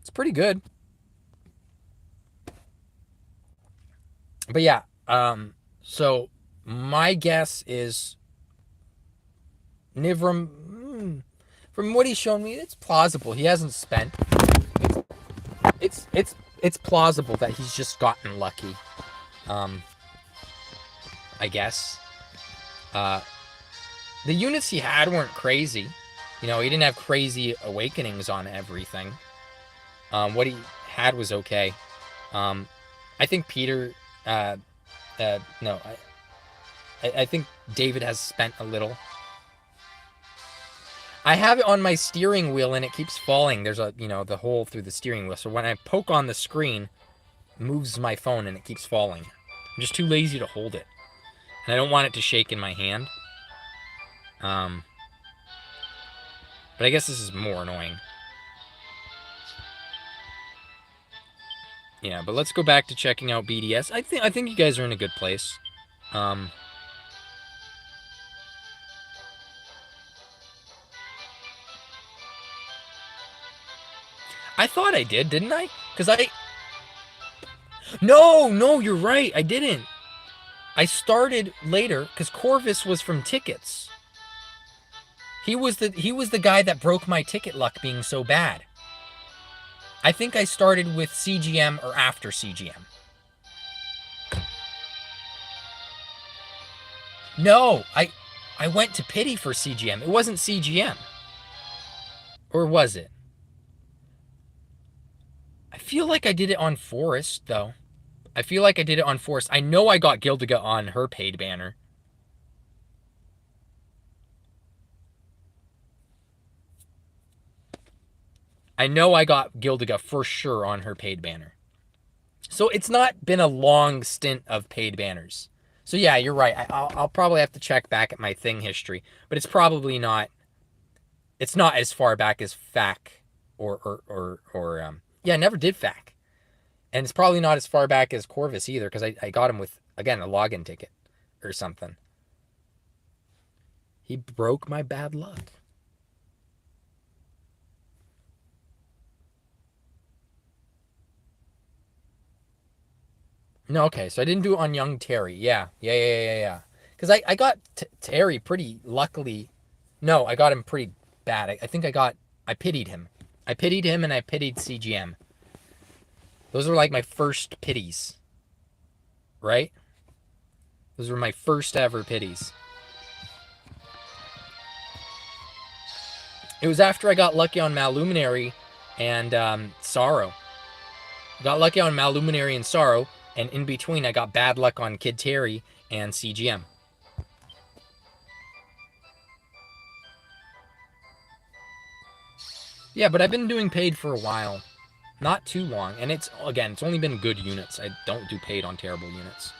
It's pretty good. But yeah, so my guess is Nivram, from what he's shown me, it's plausible. He hasn't spent. It's plausible that he's just gotten lucky. I guess. The units he had weren't crazy. You know, he didn't have crazy awakenings on everything. What he had was okay. I think Peter... no. I think David has spent a little. I have it on my steering wheel and it keeps falling. There's the hole through the steering wheel. So when I poke on the screen, it moves my phone and it keeps falling. I'm just too lazy to hold it. And I don't want it to shake in my hand. But I guess this is more annoying. Yeah, but let's go back to checking out BDS. I think you guys are in a good place. I thought I did, didn't I? No, you're right. I didn't. I started later because Corvus was from tickets. He was the guy that broke my ticket luck being so bad. I think I started with CGM or after CGM. No, I went to pity for CGM. It wasn't CGM. Or was it? I feel like I did it on Forest, though. I feel like I did it on Forest. I know I got Gildiga on her paid banner. I know I got Gildiga for sure on her paid banner. So it's not been a long stint of paid banners. So yeah, you're right. I'll probably have to check back at my thing history, but it's probably not. It's not as far back as FAC or yeah, I never did FAC, and it's probably not as far back as Corvus either because I got him with again a login ticket or something. He broke my bad luck. No, okay, so I didn't do it on young Terry. Yeah. Because I got Terry pretty luckily. No, I got him pretty bad. I think I pitied him. I pitied him and I pitied CGM. Those were like my first pities. Right? Those were my first ever pities. It was after I got lucky on Maluminary and Sorrow. Got lucky on Maluminary and Sorrow, and in between I got bad luck on Kid Terry and CGM. Yeah, but I've been doing paid for a while. Not too long. And it's only been good units. I don't do paid on terrible units.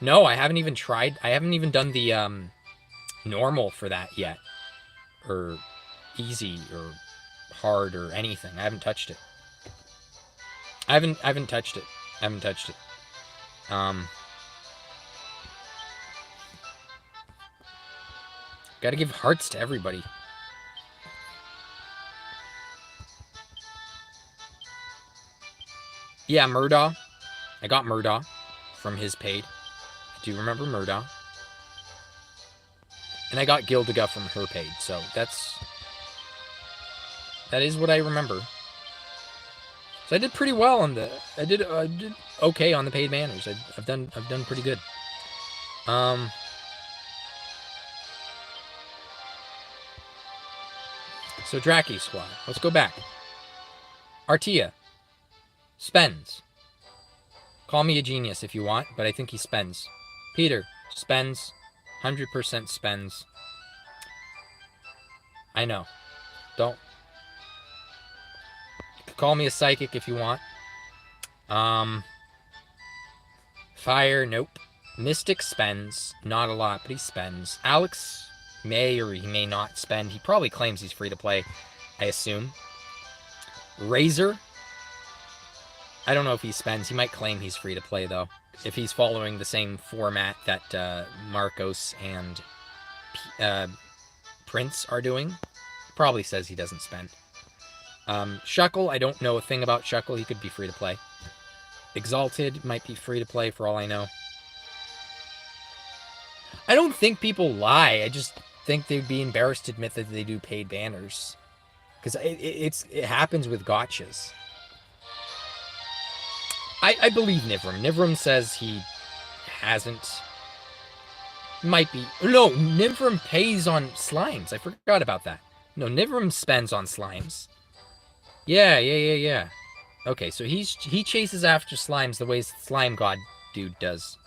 No, I haven't even tried. I haven't even done the normal for that yet. Or easy or hard or anything. I haven't touched it. I haven't touched it. I haven't touched it. Gotta give hearts to everybody. Yeah, Murdaugh. I got Murdaugh from his paid. I do remember Murdaugh. And I got Gildiga from her paid, so that is what I remember. So I did pretty well on the. I did okay on the paid banners. I've done pretty good. So Draki squad. Let's go back. Artia spends. Call me a genius if you want, but I think he spends. Peter spends. 100% spends. I know. Don't. Call me a psychic if you want. Fire, nope. Mystic spends. Not a lot, but he spends. Alex may or he may not spend. He probably claims he's free to play, I assume. Razor. I don't know if he spends. He might claim he's free to play, though. If he's following the same format that Marcos and Prince are doing. Probably says he doesn't spend. Shuckle, I don't know a thing about Shuckle. He could be free to play. Exalted might be free to play for all I know. I don't think people lie. I just think they'd be embarrassed to admit that they do paid banners. Because it happens with gotchas. I believe Nivram. Nivram says he hasn't. Might be. No, Nivram pays on slimes. I forgot about that. No, Nivram spends on slimes. Yeah. Okay, so he chases after slimes the way Slime God dude does.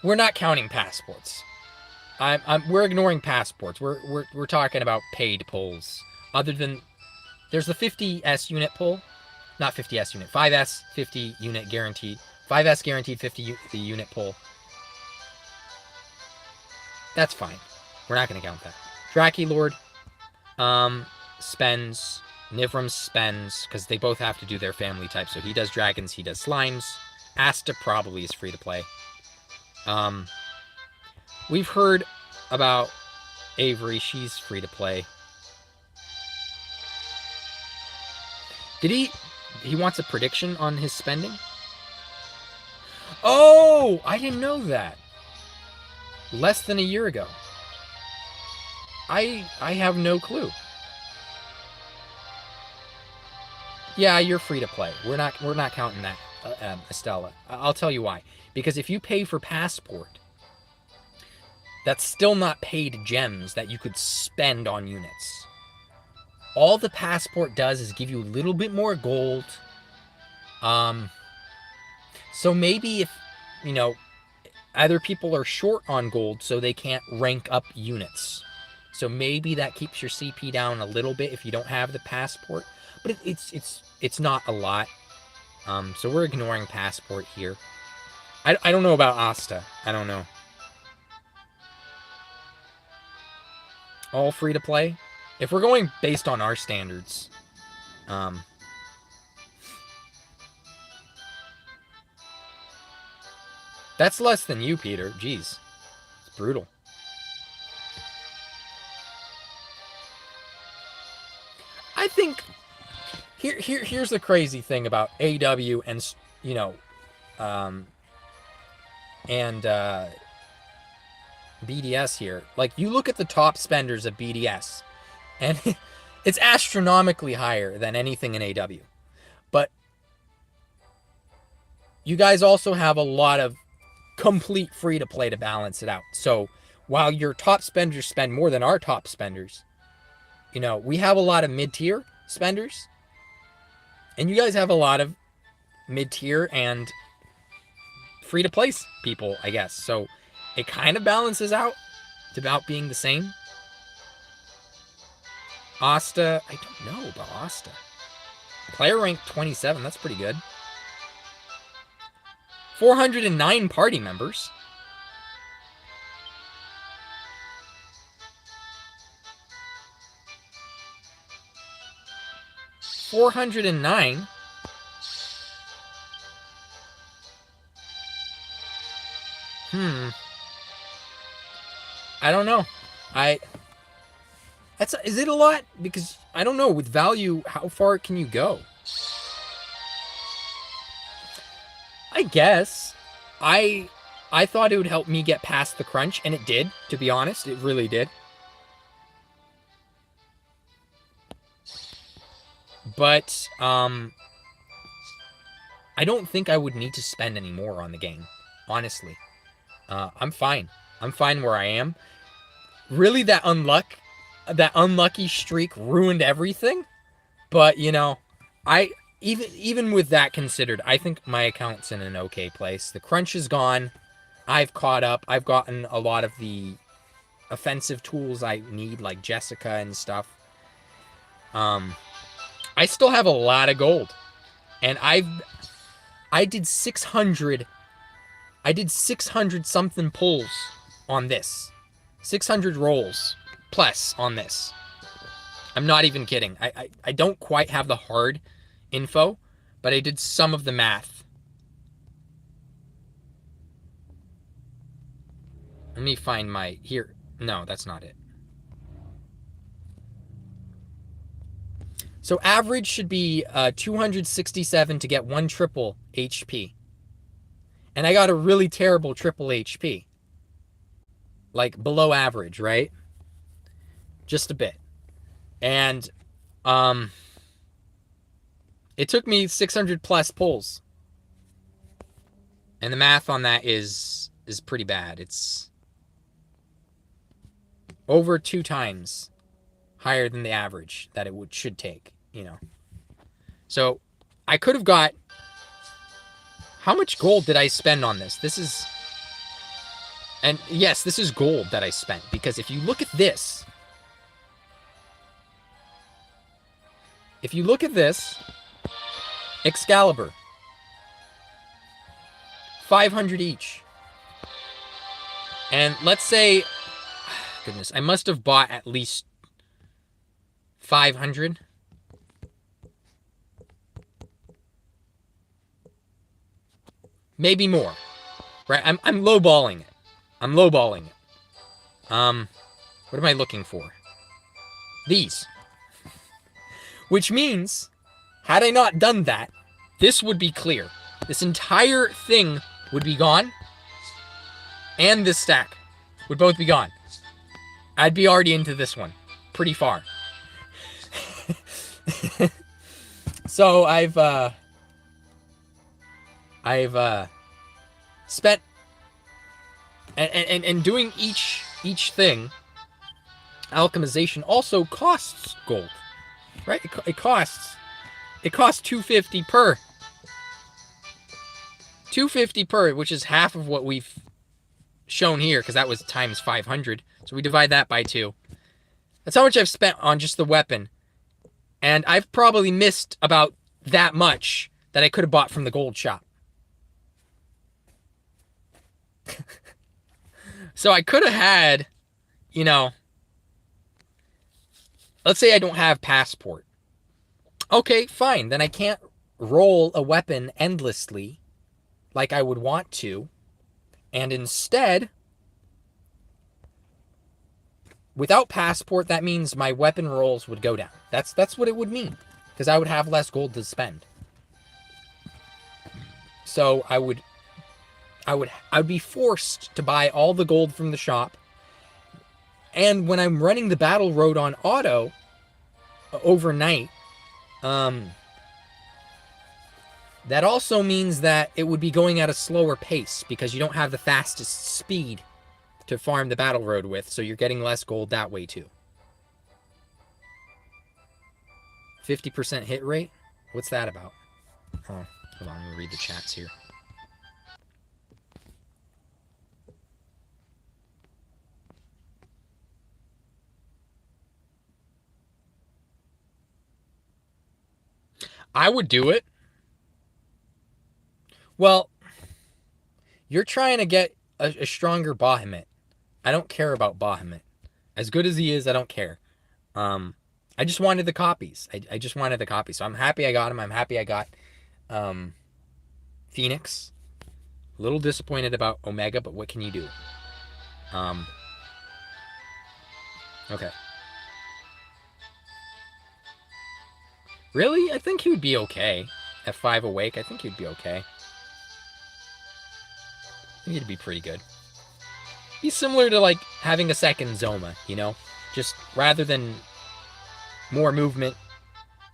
We're not counting passports. We're ignoring passports. We're talking about paid pulls. Other than there's the 50S unit pull, not 50S unit, 5S 50 unit guaranteed, 5S guaranteed 50 the unit pull. That's fine. We're not going to count that. Draki Lord spends. Nivram spends because they both have to do their family type. So he does dragons, he does slimes. Asta probably is free to play. We've heard about Avery. She's free to play. Did he wants a prediction on his spending? Oh, I didn't know that. Less than a year ago. I have no clue. Yeah, you're free to play. We're not counting that. Estella. I'll tell you why. Because if you pay for Passport, that's still not paid gems that you could spend on units. All the Passport does is give you a little bit more gold. So maybe if, you know, either people are short on gold so they can't rank up units. So maybe that keeps your CP down a little bit if you don't have the Passport. But it's not a lot. So we're ignoring Passport here. I don't know about Asta. I don't know. All free to play? If we're going based on our standards, that's less than you, Peter. Jeez. It's brutal. I think here's the crazy thing about AW and, you know, and BDS here. Like, you look at the top spenders of BDS, and it's astronomically higher than anything in AW. But you guys also have a lot of complete free-to-play to balance it out. So while your top spenders spend more than our top spenders, you know, we have a lot of mid-tier spenders, and you guys have a lot of mid-tier and free-to-play people, I guess. So it kind of balances out to about being the same. Asta, I don't know about Asta. Player rank 27, that's pretty good. 409 party members. $409. I don't know. Is it a lot? Because I don't know. With value, how far can you go? I guess. I thought it would help me get past the crunch, and it did, to be honest. It really did. But, I don't think I would need to spend any more on the game, honestly. I'm fine. I'm fine where I am. Really, that unlucky streak ruined everything. But, you know, even with that considered, I think my account's in an okay place. The crunch is gone. I've caught up. I've gotten a lot of the offensive tools I need, like Jessica and stuff. I still have a lot of gold. And I did 600 something pulls on this. 600 rolls plus on this. I'm not even kidding. I don't quite have the hard info, but I did some of the math. Let me find my... Here. No, that's not it. So average should be 267 to get 1 triple HP. And I got a really terrible triple HP. Like below average, right? Just a bit. And it took me 600 plus pulls. And the math on that is pretty bad. It's over 2 times higher than the average that it should take, you know. So I could have got... How much gold did I spend on this? This is... And yes, this is gold that I spent. Because if you look at this... If you look at this... Excalibur. 500 each. And let's say... Goodness, I must have bought at least 500. Maybe more. Right? I'm lowballing it. I'm lowballing it. What am I looking for? These. Which means, had I not done that, this would be clear. This entire thing would be gone. And this stack would both be gone. I'd be already into this one. Pretty far. So I've spent and doing each thing. Alchemization also costs gold, right? It costs 250 per. 250 per, which is half of what we've shown here, because that was times 500. So we divide that by 2. That's how much I've spent on just the weapon. And I've probably missed about that much that I could have bought from the gold shop. So I could have had, you know, let's say I don't have passport. Okay, fine. Then I can't roll a weapon endlessly like I would want to. And instead, without passport, that means my weapon rolls would go down. That's what it would mean, because I would have less gold to spend. So I would be forced to buy all the gold from the shop. And when I'm running the battle road on auto overnight, that also means that it would be going at a slower pace, because you don't have the fastest speed to farm the battle road with, so you're getting less gold that way too. 50% hit rate? What's that about? Oh, hold on, let me read the chats here. I would do it. Well, you're trying to get a stronger Bahamut. I don't care about Bahamut. As good as he is, I don't care. I just wanted the copies. I just wanted the copies. So I'm happy I got him. I'm happy I got Phoenix. A little disappointed about Omega, but what can you do? Okay. Really? I think he would be okay. At 5 awake, I think he'd be okay. I think he'd be pretty good. He's similar to, like, having a second Zoma, you know? Just rather than more movement,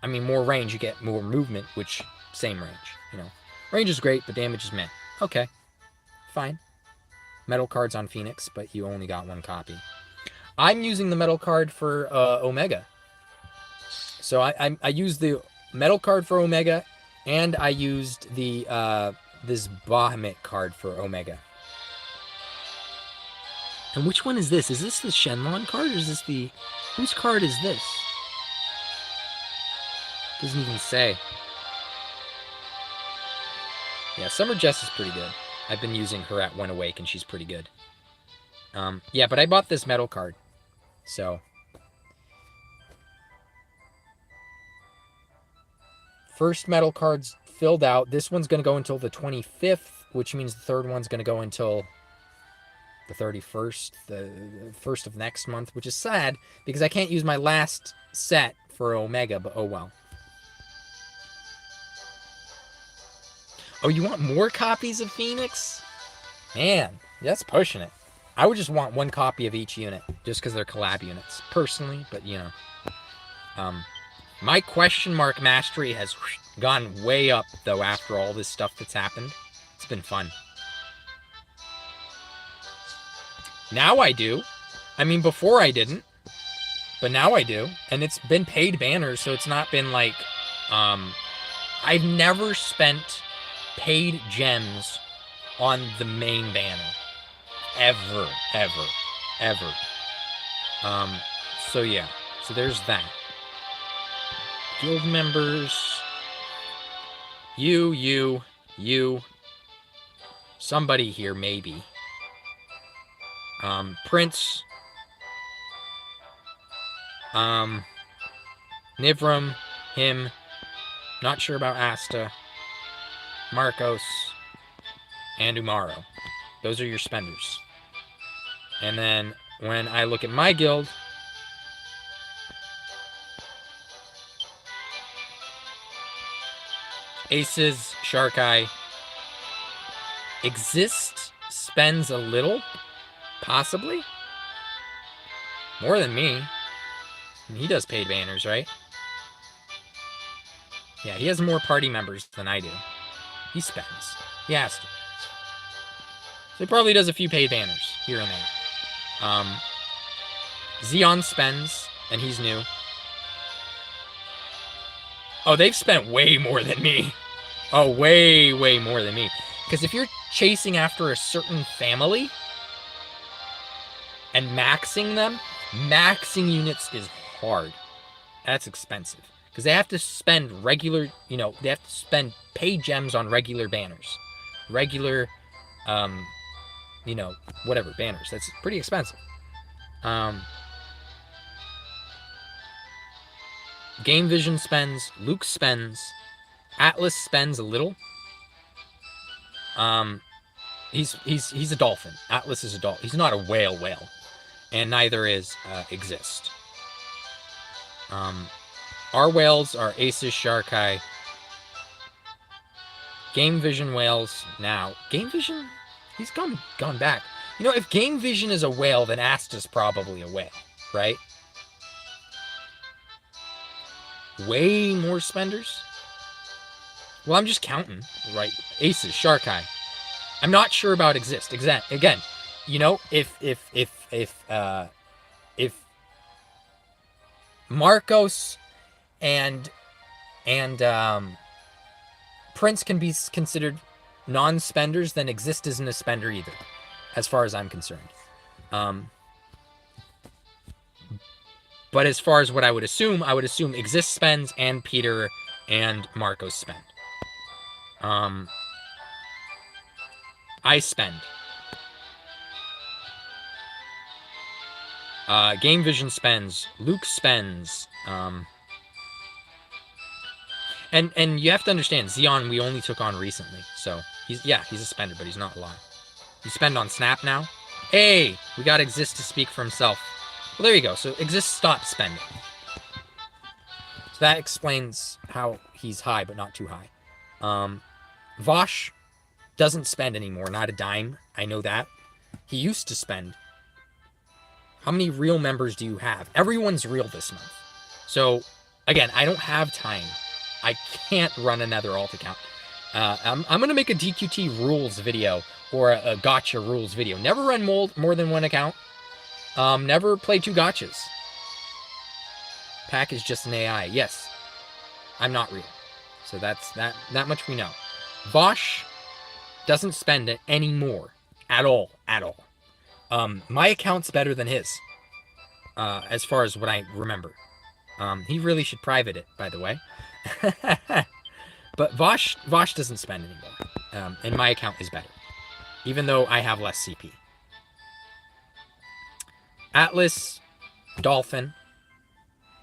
I mean, more range, you get more movement, which, same range, you know? Range is great, but damage is meh. Okay. Fine. Metal cards on Phoenix, but you only got 1 copy. I'm using the metal card for Omega. So I used the metal card for Omega, and I used the this Bahamut card for Omega. And which one is this? Is this the Shenlong card, or is this the... Whose card is this? Doesn't even say. Yeah, Summer Jess is pretty good. I've been using her at 1 awake, and she's pretty good. Yeah, but I bought this metal card. So... First metal card's filled out. This one's going to go until the 25th, which means the third one's going to go until the 31st, the 1st of next month, which is sad because I can't use my last set for Omega, but oh well. Oh, you want more copies of Phoenix? Man, that's pushing it. I would just want 1 copy of each unit, just because they're collab units, personally, but you know. My question mark mastery has gone way up, though, after all this stuff that's happened. It's been fun. Now I do. I mean, before I didn't. But now I do. And it's been paid banners, so it's not been like... I've never spent paid gems on the main banner. Ever. Ever. Ever. So yeah. So there's that. Guild members. You. Somebody here, maybe. Prince. Nivram. Him. Not sure about Asta. Marcos. And Umaro. Those are your spenders. And then when I look at my guild... Aces, Shark Eye. Exist spends a little, possibly. More than me. And he does paid banners, right? Yeah, he has more party members than I do. He spends. He has to. So he probably does a few paid banners here and there. Xeon spends, and he's new. Oh, they've spent way more than me. Oh, way, way more than me. Because if you're chasing after a certain family and maxing them, maxing units is hard. That's expensive. Because they have to spend regular, they have to spend paid gems on regular banners. Regular, whatever, banners. That's pretty expensive. Game Vision spends, Luke spends, Atlas spends a little. He's a dolphin. Atlas is a dolphin. He's not a whale, and neither is Exist. Our whales are Aces, Sharkai. Game Vision whales now. Game Vision, he's gone back. If Game Vision is a whale, then Asta's probably a whale, right? Way more spenders. Well, I'm just counting, right? Aces, Sharkai. I'm not sure about Exist. Again, if Marcos and Prince can be considered non-spenders, then Exist isn't a spender either, as far as I'm concerned. But as far as what I would assume Exist spends and Peter and Marcos spend. I spend. Game Vision spends. Luke spends. And you have to understand, Xeon we only took on recently, so he's a spender, but he's not a lot. You spend on Snap now. Hey, we got Exist to speak for himself. Well, there you go. So Exist stopped spending. So that explains how he's high, but not too high. Vosh doesn't spend anymore, not a dime. I know that. He used to spend. How many real members do you have? Everyone's real this month. So, again, I don't have time. I can't run another alt account. I'm going to make a DQT rules video or a gotcha rules video. Never run more than one account. Never play 2 gotchas. Pack is just an AI. Yes, I'm not real. So that's that much we know. Vosh doesn't spend it anymore. At all. My account's better than his. As far as what I remember. He really should private it, by the way. But Vosh doesn't spend anymore. And my account is better. Even though I have less CP. Atlas, Dolphin.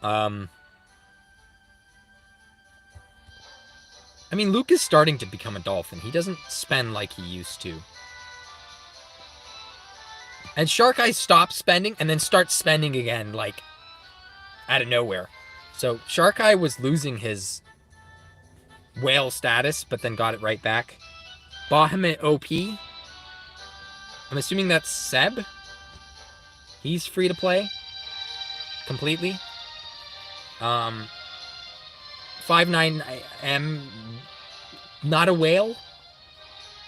I mean, Luke is starting to become a dolphin. He doesn't spend like he used to. And Sharkai stops spending and then starts spending again, like, out of nowhere. So Sharkai was losing his whale status, but then got it right back. Bahamut OP. I'm assuming that's Seb. He's free to play. Completely. 59M, not a whale.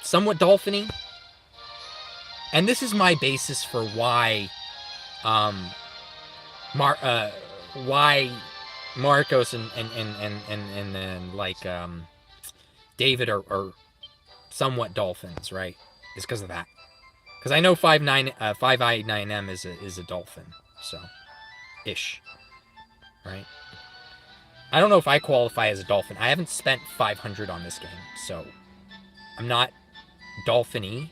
Somewhat dolphiny. And this is my basis for why Marcos and like David are somewhat dolphins, right? It's because of that. Because I know 5i9M is a dolphin, so ish, right? I don't know if I qualify as a dolphin. I haven't spent 500 on this game, so I'm not dolphin-y,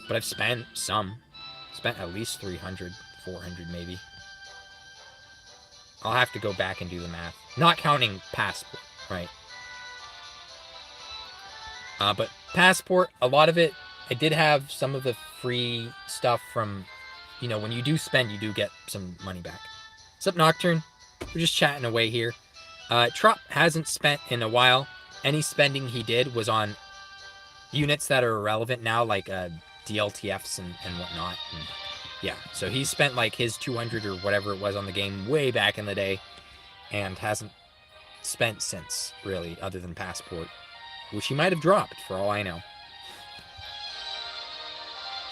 but I've spent some. Spent at least 300, 400 maybe. I'll have to go back and do the math. Not counting Passport, right? But Passport, a lot of it, I did have some of the free stuff from, when you do spend, you do get some money back. What's up, Nocturne? We're just chatting away here. Trop hasn't spent in a while. Any spending he did was on units that are irrelevant now, like DLTFs and whatnot. And yeah, so he spent like his 200 or whatever it was on the game way back in the day and hasn't spent since, really, other than Passport. which he might have dropped for all I know.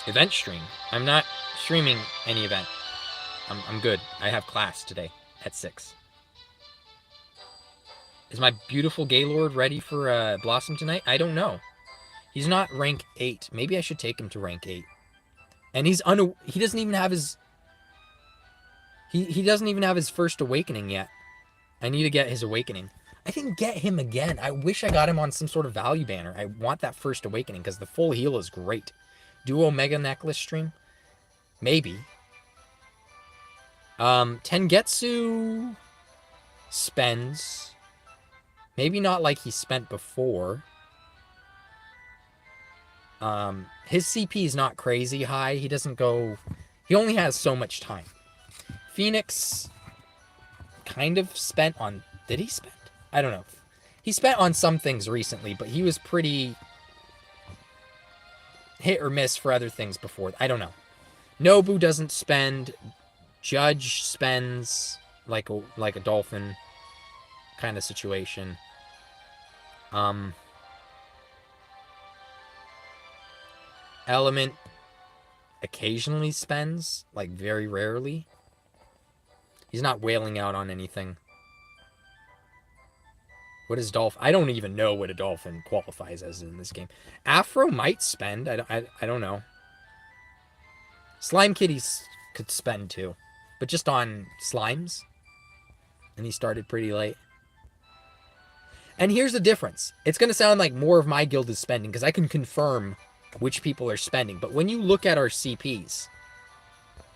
Event stream. I'm not streaming any event. I'm good. I have class today at 6. Is my beautiful Gaylord ready for Blossom tonight? I don't know. He's not rank 8. Maybe I should take him to rank 8. And he doesn't even have his he doesn't even have his first awakening yet. I need to get his awakening. I can get him again. I wish I got him on some sort of value banner. I want that first awakening because the full heal is great. Duo Mega Necklace stream? Maybe. Tengetsu spends. Maybe not like he spent before. His CP is not crazy high. He doesn't go... He only has so much time. Phoenix kind of spent on... Did he spend? I don't know. He spent on some things recently, but he was pretty hit or miss for other things before. I don't know. Nobu doesn't spend. Judge spends like a dolphin kind of situation. Element occasionally spends, like very rarely. He's not wailing out on anything. What is dolphin? I don't even know what a dolphin qualifies as in this game. Afro might spend. I don't know. Slime Kitties could spend too, but just on slimes. And he started pretty late. And here's the difference. It's going to sound like more of my guild is spending because I can confirm which people are spending. But when you look at our CPs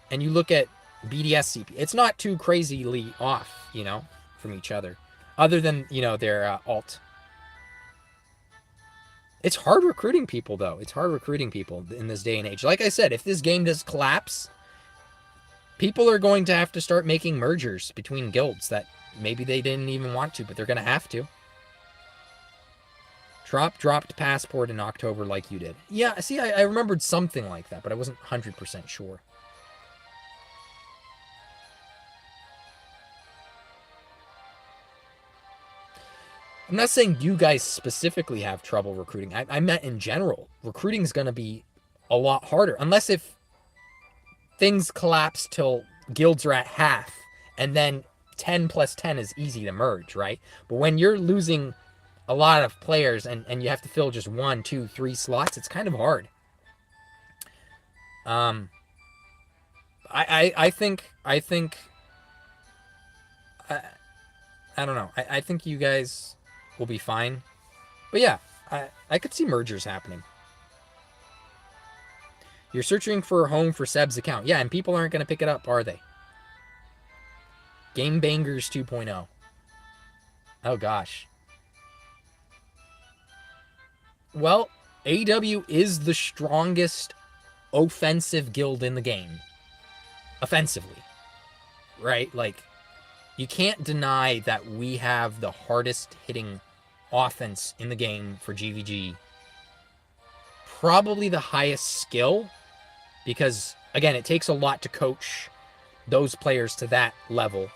and you look at BDS CP, it's not too crazily off, you know, from each other. Other than, you know, their alt. It's hard recruiting people, though. It's hard recruiting people in this day and age. Like I said, if this game does collapse, people are going to have to start making mergers between guilds that maybe they didn't even want to, but they're going to have to. Dropped Passport in October like you did. Yeah, see, I remembered something like that, but I wasn't 100% sure. I'm not saying you guys specifically have trouble recruiting. I meant in general. Recruiting is going to be a lot harder. Unless if things collapse till guilds are at half, and then 10 plus 10 is easy to merge, right? But when you're losing a lot of players and you have to fill just 1, 2, 3 slots, it's kind of hard. I think I don't know. I think you guys will be fine. But yeah, I could see mergers happening. You're searching for a home for Seb's account. Yeah, and people aren't going to pick it up, are they? Game Bangers 2.0. Oh, gosh. Well, AW is the strongest offensive guild in the game. Offensively. Right? Like, you can't deny that we have the hardest hitting offense in the game for GVG. Probably the highest skill, because, again, it takes a lot to coach those players to that level.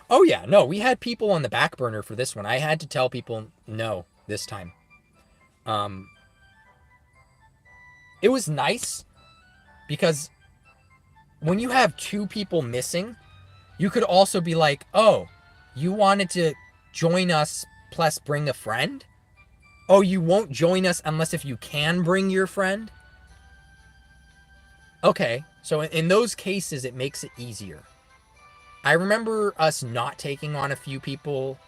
Oh, yeah, no, we had people on the back burner for this one. I had to tell people no this time. It was nice because when you have 2 people missing, you could also be like, oh, you wanted to join us plus bring a friend? Oh, you won't join us unless if you can bring your friend? Okay, so in those cases, it makes it easier. I remember us not taking on a few people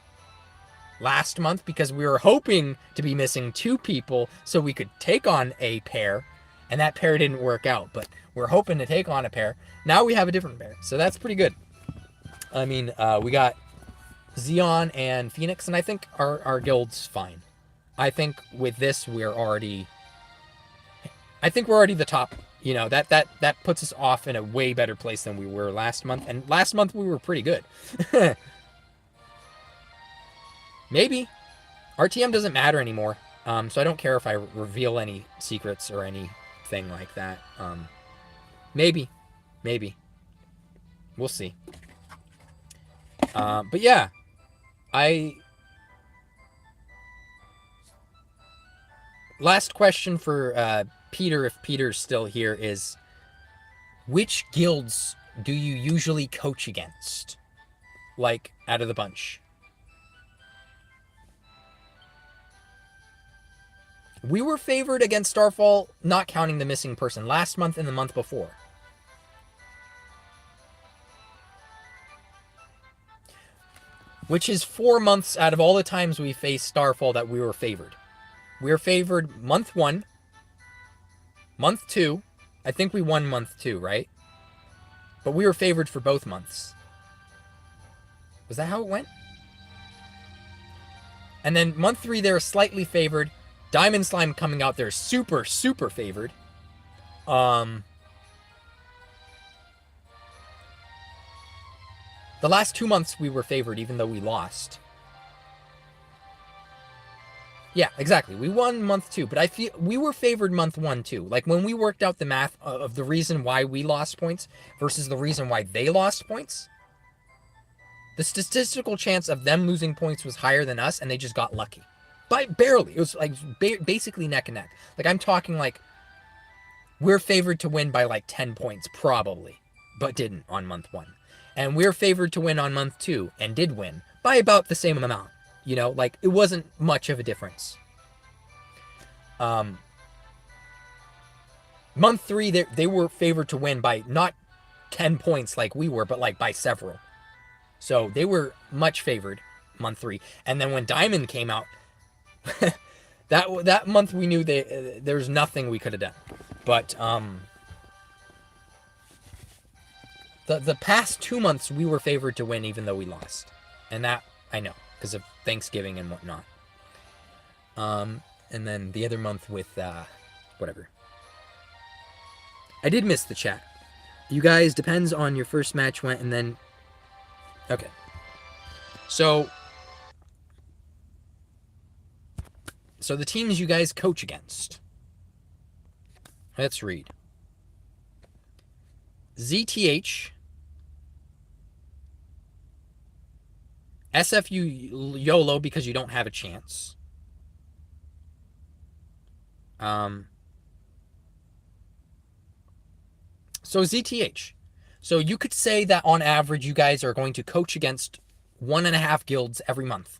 last month because we were hoping to be missing 2 people so we could take on a pair, and that pair didn't work out, but we're hoping to take on a pair. Now we have a different pair, so that's pretty good. I mean, we got Xeon and Phoenix, and I think our guild's fine. I think with this, we're already the top. You know, that puts us off in a way better place than we were last month. And last month we were pretty good. Maybe. RTM doesn't matter anymore. So I don't care if I reveal any secrets or anything like that. Maybe. We'll see. But yeah. last question for Peter, if Peter's still here, is which guilds do you usually coach against? Like, out of the bunch. We were favored against Starfall, not counting the missing person, last month and the month before. Which is 4 months out of all the times we faced Starfall that we were favored. We were favored month 1, month 2. I think we won month 2, right? But we were favored for both months. Was that how it went? And then month 3, they were slightly favored. Diamond Slime coming out there super, super favored. The last 2 months we were favored, even though we lost. Yeah, exactly. We won month 2, but I feel we were favored month 1 too. Like when we worked out the math of the reason why we lost points versus the reason why they lost points, the statistical chance of them losing points was higher than us, and they just got lucky. But barely. It was like basically neck and neck. Like I'm talking like we're favored to win by like 10 points probably, but didn't on month 1. And we're favored to win on month 2 and did win by about the same amount. You know, like it wasn't much of a difference. Month 3, they were favored to win by not 10 points like we were, but like by several. So they were much favored month 3. And then when Diamond came out, that month we knew there's nothing we could have done. But the past 2 months we were favored to win even though we lost. And that I know because of Thanksgiving and whatnot. And then the other month with whatever. I did miss the chat. You guys, depends on your first match went, and then okay. So the teams you guys coach against. Let's read. ZTH, SFU YOLO because you don't have a chance. So ZTH. So you could say that on average you guys are going to coach against 1.5 guilds every month.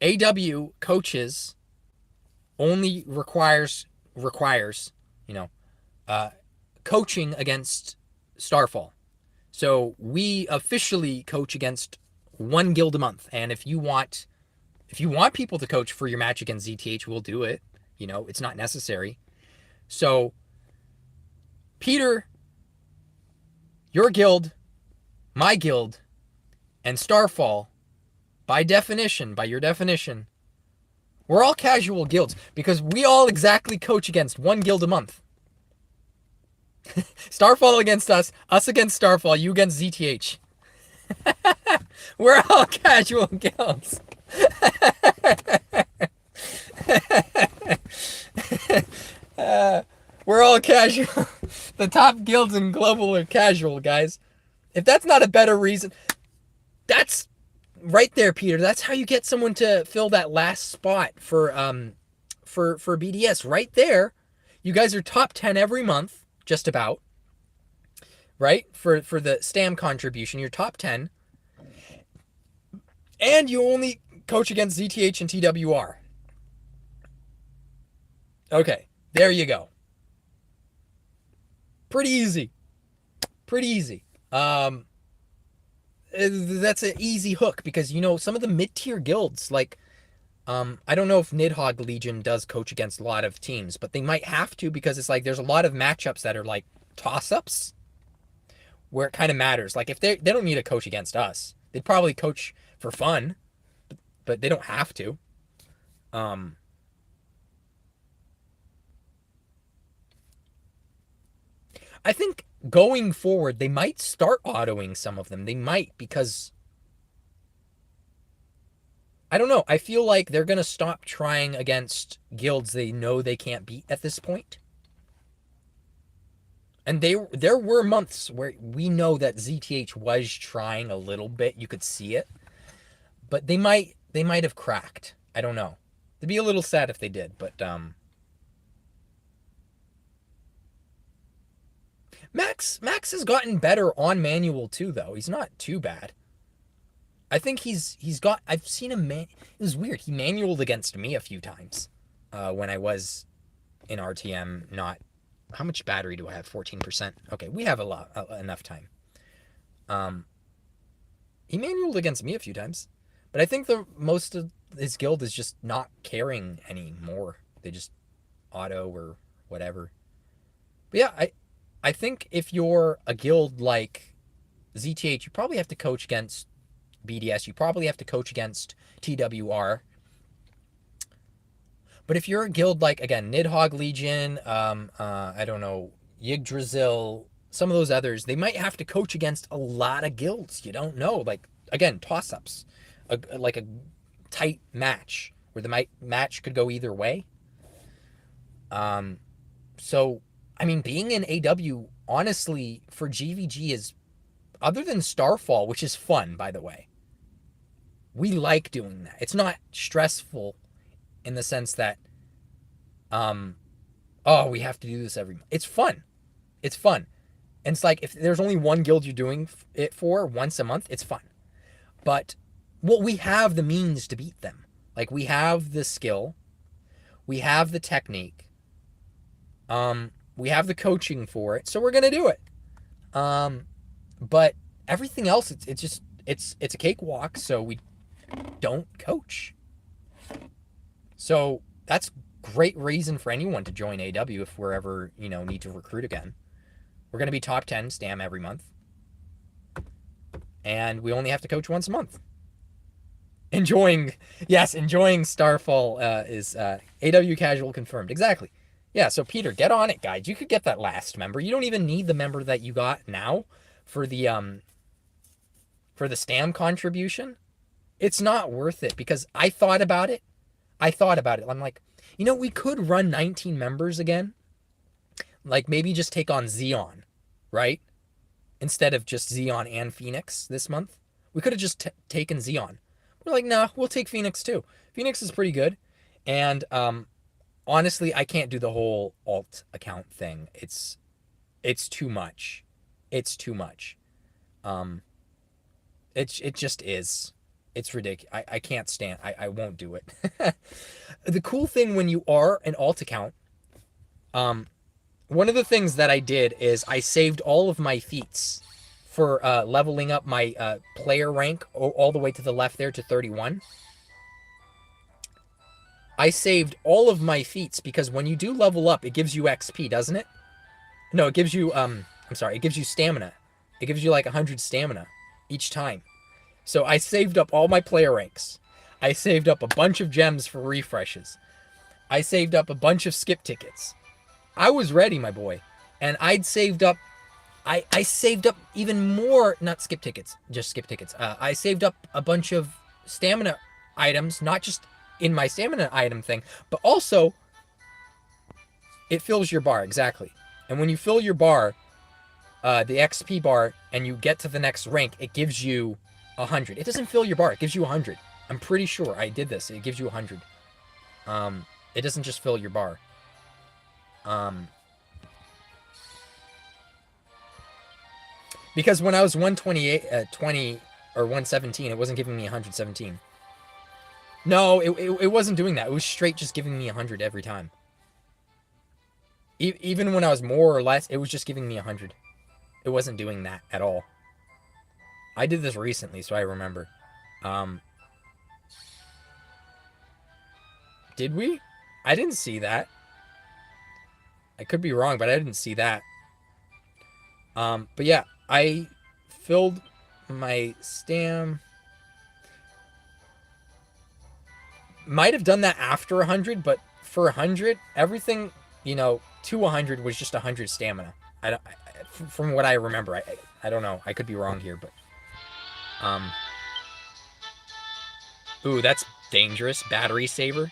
AW coaches only requires, you know, coaching against Starfall. So we officially coach against 1 guild a month. And if you want people to coach for your match against ZTH, we'll do it. You know, it's not necessary. So Peter, your guild, my guild, and Starfall, by your definition, we're all casual guilds because we all exactly coach against 1 guild a month. Starfall against us against Starfall, you against ZTH. We're all casual guilds. We're all casual. The top guilds in global are casual, guys. If that's not a better reason, that's right there, Peter. That's how you get someone to fill that last spot for BDS. Right there, you guys are top 10 every month, just about. Right for the STAM contribution, you're top 10, and you only coach against ZTH and TWR. Okay, there you go. Pretty easy. That's an easy hook because, you know, some of the mid-tier guilds, like, I don't know if Nidhogg Legion does coach against a lot of teams, but they might have to because it's like there's a lot of matchups that are like toss-ups where it kind of matters. Like if they don't need to coach against us. They'd probably coach for fun, but they don't have to. I think going forward, they might start autoing some of them. They might because, I don't know. I feel like they're going to stop trying against guilds they know they can't beat at this point. And there were months where we know that ZTH was trying a little bit. You could see it. But they might have cracked. I don't know. It'd be a little sad if they did, but Max has gotten better on manual too, though. He's not too bad. I think he's got. I've seen him. It was weird. He manualed against me a few times when I was in RTM. Not how much battery do I have? 14%. Okay, we have a lot enough time. Um, he manualed against me a few times, but I think the most of his guild is just not caring anymore. They just auto or whatever. But yeah, I think if you're a guild like ZTH, you probably have to coach against BDS. You probably have to coach against TWR. But if you're a guild like, again, Nidhogg Legion, I don't know, Yggdrasil, some of those others, they might have to coach against a lot of guilds. You don't know. Like, again, toss-ups. Like a tight match where the match could go either way. So, I mean, being in AW, honestly, for GVG is, other than Starfall, which is fun, by the way, we like doing that. It's not stressful in the sense that, oh, we have to do this every month. It's fun. It's fun. And it's like if there's only one guild you're doing it for once a month, it's fun. But well, we have the means to beat them. Like we have the skill, we have the technique, we have the coaching for it, so we're gonna do it. But everything else, it's just it's a cakewalk. So we don't coach. So that's great reason for anyone to join AW if we're ever need to recruit again. We're gonna be top 10 Stam every month, and we only have to coach once a month. Enjoying Starfall is AW casual confirmed. Exactly. Yeah, so Peter, get on it, guys. You could get that last member. You don't even need the member that you got now for the Stam contribution. It's not worth it because I thought about it. I'm like, we could run 19 members again. Like maybe just take on Xeon, right? Instead of just Xeon and Phoenix this month. We could have just taken Xeon. We're like, nah, we'll take Phoenix too. Phoenix is pretty good. And honestly, I can't do the whole alt account thing. It's too much. It's too much. It just is. It's ridiculous. I can't stand. I won't do it. The cool thing when you are an alt account, one of the things that I did is I saved all of my feats for leveling up my player rank all the way to the left there to 31. I saved all of my feats because when you do level up, it gives you XP, doesn't it? No, it gives you, I'm sorry, it gives you stamina. It gives you like 100 stamina each time. So I saved up all my player ranks. I saved up a bunch of gems for refreshes. I saved up a bunch of skip tickets. I was ready, my boy. And I saved up even more, not skip tickets, just skip tickets. I saved up a bunch of stamina items, not just in my stamina item thing, but also it fills your bar, exactly. And when you fill your bar, the XP bar, and you get to the next rank, it gives you 100. It doesn't fill your bar, it gives you 100. I'm pretty sure I did this. It gives you 100. It doesn't just fill your bar. Because when I was 128, 20 or 117, it wasn't giving me 117. No, it wasn't doing that. It was straight just giving me 100 every time. Even when I was more or less, it was just giving me 100. It wasn't doing that at all. I did this recently, so I remember. Did we? I didn't see that. I could be wrong, but I didn't see that. But yeah, I filled my stam. Might have done that after 100, but for 100, everything, to 100 was just 100 stamina. From what I remember, I don't know. I could be wrong here, but ooh, that's dangerous. Battery saver.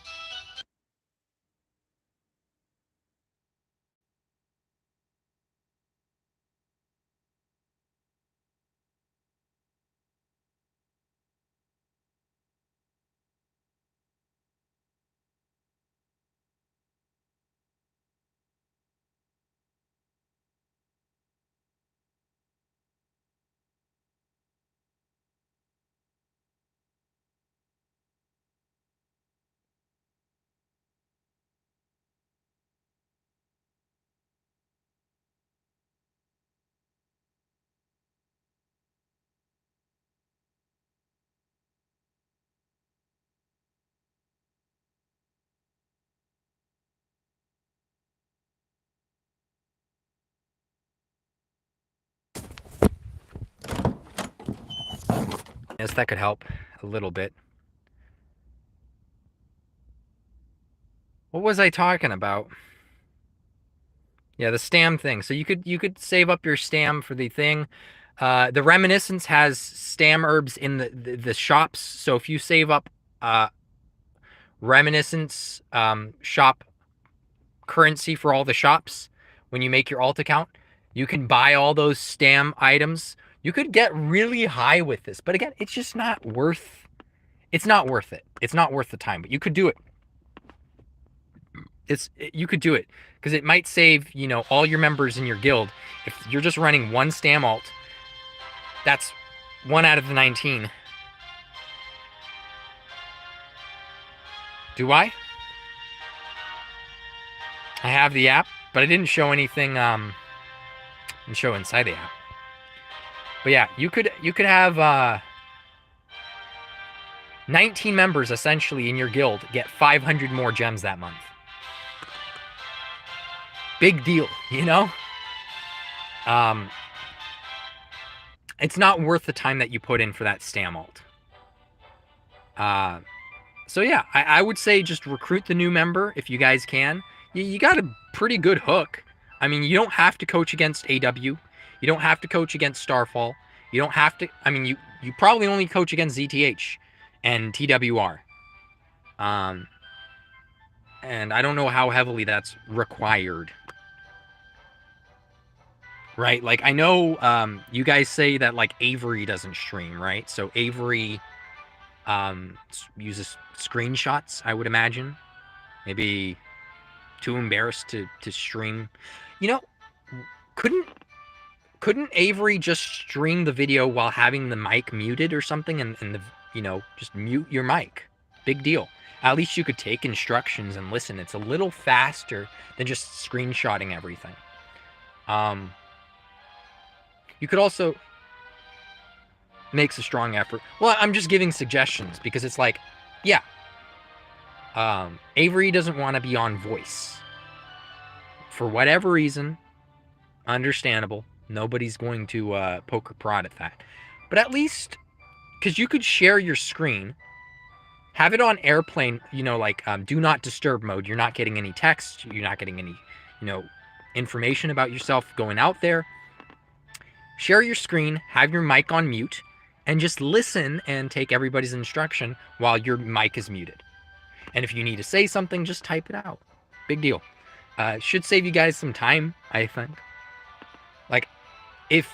Yes, that could help a little bit. What was I talking about? Yeah, the stam thing. So you could save up your stam for the thing. The Reminiscence has stam herbs in the shops. So if you save up Reminiscence shop currency for all the shops when you make your alt account, you can buy all those stam items. You could get really high with this, but again, it's just not worth. It's not worth it. It's not worth the time, but you could do it. You could do it because it might save all your members in your guild. If you're just running one stam alt, that's 1 out of the 19. Do I have the app, but I didn't show anything didn't show inside the app. But yeah, you could have 19 members essentially in your guild get 500 more gems that month. Big deal, it's not worth the time that you put in for that stam alt. So yeah, I would say just recruit the new member if you guys can. You got a pretty good hook. I mean, you don't have to coach against AW. You don't have to coach against Starfall. You don't have to. I mean, you probably only coach against ZTH and TWR. And I don't know how heavily that's required. Right? Like, I know you guys say that, like, Avery doesn't stream, right? So Avery uses screenshots, I would imagine. Maybe too embarrassed to stream. Couldn't Avery just stream the video while having the mic muted or something and just mute your mic? Big deal. At least you could take instructions and listen. It's a little faster than just screenshotting everything. You could also makes a strong effort. Well, I'm just giving suggestions because it's like, yeah, Avery doesn't want to be on voice for whatever reason. Understandable. Nobody's going to poke or prod at that. But at least, because you could share your screen, have it on airplane, like do not disturb mode. You're not getting any text. You're not getting any, information about yourself going out there. Share your screen, have your mic on mute, and just listen and take everybody's instruction while your mic is muted. And if you need to say something, just type it out. Big deal. Should save you guys some time, I think. Like, if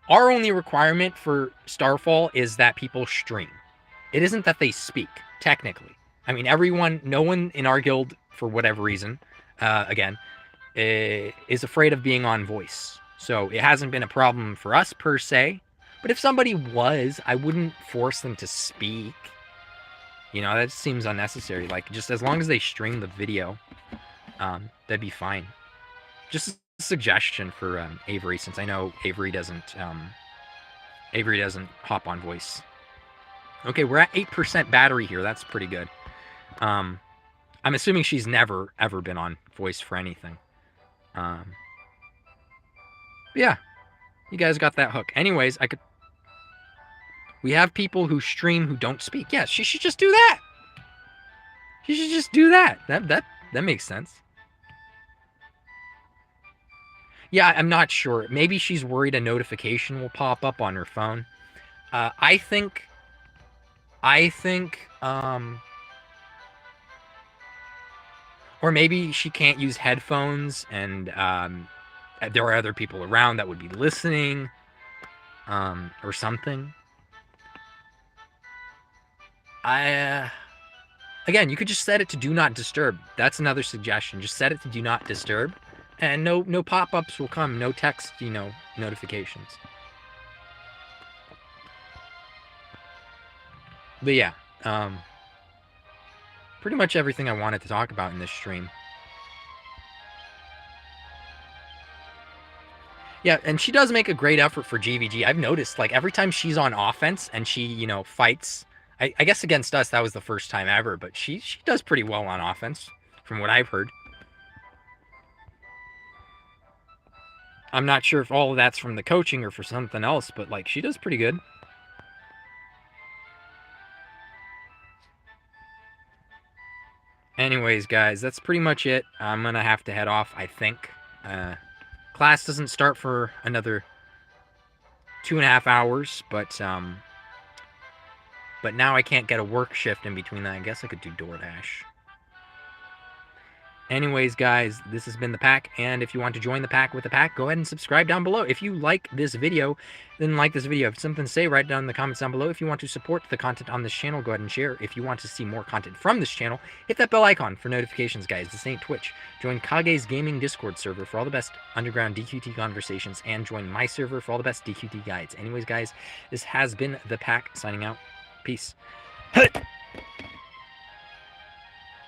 our only requirement for Starfall is that people stream. It isn't that they speak, technically. I mean, no one in our guild, for whatever reason, again, is afraid of being on voice. So it hasn't been a problem for us per se. But if somebody was, I wouldn't force them to speak. That seems unnecessary. Like, just as long as they stream the video, that'd be fine. Just a suggestion for Avery, since I know Avery doesn't hop on voice. Okay, we're at 8% battery here. That's pretty good. I'm assuming she's never, ever been on voice for anything. Yeah, you guys got that hook. Anyways, we have people who stream who don't speak. Yeah, she should just do that. She should just do that. That makes sense. Yeah, I'm not sure. Maybe she's worried a notification will pop up on her phone. I think, or maybe she can't use headphones and there are other people around that would be listening, or something. Again, you could just set it to do not disturb. That's another suggestion. Just set it to do not disturb, and no pop-ups will come. No text, notifications. But yeah, pretty much everything I wanted to talk about in this stream. Yeah, and she does make a great effort for GVG. I've noticed, like, every time she's on offense and she, fights, I guess against us, that was the first time ever, but she does pretty well on offense, from what I've heard. I'm not sure if all of that's from the coaching or for something else, but, like, she does pretty good. Anyways, guys, that's pretty much it. I'm gonna have to head off, I think. Class doesn't start for another 2.5 hours, but now I can't get a work shift in between that. I guess I could do DoorDash. Anyways, guys, this has been the pack, and if you want to join the pack with the pack, go ahead and subscribe down below. If you like this video, then like this video. If you have something to say, write down in the comments down below. If you want to support the content on this channel, go ahead and share. If you want to see more content from this channel, hit that bell icon for notifications, guys. This ain't Twitch. Join Kage's gaming Discord server for all the best underground DQT conversations, and join my server for all the best DQT guides. Anyways, guys, this has been the pack, signing out. Peace.